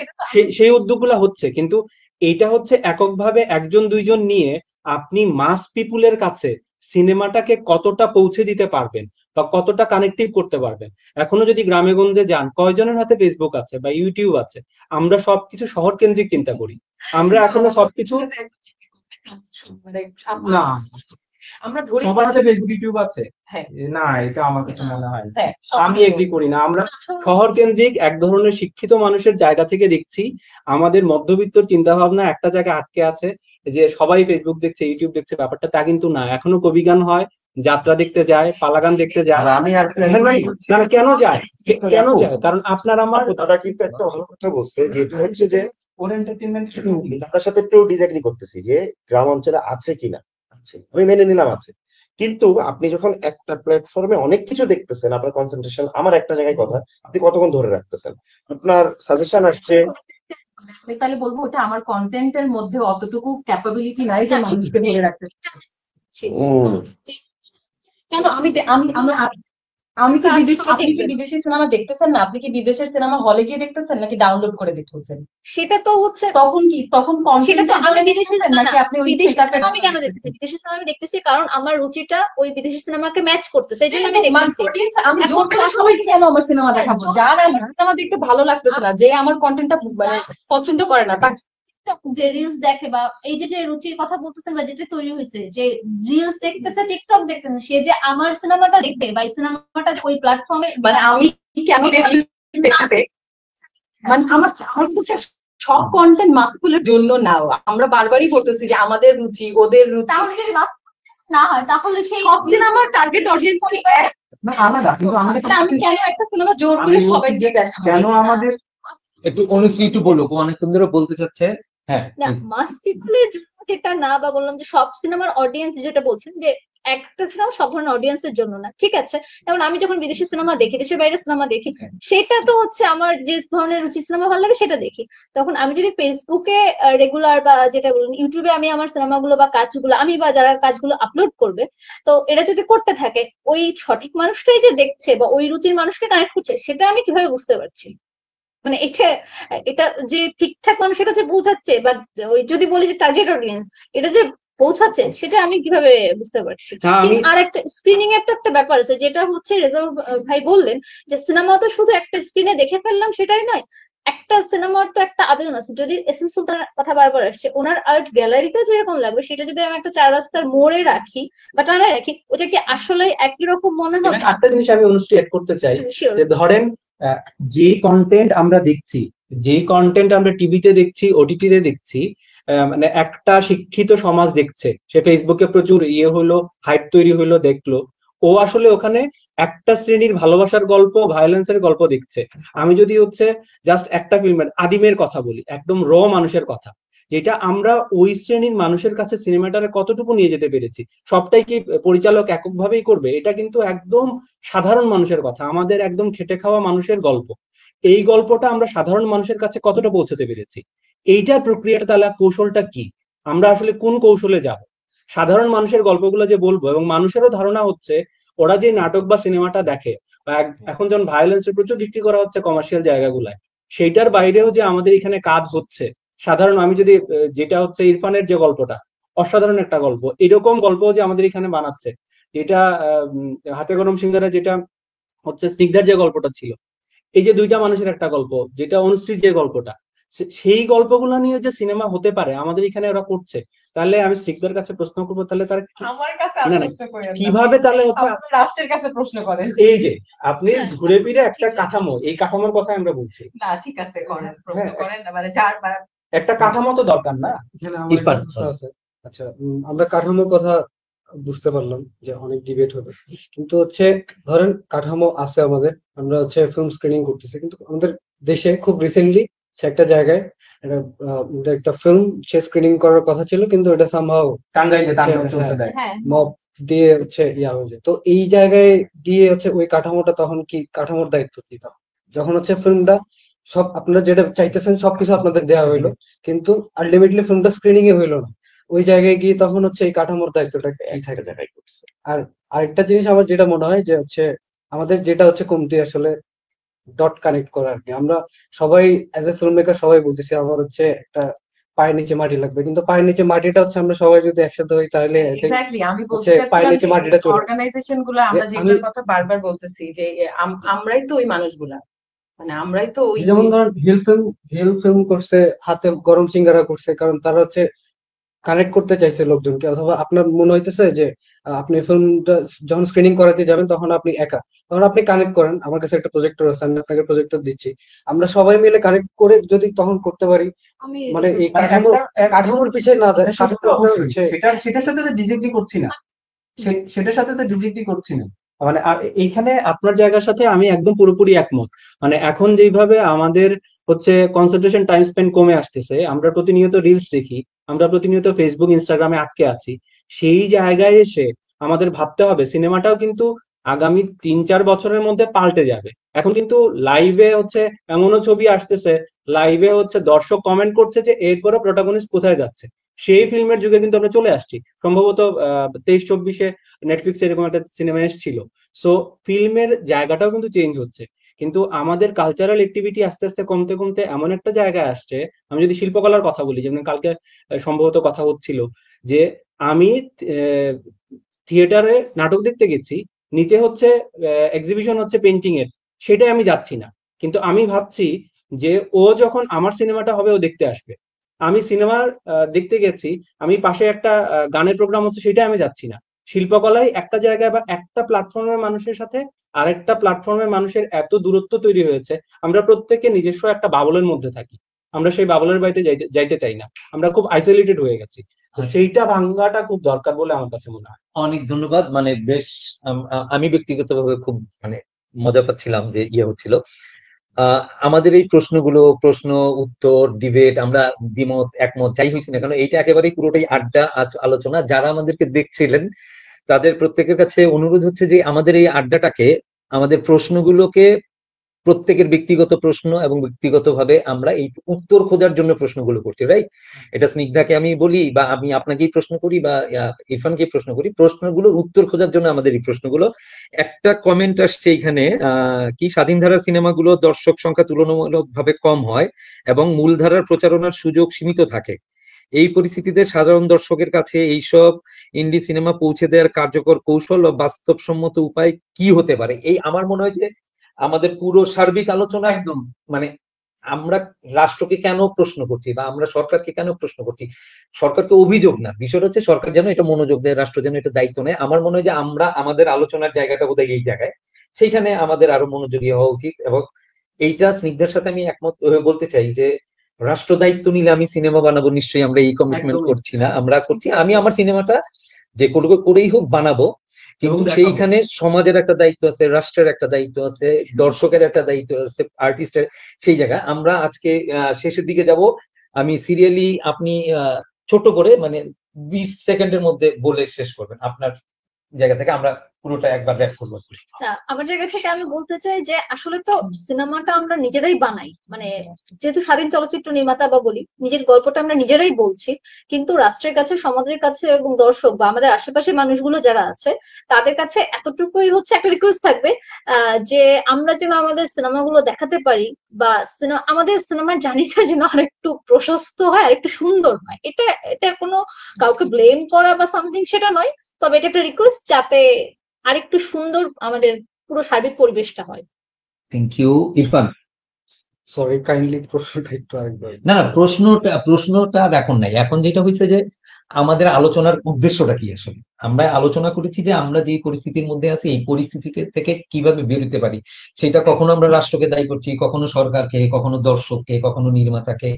সেই উদ্যোগগুলো হচ্ছে, কিন্তু এইটা হচ্ছে এককভাবে একজন দুইজন নিয়ে আপনি মাস পিপুলের কাছে সিনেমাটাকে কতটা পৌঁছে দিতে পারবেন বা কতটা কানেক্টিভ করতে পারবেন। এখনো যদি গ্রামে গঞ্জে যান, কয়জনের হাতে ফেসবুক আছে বা ইউটিউব আছে? আমরা সবকিছু শহর কেন্দ্রিক চিন্তা করি, আমরা এখনো সবকিছু মানে না। আমরা ধরি সবার কাছে ফেসবুক ইউটিউব আছে? হ্যাঁ না, এটা আমার কাছে মনে হয় না। হ্যাঁ আমি এগ্রি করি না। আমরা শহর কেন্দ্রিক এক ধরনের শিক্ষিত মানুষের জায়গা থেকে দেখছি, আমাদের মধ্যবিত্তর চিন্তা ভাবনা একটা জায়গায় আটকে আছে যে সবাই ফেসবুক দেখছে, ইউটিউব দেখছে, ব্যাপারটা তা কিন্তু না। এখনো কবিগান হয়, যাত্রা দেখতে যায়, পালাগান দেখতে যায়। আমি আর না, কেন যায়? কেন যায়? কারণ আপনার আমার দাদা কিন্তু একটা ভালো কথা বলছে, যেটা হচ্ছে যে ওর এন্টারটেনমেন্ট দাদার সাথে একটু ডিসএগ্রি করতেছি যে গ্রাম অঞ্চলে আছে কিনা, আছে, আমি মেনে নিলাম আছে, কিন্তু আপনি যখন একটা প্ল্যাটফর্মে অনেক কিছু দেখতেছেন, আপনার কনসেন্ট্রেশন আমার একটা জায়গায় কথা, আপনি কতক্ষণ ধরে রাখতেছেন? আপনার সাজেশন আসছে, আমি তাহলে বলবো ওটা আমার কন্টেন্টের মধ্যে অতটুকু ক্যাপাবিলিটি নাই যে মানুষকে ধরে রাখতে। কেন আমি আমি কি বিদেশ, আপনি কি বিদেশি সিনেমা দেখতেছেন না? আপনি কি বিদেশের সিনেমা হলে গিয়ে দেখতেছেন নাকি ডাউনলোড করে দেখতেছেন? সেটা তো হচ্ছে তখন কি তখন সেটা তো আমি কন্টেন্ট বিদেশি দেখতেছেন নাকি আপনি ওই বিদেশি সেটআপের সিনেমা আমি কেন দেখতেছি? বিদেশি সিনেমা আমি দেখতেছি কারণ আমার রুচিটা ওই বিদেশি সিনেমাকে ম্যাচ করতেছে, এই জন্য আমি দেখতেছি। আমি জোর করে সবাই কেন আমার সিনেমা দেখাবো? যার আমার সিনেমা দেখতে ভালো লাগতেছে না, যে আমার কন্টেন্টটা মানে পছন্দ করে না, তার যে রিলস দেখে বা এই যে যে রুচির কথা বলতেছেন বা যেটা তৈরি হয়েছে, যে রিলস দেখতেছে, টিকটক দেখতেছে, সে যে আমার সিনেমাটা দেখবে বা এই সিনেমাটা ওই প্ল্যাটফর্মে, মানে আমি কেন দেখতেছে, মানে আমার আমার কাছে সব কন্টেন্ট মাসকুলের জন্য নাও। আমরা বারবারই বলতেছি যে আমাদের রুচি ওদের রুচি, তাহলে যদি না হয় তাহলে সেই সব সিনেমার টার্গেট অডিয়েন্স এক না আলাদা, কিন্তু আমাদের আমি কেন একটা সিনেমা জোর করে সবাই দিয়ে দেখাবো? কেন আমাদের একটু অনুশ্রী একটু বলো, ও অনেকক্ষণ ধরে বলতে চাচ্ছে। হ্যাঁ না, মাস পিপলের যেটা না, বা বললাম যে সব সিনেমার অডিয়েন্স যেটা বলছেন যে একটা সিনেমা সব ধরনের অডিয়েন্সের জন্য না, ঠিক আছে। যেমন আমি যখন বিদেশি সিনেমা দেখি, দেশের বাইরে সিনেমা দেখি, সেটা তো হচ্ছে আমার যে ধরনের রুচি সিনেমা ভালো লাগে সেটা দেখি। তখন আমি যদি ফেসবুকে রেগুলার বা যেটা বলুন ইউটিউবে আমি আমার সিনেমাগুলো বা কাজগুলো আমি বা যারা কাজগুলো আপলোড করবে, তো এরা যদি করতে থাকে, ওই সঠিক মানুষটাই যে দেখছে বা ওই রুচির মানুষকে কানেক্ট করছে, সেটা আমি কিভাবে বুঝতে পারছি? মানে এটা এটা যে ঠিকঠাক মানুষ এটা যে পৌঁছাচ্ছে, বা ওই যদি বলি যে টার্গেট অডিয়েন্স এটা যে পৌঁছাচ্ছে, সেটা আমি কিভাবে বুঝতে পারছি? কিন্তু আর একটা স্ক্রিনিং এর তো একটা ব্যাপার আছে, যেটা হচ্ছে রেজাউল ভাই বললেন যে সিনেমা তো শুধু একটা স্ক্রিনে দেখে ফেললাম সেটাই নয়, একটা সিনেমার তো একটা আবেদন আছে। যদি এস এম সুলতানের কথা বারবার আসছে, ওনার আর্ট গ্যালারিতে যেরকম লাগবে, সেটা যদি আমি একটা চার রাস্তার মোড়ে রাখি বা টানায় রাখি, ওটা কি আসলে একই রকম মনে হবে? একটা জিনিস আমি অনুষ্ঠিত এড করতে চাই, Sure. যে ধরেন যে কন্টেন্ট আমরা দেখছি, যে কন্টেন্ট আমরা টিভিতে দেখছি, ওটিটিতে দেখছি, মানে একটা শিক্ষিত সমাজ দেখছে, সে ফেসবুকে প্রচুর হলো, হাইপ তৈরি হলো, দেখলো, ও আসলে ওখানে একটা শ্রেণীর ভালোবাসার গল্প, ভায়োলেন্সের গল্প দেখছে। আমি যদি হচ্ছে জাস্ট একটা ফিল্মের আদিমের কথা বলি, একদম র মানুষের কথা, যেটা আমরা ওই শ্রেণীর মানুষের কাছে সিনেমাটারে কতটুকু নিয়ে যেতে পেরেছি, সবটাই কি পরিচালক এককভাবেই করবে? এটা কিন্তু একদম সাধারণ মানুষের কথা, আমাদের একদম খেটে খাওয়া মানুষের গল্প। এই গল্পটা আমরা সাধারণ মানুষের কাছে কতটা পৌঁছাতে পেরেছি, এইটার প্রক্রিয়াটা তাহলে কৌশলটা কি, আমরা আসলে কোন কৌশলে যাব? সাধারণ মানুষের গল্পগুলো যে বলবো, এবং মানুষেরও ধারণা হচ্ছে ওরা যে নাটক বা সিনেমাটা দেখে, বা এখন যখন ভায়োলেন্সের প্রচুর বিক্রি করা হচ্ছে কমার্শিয়াল জায়গাগুলায়, সেইটার বাইরেও যে আমাদের এখানে কাজ হচ্ছে সাধারণ, আমি যদি যেটা হচ্ছে ইরফানের যে গল্পটা, অসাধারণ একটা গল্প, এরকম গল্প যে আমাদের এখানে বানাচ্ছে, যেটা হাতে গরম সিঙ্গারা, যেটা হচ্ছে স্নিগ্ধার যে গল্পটা ছিল, এই যে দুইটা মানুষের একটা গল্প, যেটা অনুশ্রীর যে গল্পটা, সেই গল্পগুলো নিয়ে যে সিনেমা হতে পারে আমাদের এখানে ওরা করছে, তাহলে আমি স্নিগ্ধার কাছে প্রশ্ন করবো, তাহলে তারা আমার কাছে না, না, প্রশ্ন করেন না। কিভাবে তাহলে হচ্ছে আপনারা রাষ্ট্রের কাছে প্রশ্ন করেন। এই যে আপনি ঘুরে ফিরে একটা কাঠামো, এই কাঠামোর কথা আমরা বলছি। না ঠিক আছে, করেন, প্রশ্ন হ্যাঁ। করেন না, মানে যার মানে একটা কাঠামো তো দরকার না? এখানে আমার একটা ইরফান, প্রশ্ন আছে। আচ্ছা, আমরা কাঠামোর কথা বুঝতে পারলাম যে অনেক ডিবেট হবে, কিন্তু হচ্ছে ধরেন কাঠামো আছে আমাদের, আমরা হচ্ছে ফিল্ম স্ক্রিনিং করতেছি, কিন্তু আমাদের দেশে খুব রিসেন্টলি সে একটা জায়গায় আমাদের একটা ফিল্ম সে স্ক্রিনিং করার কথা ছিল, কিন্তু এটা সামহাও টাঙ্গাইলে তাণ্ডব চলছে, হ্যাঁ, দেখ। হ্যাঁ, মব দিয়ে হচ্ছে ইয়া হয়ে যায়। তো এই জায়গায় গিয়ে হচ্ছে ওই কাঠামোটা তখন কি কাঠামোর দায়িত্ব কি তখন? যখন হচ্ছে ফিল্মটা সব আপনারা যেটা চাইতেছেন সবকিছু আপনাদের দেওয়া হইলো, কিন্তু আলটিমেটলি ফিল্মটা স্ক্রিনিং এ হইলো না, ওই জায়গায় গিয়ে তখন হচ্ছে এই কাঠামোর দায়িত্বটা কি থাকে? জায়গায় করছে। আর আরেকটা জিনিস আমার যেটা মনে হয় যে হচ্ছে আমাদের যেটা হচ্ছে কমতি আসলে ডট কানেক্ট করা আর কি। আমরা সবাই অ্যাজ এ ফিল্ম মেকার সবাই বলতেছি আমার হচ্ছে একটা পায়ের নিচে মাটি লাগবে, কিন্তু পায়ের নিচে মাটিটা হচ্ছে আমরা সবাই যদি একসাথে হই তাহলে I think এক্স্যাক্টলি আমি বলতে হচ্ছে পায়ের চাচ্ছিলাম নিচে যে মাটিটা চলে। অর্গানাইজেশন গুলো আমরা যে যেগুলোর আমি- কথা বারবার বলতেছি যে আমরাই তো ওই মানুষগুলা, মানে আমরাই তো ওই যেমন ধরেন হিল ফিল্ম করছে, হাতে গরম সিঙ্গারা করছে, কারণ তারা হচ্ছে কানেক্ট করতে চাইছে লোকজনকে, অথবা আপনার মনে হইতেছে যে আপনি ফিল্মটা যখন স্ক্রিনিং করাতে যাবেন তখন আপনি একা, তখন আপনি কানেক্ট করেন, আমার কাছে একটা প্রজেক্টর আছে, আমি আপনাকে প্রজেক্টর দিচ্ছি, আমরা সবাই মিলে কানেক্ট করে যদি তখন করতে পারি, আমি মানে এই মানে কাঠামোর পিছিয়ে না দেয়, সেটা তো কাঠামো আপনার অবশ্যই, হচ্ছে সেটার সাথে তো ডিসএগ্রি করছি না, সেটার সাথে তো ডিসএগ্রি করছি না। মানে এইখানে আপনার জায়গার সাথে আমি একদম পুরোপুরি একমত। মানে এখন যেইভাবে আমাদের হচ্ছে কনসেন্ট্রেশন টাইম স্পেন্ড কমে আসতেছে, আমরা প্রতিনিয়ত রিলস দেখি, আমরা প্রতিনিয়ত ফেসবুক ইনস্টাগ্রামে আটকে আছি, সেই জায়গায় এসে আমাদের ভাবতে হবে সিনেমাটাও কিন্তু আগামী 3-4 বছরের মধ্যে পাল্টে যাবে। এখন কিন্তু লাইভে হচ্ছে এমনও ছবি আসতেছে, লাইভে হচ্ছে দর্শক কমেন্ট করছে যে এরপরে প্রোটাগনিস্ট কোথায় যাচ্ছে, সেই ফিল্মের যুগে কিন্তু আমরা চলে আসছি। সম্ভবত 23-24-এ নেটফ্লিক্সে এরকম একটা সিনেমা এসেছিল। সো ফিল্মের জায়গাটাও কিন্তু চেঞ্জ হচ্ছে, কিন্তু আমাদের কালচারাল অ্যাক্টিভিটি আস্তে আস্তে কমতে কমতে এমন একটা জায়গায় আসছে। আমি যদি শিল্পকলার কথা বলি, যেমন কালকে সম্ভবত কথা হচ্ছিল যে আমি থিয়েটারে নাটক দেখতে গেছি, নিচে হচ্ছে এক্সিবিশন হচ্ছে পেন্টিং এর, সেটাই আমি যাচ্ছি না, কিন্তু আমি ভাবছি যে ও যখন আমার সিনেমাটা হবে ও দেখতে আসবে। আমি সিনেমার দেখতে গেছি, আমি পাশে একটা গানের প্রোগ্রাম হচ্ছে, সেটা আমি যাচ্ছি না। শিল্পকলায় একটা জায়গায় বা একটা প্ল্যাটফর্মের মানুষের সাথে আরেকটা প্ল্যাটফর্মের মানুষের এত দূরত্ব তৈরি হয়েছে, আমরা প্রত্যেকে নিজস্ব একটা বাবলের মধ্যে থাকি, আমরা সেই বাবলের বাইরে যাইতে চাই না, আমরা খুব আইসোলেটেড হয়ে গেছি। তো সেইটা ভাঙ্গাটা খুব দরকার বলে আমার কাছে মনে হয়। অনেক ধন্যবাদ। মানে বেশ আমি ব্যক্তিগতভাবে খুব মানে মজা পাচ্ছিলাম যে হচ্ছিল আমাদের এই প্রশ্নগুলো, প্রশ্ন উত্তর, ডিবেট, আমরা দ্বিমত একমত যাই হয়েছি না কেন, এইটা একেবারেই পুরোটাই আড্ডা আলোচনা। যারা আমাদেরকে দেখছিলেন তাদের প্রত্যেকের কাছে অনুরোধ হচ্ছে যে আমাদের এই আড্ডাটাকে, আমাদের প্রশ্নগুলোকে, প্রত্যেকের ব্যক্তিগত প্রশ্ন এবং ব্যক্তিগতভাবে আমরা এই উত্তর খোঁজার জন্য প্রশ্নগুলো করছি, রাইট? এটা স্নিগ্ধাকে আমি বলি, বা আমি আপনাকেই প্রশ্ন করি, বা ইরফানকে প্রশ্ন করি, প্রশ্নগুলোর উত্তর খোঁজার জন্য আমাদের এই প্রশ্নগুলো। একটা কমেন্ট আসছে এখানে, কি স্বাধীন ধারার সিনেমাগুলো দর্শক সংখ্যা তুলনামূলকভাবে কম হয় এবং মূলধারার প্রচারণার সুযোগ সীমিত থাকে। এই পরিস্থিতিতে সাধারণ দর্শকের কাছে এইসব ইন্ডি সিনেমা পৌঁছে দেওয়ার কার্যকর কৌশল ও বাস্তবসম্মত উপায় কি হতে পারে? এই আমার মনে হয় যে আমাদের পুরো সার্বিক আলোচনা একদম মানে আমরা রাষ্ট্রকে কেন প্রশ্ন করছি, বা আমরা সরকারকে কেন প্রশ্ন করছি, সরকারকে অভিযোগ না, বিষয়টা হচ্ছে সরকার যেন এটা মনোযোগ দেয়, রাষ্ট্র যেন এটা দায়িত্ব নেয়। আমার মনে হয় যে আমরা আমাদের আলোচনার জায়গাটা বোধহয় এই জায়গায়, সেইখানে আমাদের আরো মনোযোগী হওয়া উচিত। এবং এইটা স্নিগ্ধার সাথে আমি একমত হয়ে বলতে চাই যে রাষ্ট্র দায়িত্ব নিলে আমি সিনেমা বানাবো, নিশ্চয়ই আমরা এই কমিটমেন্ট একদমই। করছি না। আমরা করছি, আমি আমার সিনেমাটা যে করেই হোক বানাবো, কিন্তু দেখাবো। সেইখানে সমাজের একটা দায়িত্ব আছে, রাষ্ট্রের একটা দায়িত্ব আছে, দর্শকের একটা দায়িত্ব আছে, আর্টিস্টের। সেই জায়গায় আমরা আজকে শেষের দিকে যাব। আমি সিরিয়ালি, আপনি ছোট করে মানে 20 সেকেন্ডের মধ্যে বলে শেষ করবেন আপনার জায়গা থেকে, আমরা পুরোটা একবার ব্যাক করবো। আমার জায়গা থেকে আমি বলতে চাই যে আসলে তো সিনেমাটা আমরা নিজেরাই বানাই, মানে যেহেতু স্বাধীন চলচ্চিত্র নির্মাতা বা বলি, নিজের গল্পটা আমরা নিজেরাই বলছি, কিন্তু রাষ্ট্রের কাছে, সমাজের কাছে এবং দর্শক বা আমাদের আশেপাশের মানুষগুলো যারা আছে তাদের কাছে এতটুকুই হচ্ছে একটা রিকোয়েস্ট থাকবে, যে আমরা যেন আমাদের সিনেমাগুলো দেখাতে পারি, বা আমাদের সিনেমার জার্নিটা যেন আরেকটু প্রশস্ত হয়, আরেকটু সুন্দর হয়। এটা এটা কোনো কাউকে ব্লেম করা বা সামথিং সেটা নয়, তবে এটা একটা রিকোয়েস্ট যাতে আরেকটু সুন্দর আমাদের পুরো সার্বিক পরিবেশটা হয়। Thank you. Irfan? Sorry, kindly প্রশ্নটা একটু আরেকবার। না না, প্রশ্নটা এখন নাই, এখন যেটা হয়েছে যে আমাদের আলোচনার উদ্দেশ্যটা কি আসলে, আমরা আলোচনা করেছি যে আমরা যে পরিস্থিতির মধ্যে আছি এই পরিস্থিতি থেকে কিভাবে বেরোতে পারি। সেটা কখনো আমরা রাষ্ট্রকে দায়ী করছি, কখনো সরকারকে, কখনো দর্শককে, কখনো নির্মাতাকে।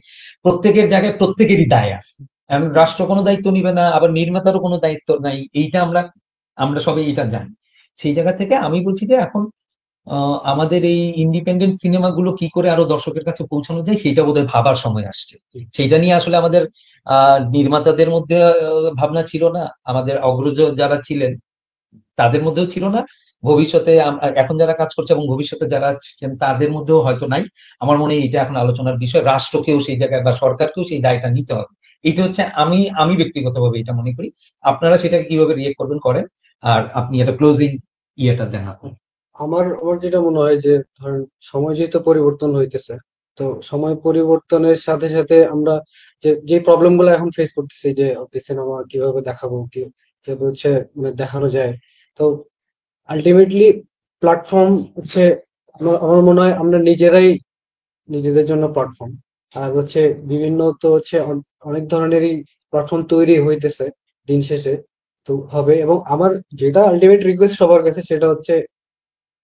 প্রত্যেকের জায়গায় প্রত্যেকেরই দায় আছে। রাষ্ট্র কোনো দায়িত্ব নিবে না, আবার নির্মাতারও কোনো দায়িত্ব নাই, এইটা আমরা আমরা সবাই এটা জানি। সেই জায়গা থেকে আমি বলছি যে এখন আমাদের এই ইন্ডিপেন্ডেন্ট সিনেমাগুলো কি করে আরো দর্শকের কাছে পৌঁছানো যায় সেটা বোধহয় ভাবার সময় আসছে। সেইটা নিয়ে আসলে আমাদের নির্মাতাদের মধ্যে ভাবনা ছিল না, আমাদের অগ্রজ যারা ছিলেন তাদের মধ্যেও ছিল না, ভবিষ্যতে এখন যারা কাজ করছে এবং ভবিষ্যতে যারা আছেন তাদের মধ্যেও হয়তো নাই। আমার মনে হয় এটা এখন আলোচনার বিষয়, রাষ্ট্রকেও সেই জায়গায় বা সরকারকেও সেই দায়টা নিতে হবে। এটা হচ্ছে আমি ব্যক্তিগতভাবে এটা মনে করি। আপনারা সেটাকে কিভাবে রিয়েক্ট করবেন করেন, আর আপনি একটা ক্লোজিং ইয়েটা দেন আপনি। আমার আমার যেটা মনে হয় যে ধরেন সময় যেহেতু পরিবর্তন হইতেছে, তো সময় পরিবর্তনের সাথে সাথে আমরা যে প্রবলেম গুলো এখন ফেস করতেছি, যে সিনেমা কিভাবে দেখাবো, কিভাবে হচ্ছে মানে দেখানো যায়, তো আলটিমেটলি প্ল্যাটফর্ম হচ্ছে আমার মনে হয় আমরা নিজেরাই নিজেদের জন্য প্ল্যাটফর্ম। আর হচ্ছে বিভিন্ন তো হচ্ছে অনেক ধরনেরই প্ল্যাটফর্ম তৈরি হইতেছে দিন শেষে, তো হবে। এবং আমার যেটা আলটিমেট রিকোয়েস্ট সবার কাছে সেটা হচ্ছে,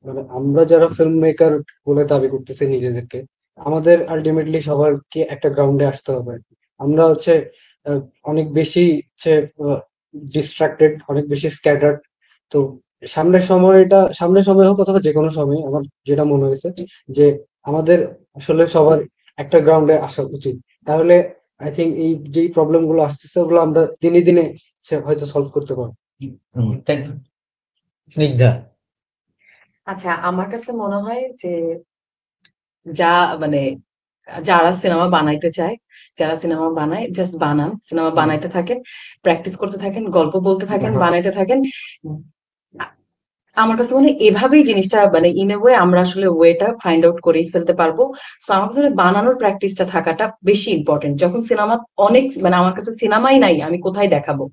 মানে আমরা যারা ফিল্ম মেকার বলে দাবি করতেছি নিজেদেরকে, আমাদের আলটিমেটলি সবাইকে একটা গ্রাউন্ডে আসতে হবে। আমরা হচ্ছে আহ, অনেক বেশি হচ্ছে ডিস্ট্রাক্টেড, অনেক বেশি স্ক্যাটার্ড। তো সামনের সময় হোক অথবা যে কোনো সময়, আমার যেটা মনে হয়েছে যে আমাদের আসলে সবার একটা গ্রাউন্ডে আসা উচিত। তাহলে আই থিঙ্ক এই যে প্রবলেম গুলো আসতেছে ওগুলো আমরা দিনে দিনে হয়তো সলভ করতে পারবো। Thank you. স্নিগ্ধা। আচ্ছা, আমার কাছে মনে হয় যে যা মানে যারা সিনেমা বানাইতে চায়, যারা সিনেমা বানায়, জাস্ট বানান, সিনেমা বানাইতে থাকেন, প্র্যাকটিস করতে থাকেন, গল্প বলতে থাকেন, বানাইতে থাকেন। আমার কাছে মনে হয় এভাবেই জিনিসটা মানে ইন এ ওয়ে আমরা আসলে ওয়েটা ফাইন্ড আউট করেই ফেলতে পারবো। সো আমার কাছে মনে হয় বানানোর প্র্যাকটিসটা থাকাটা বেশি ইম্পর্টেন্ট। যখন সিনেমা অনেক মানে আমার কাছে সিনেমাই নাই, আমি কোথায় দেখাবো?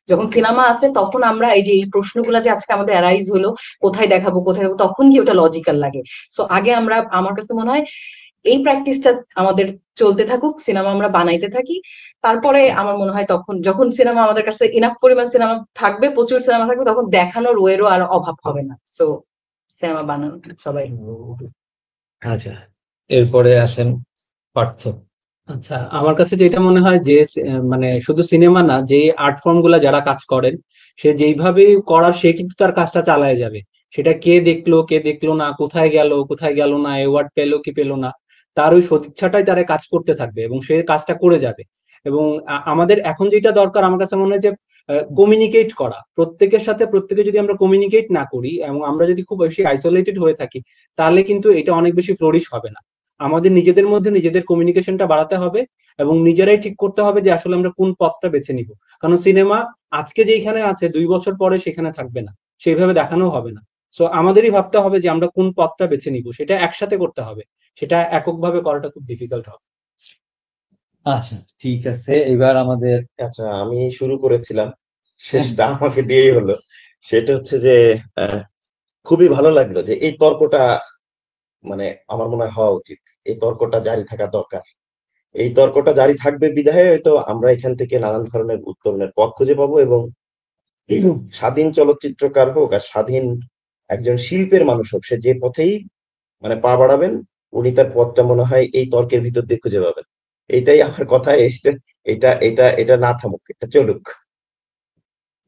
যখন সিনেমা আছে তখন আমরা এই যে এই প্রশ্নগুলা যে আজকে আমাদের অ্যারাইজ হলো, কোথায় দেখাবো কোথায় দেখাবো, তখন কি ওটা লজিক্যাল লাগে? সো আগে আমরা, আমার কাছে মনে হয় এই প্র্যাকটিসটা আমাদের চলতে থাকুক, সিনেমা আমরা বানাইতে থাকি। তারপরে আমার মনে হয় তখন যখন সিনেমা আমাদের কাছে ইনাফ পরিমাণ সিনেমা থাকবে, প্রচুর সিনেমা থাকবে, তখন দেখানোর ওয়েরও আর অভাব হবে না। সো সিনেমা বানানো সবাই। আচ্ছা, এরপরে আসেন পার্থ। আচ্ছা, আমার কাছে যেটা মনে হয় যে মানে শুধু সিনেমা না, যে আর্ট ফর্ম গুলা যারা কাজ করেন, সে যেইভাবে করার সে কিন্তু তার কাজটা চালায় যাবে। সেটা কে দেখলো কে দেখলো না, কোথায় গেল না, অ্যাওয়ার্ড পেলো কি পেলো না, তার ওই সদিচ্ছাটাই তারা কাজ করতে থাকবে এবং সে কাজটা করে যাবে। এবং আমাদের এখন যেটা দরকার আমার কাছে মনে হয় যে কমিউনিকেট করা, প্রত্যেকের সাথে প্রত্যেকে যদি আমরা কমিউনিকেট না করি এবং আমরা যদি খুব বেশি আইসোলেটেড হয়ে থাকি, তাহলে কিন্তু এটা অনেক বেশি ফ্লোরিশ হবে না। আমাদের নিজেদের মধ্যে নিজেদের কমিউনিকেশনটা বাড়াতে হবে এবং নিজেরাই ঠিক করতে হবে যে আসলে আমরা কোন পথটা বেছে নিব। কারণ সিনেমা আজকে যেখানে আছে 2 বছর পরে সেখানে থাকবে না, সেইভাবে দেখানো হবে না। সো আমাদেরই ভাবতে হবে যে আমরা কোন পথটা বেছে নিব, সেটা একসাথে করতে হবে। সেটা এককভাবে করাটা খুব ডিফিকাল্ট হবে। আচ্ছা, ঠিক আছে, এবার আমাদের আচ্ছা, আমি শুরু করেছিলাম, শেষটা আমাকে দিয়েই হলো। সেটা হচ্ছে যে আহ, খুবই ভালো লাগলো যে এই তর্কটা মানে আমার মনে হয় হওয়া উচিত। এই তর্কটা জারি থাকা দরকার। এই তর্কটা জারি থাকবে বিধায় হয়তো আমরা এখান থেকে নানান ধরনের উত্তরণের পথ খুঁজে পাবো এবং স্বাধীন চলচ্চিত্রকার হোক আর স্বাধীন একজন শিল্পের মানুষ হোক, সে যে পথেই মানে পা বাড়াবেন, উনি তার পথটা মনে হয় এই তর্কের ভিতর দিয়ে খুঁজে পাবেন। এইটাই আমার কথা। এটা এটা এটা না থামুক, এটা চলুক।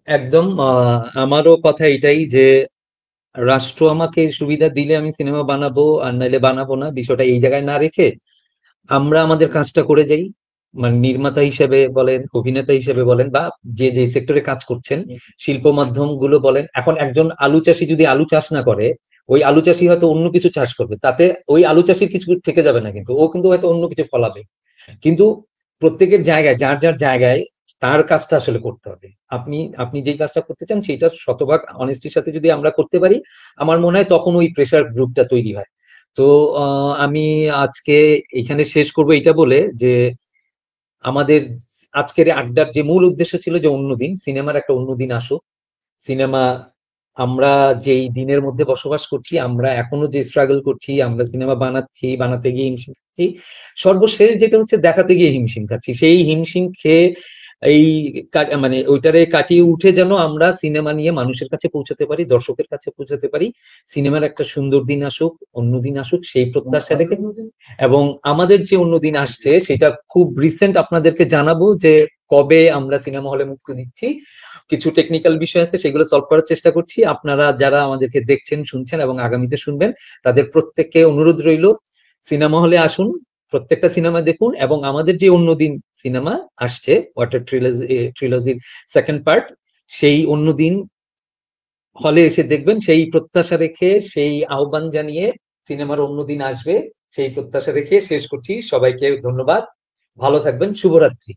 একদম আমারও কথা এটাই যে রাষ্ট্র আমাকে সুবিধা দিলে আমি সিনেমা বানাবো, আর নাইলে বানাবো না, বিষয়টা এই জায়গায় না রেখে আমরা আমাদের কাজটা করে যাই। মানে নির্মাতা হিসেবে বলেন, অভিনেতা হিসেবে বলেন, বা যে যে সেক্টরে কাজ করছেন, শিল্প মাধ্যম গুলো বলেন। এখন একজন আলু চাষি যদি আলু চাষ না করে, ওই আলু চাষি হয়তো অন্য কিছু চাষ করবে, তাতে ওই আলু চাষির কিছু থেকে যাবে না, কিন্তু ও কিন্তু হয়তো অন্য কিছু ফলাবে। কিন্তু প্রত্যেকের জায়গায়, যার যার জায়গায় তার কাজটা আসলে করতে হবে। আপনি আপনি যেই কাজটা করতে চান সেটা শতভাগ অনেস্টির সাথে যদি আমরা করতে পারি, আমার মনে হয় তখন ওই প্রেসার গ্রুপটা তৈরি হয়। তো আমি আজকে এখানে শেষ করবো এটা বলে যে আমাদের আজকের এই আড্ডার যে মূল উদ্দেশ্য ছিল যে অন্যদিন, সিনেমার একটা অন্যদিন আসুক। সিনেমা, আমরা যেই দিনের মধ্যে বসবাস করছি, আমরা এখনো যে স্ট্রাগল করছি, আমরা সিনেমা বানাচ্ছি, বানাতে গিয়ে হিমশিম খাচ্ছি, সর্বশেষ যেটা হচ্ছে দেখাতে গিয়ে হিমশিম খাচ্ছি। সেই হিমশিম খেয়ে এই মানে ওইটারে কাটিয়ে উঠে যেন আমরা সিনেমা নিয়ে মানুষের কাছে পৌঁছাতে পারি, দর্শকের কাছে পৌঁছাতে পারি। সিনেমার একটা সুন্দর দিন আসুক, অন্যদিন আসুক, সেই প্রত্যাশা রেখে। এবং আমাদের যে অন্যদিন আসছে সেটা খুব রিসেন্ট আপনাদেরকে জানাবো যে কবে আমরা সিনেমা হলে মুক্তি দিচ্ছি। কিছু টেকনিক্যাল বিষয় আছে, সেগুলো সলভ করার চেষ্টা করছি। আপনারা যারা আমাদেরকে দেখছেন, শুনছেন এবং আগামীতে শুনবেন, তাদের প্রত্যেককে অনুরোধ রইল, সিনেমা হলে আসুন, প্রত্যেকটা সিনেমা দেখুন। এবং আমাদের যে অন্যদিন সিনেমা আসছে, ওয়াটার ট্রিলজির সেকেন্ড পার্ট, সেই অন্যদিন হলে এসে দেখবেন, সেই প্রত্যাশা রেখে, সেই আহ্বান জানিয়ে সিনেমার অন্যদিন আসবে, সেই প্রত্যাশা রেখে শেষ করছি। সবাইকে ধন্যবাদ, ভালো থাকবেন, শুভরাত্রি।